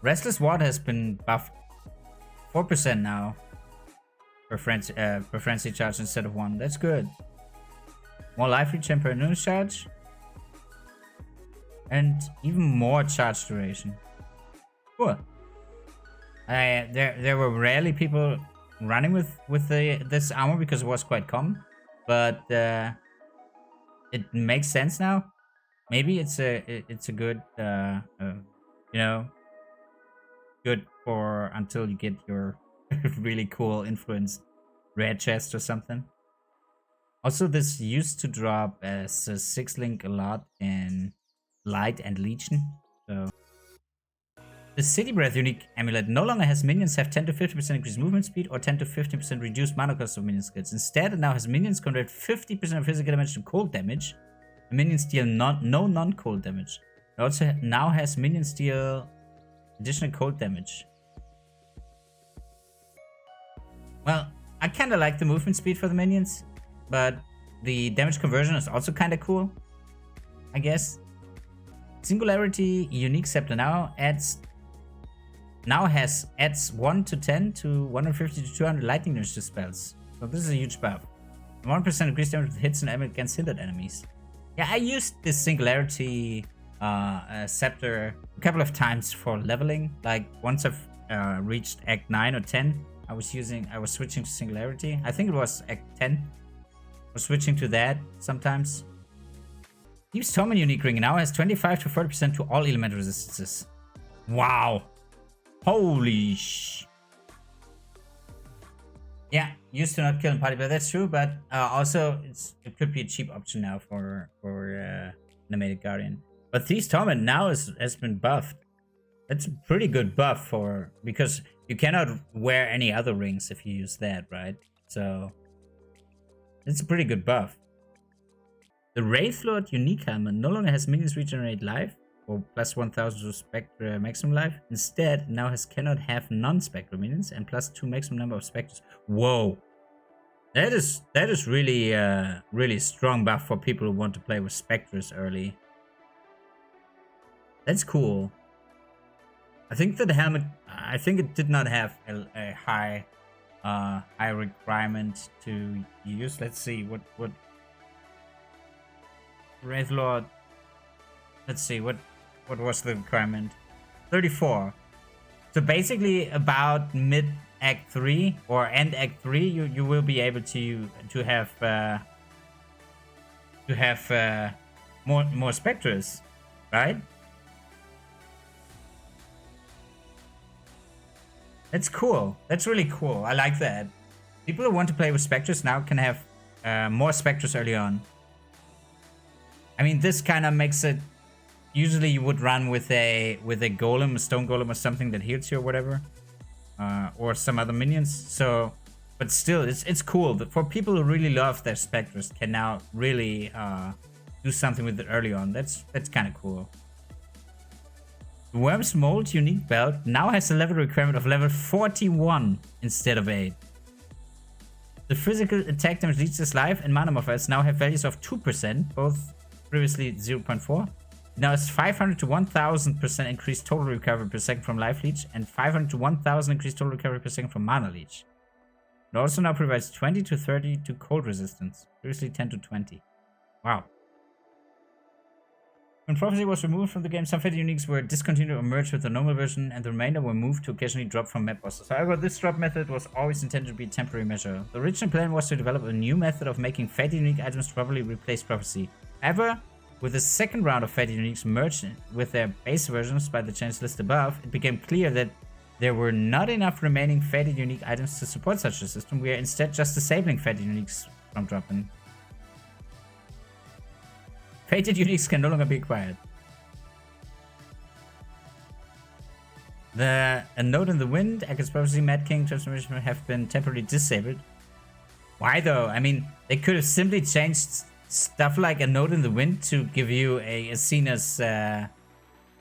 [SPEAKER 1] Restless Water has been buffed 4% now per frenzy charge instead of 1. That's good. More life regen per endurance charge. And even more charge duration. Cool. There were rarely people running with this armor because it was quite common. But it makes sense now. Maybe it's a good you know, good for until you get your really cool influence rare chest or something. Also, this used to drop as a 6-link a lot in Light and Legion. So the City Breath unique amulet no longer has minions have 10 to 50% increased movement speed or 10 to 15% reduced mana cost of minion skills. Instead, it now has minions convert 50% of physical damage to cold damage. Minions deal no non-cold damage. It also now has minions deal additional cold damage. Well, I kind of like the movement speed for the minions, but the damage conversion is also kind of cool, I guess. Singularity unique scepter now adds 1 to 10 to 150 to 200 lightning damage to spells. So this is a huge buff. 1% increased damage with hits and damage against hindered enemies. Yeah, I used this Singularity scepter a couple of times for leveling. Like once I've reached Act 9 or 10, I was switching to Singularity. I think it was Act 10. I was switching to that sometimes. Steve's Torment unique ring now has 25 to 30% to all element resistances. Wow. Holy sh... Yeah, used to not kill in party, but that's true. But also, it could be a cheap option now for Animated Guardian. But Thieves Torment now has been buffed. That's a pretty good buff for, because you cannot wear any other rings if you use that, right? So it's a pretty good buff. The Wraithlord unique helmet no longer has minions regenerate life or plus 1000 to Spectre maximum life. Instead, now cannot have non-spectral minions and plus 2 maximum number of specters. Whoa, that is really really strong buff for people who want to play with specters early. That's cool. I think that helmet, I think it did not have a high requirement to use. Let's see what Wraithlord. Let's see what was the requirement. 34. So basically about mid Act 3 or end Act 3, you will be able to have more specters, right? That's cool. That's really cool. I like that. People who want to play with specters now can have more specters early on. I mean, this kind of makes it. Usually, you would run with a golem, a stone golem, or something that heals you or whatever, or some other minions. So, but still, it's cool that for people who really love their specters can now really do something with it early on. That's kind of cool. The Worm's Mold unique belt now has a level requirement of level 41 instead of 8. The physical attack damage, leeches life, and mana modifiers now have values of 2%, both previously 0.4. Now it's 500 to 1000% increased total recovery per second from life leech, and 500 to 1000 increased total recovery per second from mana leech. It also now provides 20 to 30 to cold resistance, previously 10 to 20. Wow. When Prophecy was removed from the game, some Fate uniques were discontinued or merged with the normal version, and the remainder were moved to occasionally drop from map bosses. However, this drop method was always intended to be a temporary measure. The original plan was to develop a new method of making Fate unique items to properly replace Prophecy. However, with the second round of Fate uniques merged with their base versions by the changes listed above, it became clear that there were not enough remaining Fated unique items to support such a system. We are instead just disabling Fated uniques from dropping. Fated uniques can no longer be acquired. A Note in the Wind, Echo's Prophecy, Mad King transformation have been temporarily disabled. Why though? I mean, they could have simply changed stuff like A Note in the Wind to give you a Asena's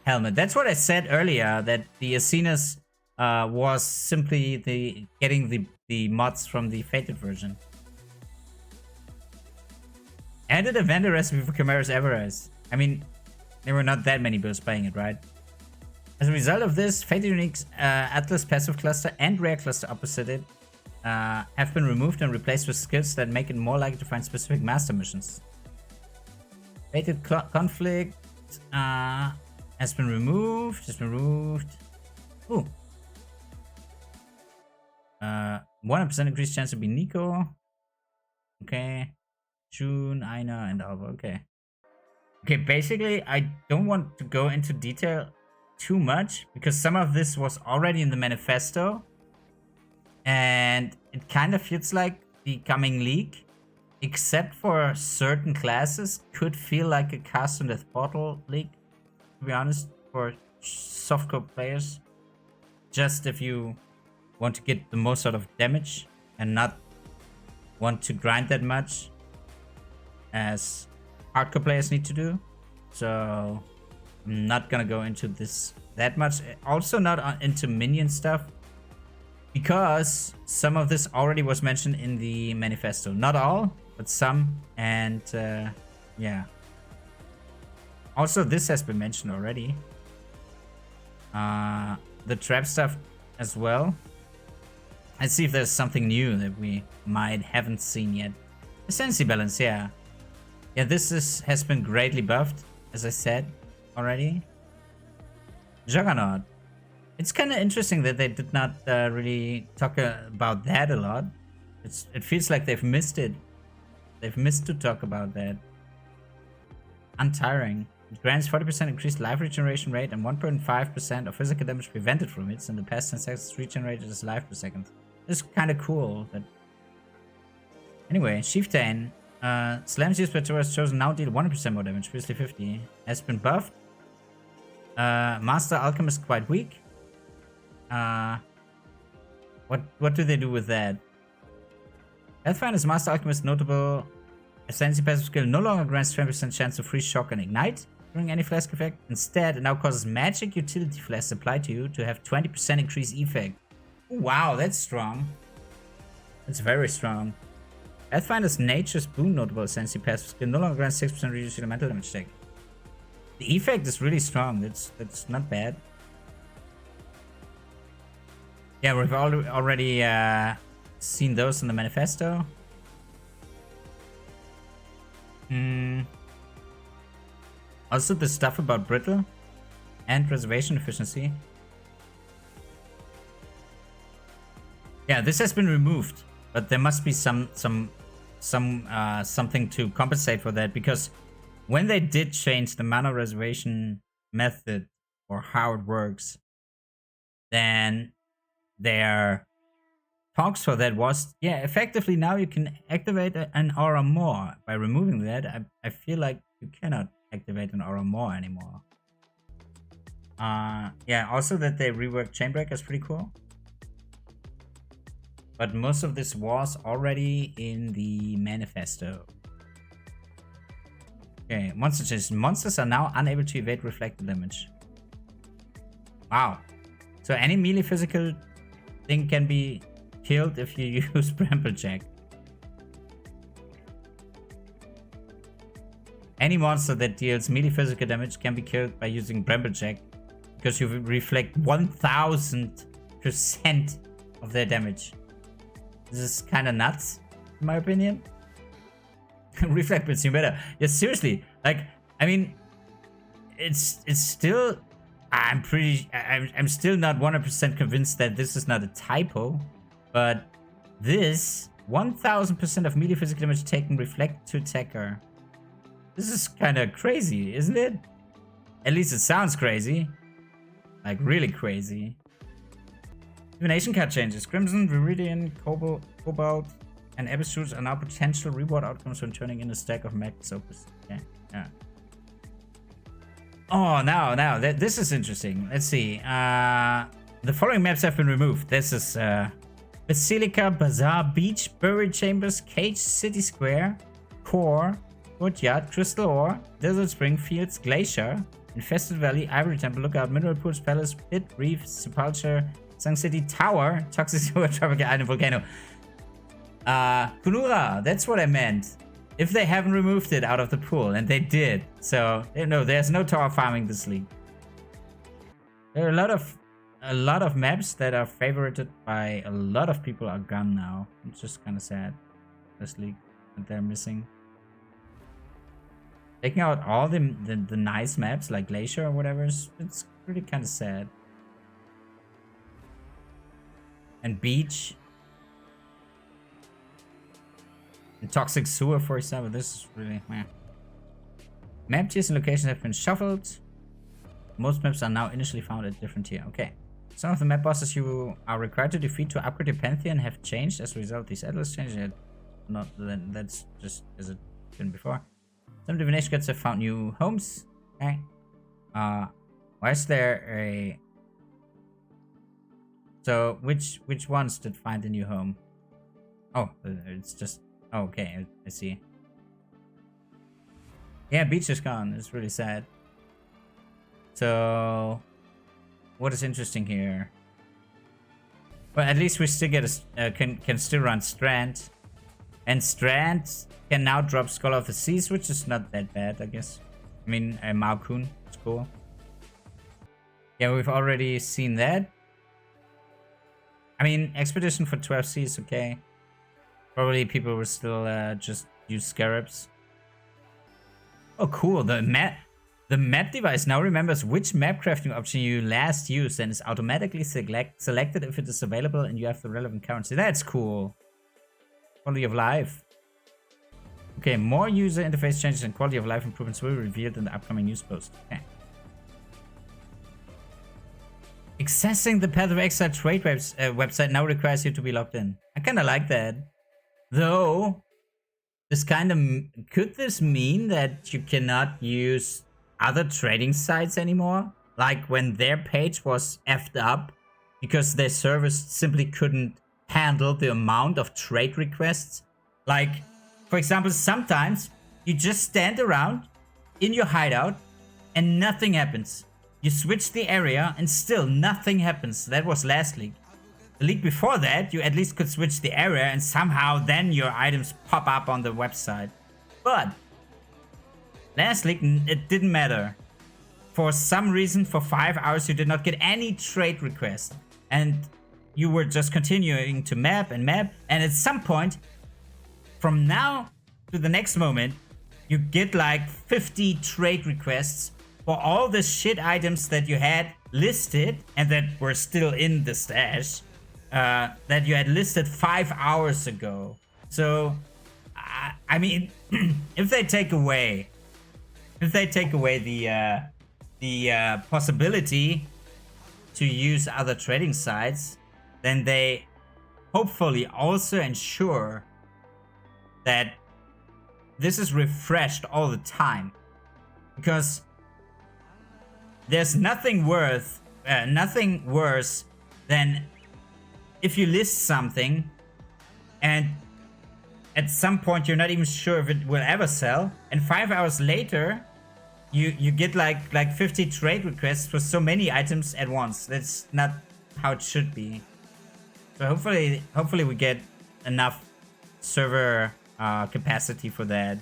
[SPEAKER 1] helmet. That's what I said earlier, that the Asena's was simply getting the mods from the Fated version. Added a vendor recipe for Chimera's Avarice. I mean, there were not that many builds playing it, right? As a result of this, Fated Unique's Atlas Passive Cluster and Rare Cluster opposite it have been removed and replaced with skills that make it more likely to find specific master missions. Fated Conflict has been removed. Ooh. 100% increased chance to be Nico. Okay. June, Aina, and Alva. Okay. Okay, basically, I don't want to go into detail too much because some of this was already in the manifesto. And it kind of feels like the coming league, except for certain classes, could feel like a Cast on Death Portal league, to be honest, for softcore players. Just if you want to get the most out of damage and not want to grind that much as hardcore players need to do. So I'm not gonna go into this that much. Also not into minion stuff, because some of this already was mentioned in the manifesto. Not all, but some. And yeah. Also, this has been mentioned already. The trap stuff as well. Let's see if there's something new that we haven't seen yet. Ascendancy balance, yeah. Yeah, this has been greatly buffed, as I said already. Juggernaut. It's kind of interesting that they did not really talk about that a lot. It feels like they've missed it. They've missed to talk about that. Untiring. It grants 40% increased life regeneration rate and 1.5% of physical damage prevented from hits in the past 10 seconds regenerated as life per second. It's kind of cool that Anyway, Chieftain. Slams used by Taurus chosen now deal 100% more damage, previously 50. Has been buffed. Master Alchemist quite weak. What do they do with that? Pathfinder's Master Alchemist notable Ascendancy passive skill no longer grants 20% chance to freeze, shock, and ignite during any flask effect. Instead, it now causes magic utility flasks applied to you to have 20% increased effect. Wow, that's strong. That's very strong. Pathfinder's Nature's Boon notable Ascendancy passive skill no longer grants 6% reduced elemental damage take. The effect is really strong. That's not bad. Yeah, we've already seen those in the manifesto. Also, the stuff about brittle and reservation efficiency. Yeah, this has been removed, but there must be something to compensate for that, because when they did change the mana reservation method or how it works, then their talks for that was, yeah, effectively now you can activate an aura more. By removing that, I feel like you cannot activate an aura more anymore. Yeah, also that they reworked Chainbreaker is pretty cool. But most of this was already in the manifesto. Okay, monster changes. Monsters are now unable to evade reflected damage. Wow. So any melee physical thing can be killed if you use Bramble Jack. Any monster that deals melee physical damage can be killed by using Bramble Jack, because you reflect 1000% of their damage. This is kind of nuts, in my opinion. Reflect puts you better. Yeah, seriously. Like, I mean, it's still. I'm still not 100% convinced that this is not a typo, but this 1000% of melee physical damage taken reflect to attacker. This is kind of crazy, isn't it? At least it sounds crazy. Like, really crazy. Divination card changes. Crimson, Viridian, Cobalt, and Abyss Shoots are now potential reward outcomes when turning in a stack of Max Opus. Okay, yeah. Oh, now, this is interesting. Let's see. The following maps have been removed. This is Basilica, Bazaar, Beach, Buried Chambers, Cage, City Square, Core, Courtyard, Crystal Ore, Desert Spring, Fields, Glacier, Infested Valley, Ivory Temple, Lookout, Mineral Pools, Palace, Pit, Reef, Sepulture, Sang City, Tower, Toxic Sewer, Tropical Island, Volcano. Kunura, that's what I meant. If they haven't removed it out of the pool, and they did. So, no, there's no tower farming this league. There are a lot of maps that are favorited by a lot of people are gone now. It's just kind of sad. This league that they're missing. Taking out all the nice maps like Glacier or whatever, it's really kind of sad. And Beach. And Toxic Sewer, for example, this is really meh. Map tiers and locations have been shuffled. Most maps are now initially found at different tier. Okay. Some of the map bosses you are required to defeat to upgrade your Pantheon have changed as a result of these atlas changes. Not then that's just as it been before. Some divination gods have found new homes. Okay. Why is there a... So which ones did find a new home? Oh, it's just... Oh, okay, I see. Yeah, Beach is gone. It's really sad. So, what is interesting here? Well, at least we still get a can still run Strand, and Strand can now drop Scholar of the Seas, which is not that bad, I guess. I mean, Maokun, it's cool. Yeah, we've already seen that. I mean, Expedition for 12C is okay. Probably people will still just use Scarabs. Oh, cool. The map device now remembers which map crafting option you last used and is automatically selected if it is available and you have the relevant currency. That's cool. Quality of life. Okay, more user interface changes and quality of life improvements will be revealed in the upcoming news post. Okay. Accessing the Path of Exile trade website now requires you to be logged in. I kind of like that. Though, could this mean that you cannot use other trading sites anymore? Like when their page was effed up because their servers simply couldn't handle the amount of trade requests. Like, for example, sometimes you just stand around in your hideout and nothing happens. You switch the area and still nothing happens. That was last league. The league before that, you at least could switch the area and somehow then your items pop up on the website. But last league, it didn't matter. For some reason, for 5 hours, you did not get any trade request. And you were just continuing to map. And at some point, from now to the next moment, you get like 50 trade requests for all the shit items that you had listed and that were still in the stash. That you had listed 5 hours ago. So, I mean, if they take away the possibility to use other trading sites, then they hopefully also ensure that this is refreshed all the time, because there's nothing worse than if you list something and at some point you're not even sure if it will ever sell, and 5 hours later you get like 50 trade requests for so many items at once. That's not how it should be. So hopefully we get enough server capacity for that.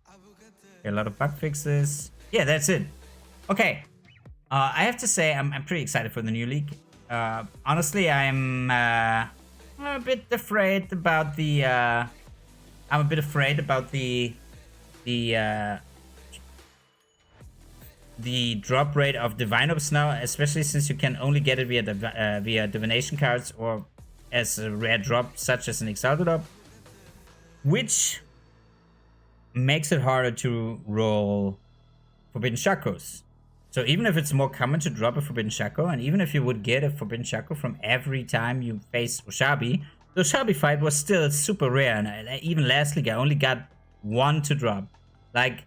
[SPEAKER 1] Okay, a lot of bug fixes. Yeah, that's it. Okay, I have to say I'm pretty excited for the new league. Honestly, I'm a bit afraid about the drop rate of Divine Orbs now, especially since you can only get it via divination cards or as a rare drop, such as an Exalted Orb, which makes it harder to roll Forbidden Shackles. So even if it's more common to drop a Forbidden Shackle, and even if you would get a Forbidden Shackle from every time you face Ushabi, the Ushabi fight was still super rare, and even last league I only got one to drop. Like,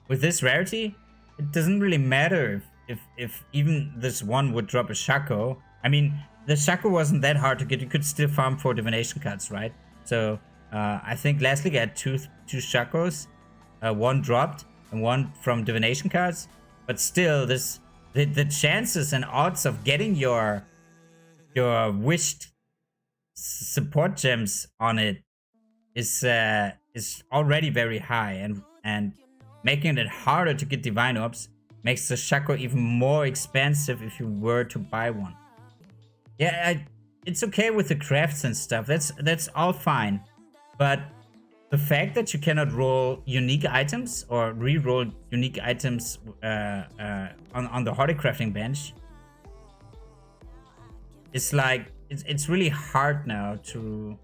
[SPEAKER 1] with this rarity, it doesn't really matter if even this one would drop a Shackle. I mean, the Shackle wasn't that hard to get. You could still farm for divination cards, right? So I think last league I had two Shackles, one dropped and one from divination cards. But still, the chances and odds of getting your wished support gems on it is already very high, and making it harder to get Divine Orbs makes the Shackle even more expensive if you were to buy one. Yeah, it's okay with the crafts and stuff. That's all fine, but the fact that you cannot roll unique items or re-roll unique items on the Hardy crafting bench is like it's really hard now to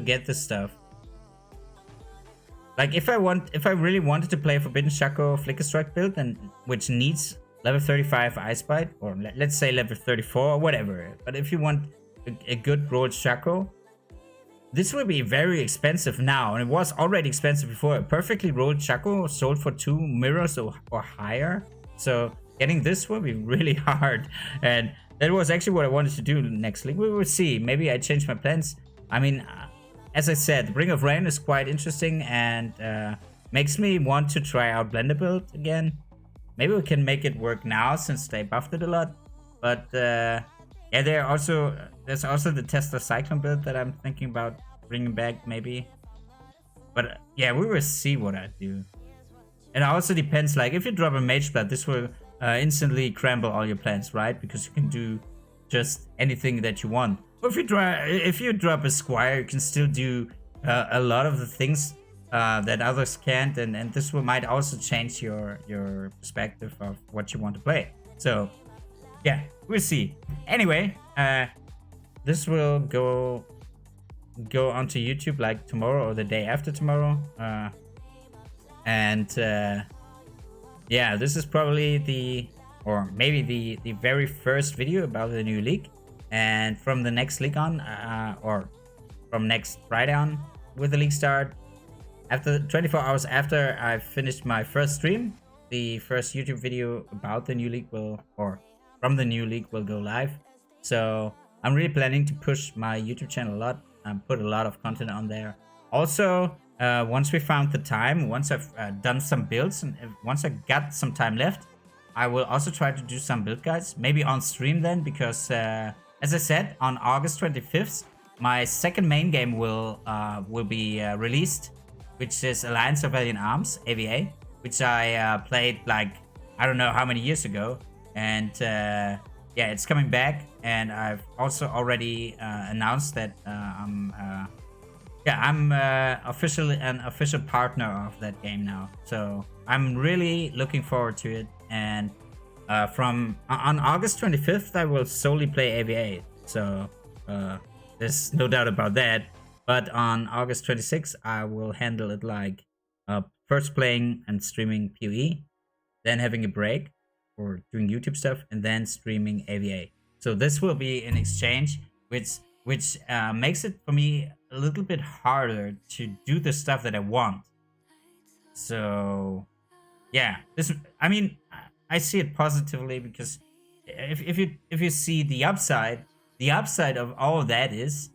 [SPEAKER 1] get this stuff. Like if I really wanted to play a Forbidden Shackle Flicker Strike build, and which needs level 35 Ice Bite, or let's say level 34 or whatever, but if you want a good rolled Shackle, this will be very expensive now, and it was already expensive before. A perfectly rolled Shackle sold for 2 mirrors or higher, so getting this will be really hard, and that was actually what I wanted to do next league. We will see. Maybe I change my plans. I mean, as I said, Ring of Rain is quite interesting and makes me want to try out Blender build again. Maybe we can make it work now since they buffed it a lot, but yeah, there's also the Tesla Cyclone build that I'm thinking about bringing back, maybe. But yeah, we will see what I do. And it also depends, like, if you drop a Mage Blood, this will instantly crumble all your plans, right? Because you can do just anything that you want. Or if you drop a Squire, you can still do a lot of the things that others can't, and this might also change your perspective of what you want to play. So yeah, we'll see. Anyway, this will go onto YouTube like tomorrow or the day after tomorrow, and yeah, this is probably maybe the very first video about the new league. And from the next league on, or from next Friday on, with the league start. After 24 hours after I finished my first stream, the first YouTube video about the new league or from the new league will go live. So I'm really planning to push my YouTube channel a lot and put a lot of content on there. Also, once we found the time, once I've done some builds, and once I got some time left, I will also try to do some build guides, maybe on stream then, because as I said, on August 25th, my second main game will be released, which is Alliance of Valiant Arms, AVA, which I played like, I don't know how many years ago. And yeah, it's coming back, and I've also already announced that I'm officially an official partner of that game now. So I'm really looking forward to it. And on August 25th, I will solely play AVA. So there's no doubt about that. But on August 26th, I will handle it like first playing and streaming PoE, then having a break for doing YouTube stuff, and then streaming AVA. So this will be an exchange, which makes it for me a little bit harder to do the stuff that I want. So yeah, I mean, I see it positively, because if you see the upside of all of that is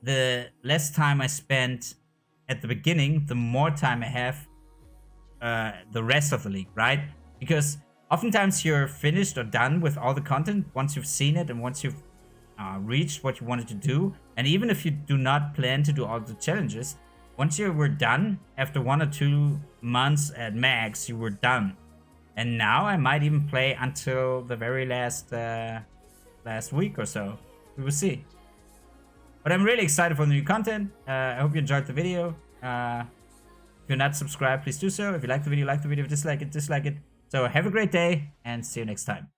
[SPEAKER 1] the less time I spend at the beginning, the more time I have the rest of the league, right? Because oftentimes you're finished or done with all the content once you've seen it and once you've reached what you wanted to do. And even if you do not plan to do all the challenges, once you were done, after 1 or 2 months at max, you were done. And now I might even play until the very last week or so. We will see. But I'm really excited for the new content. I hope you enjoyed the video. If you're not subscribed, please do so. If you like the video, like the video. If you dislike it, dislike it. So have a great day, and see you next time.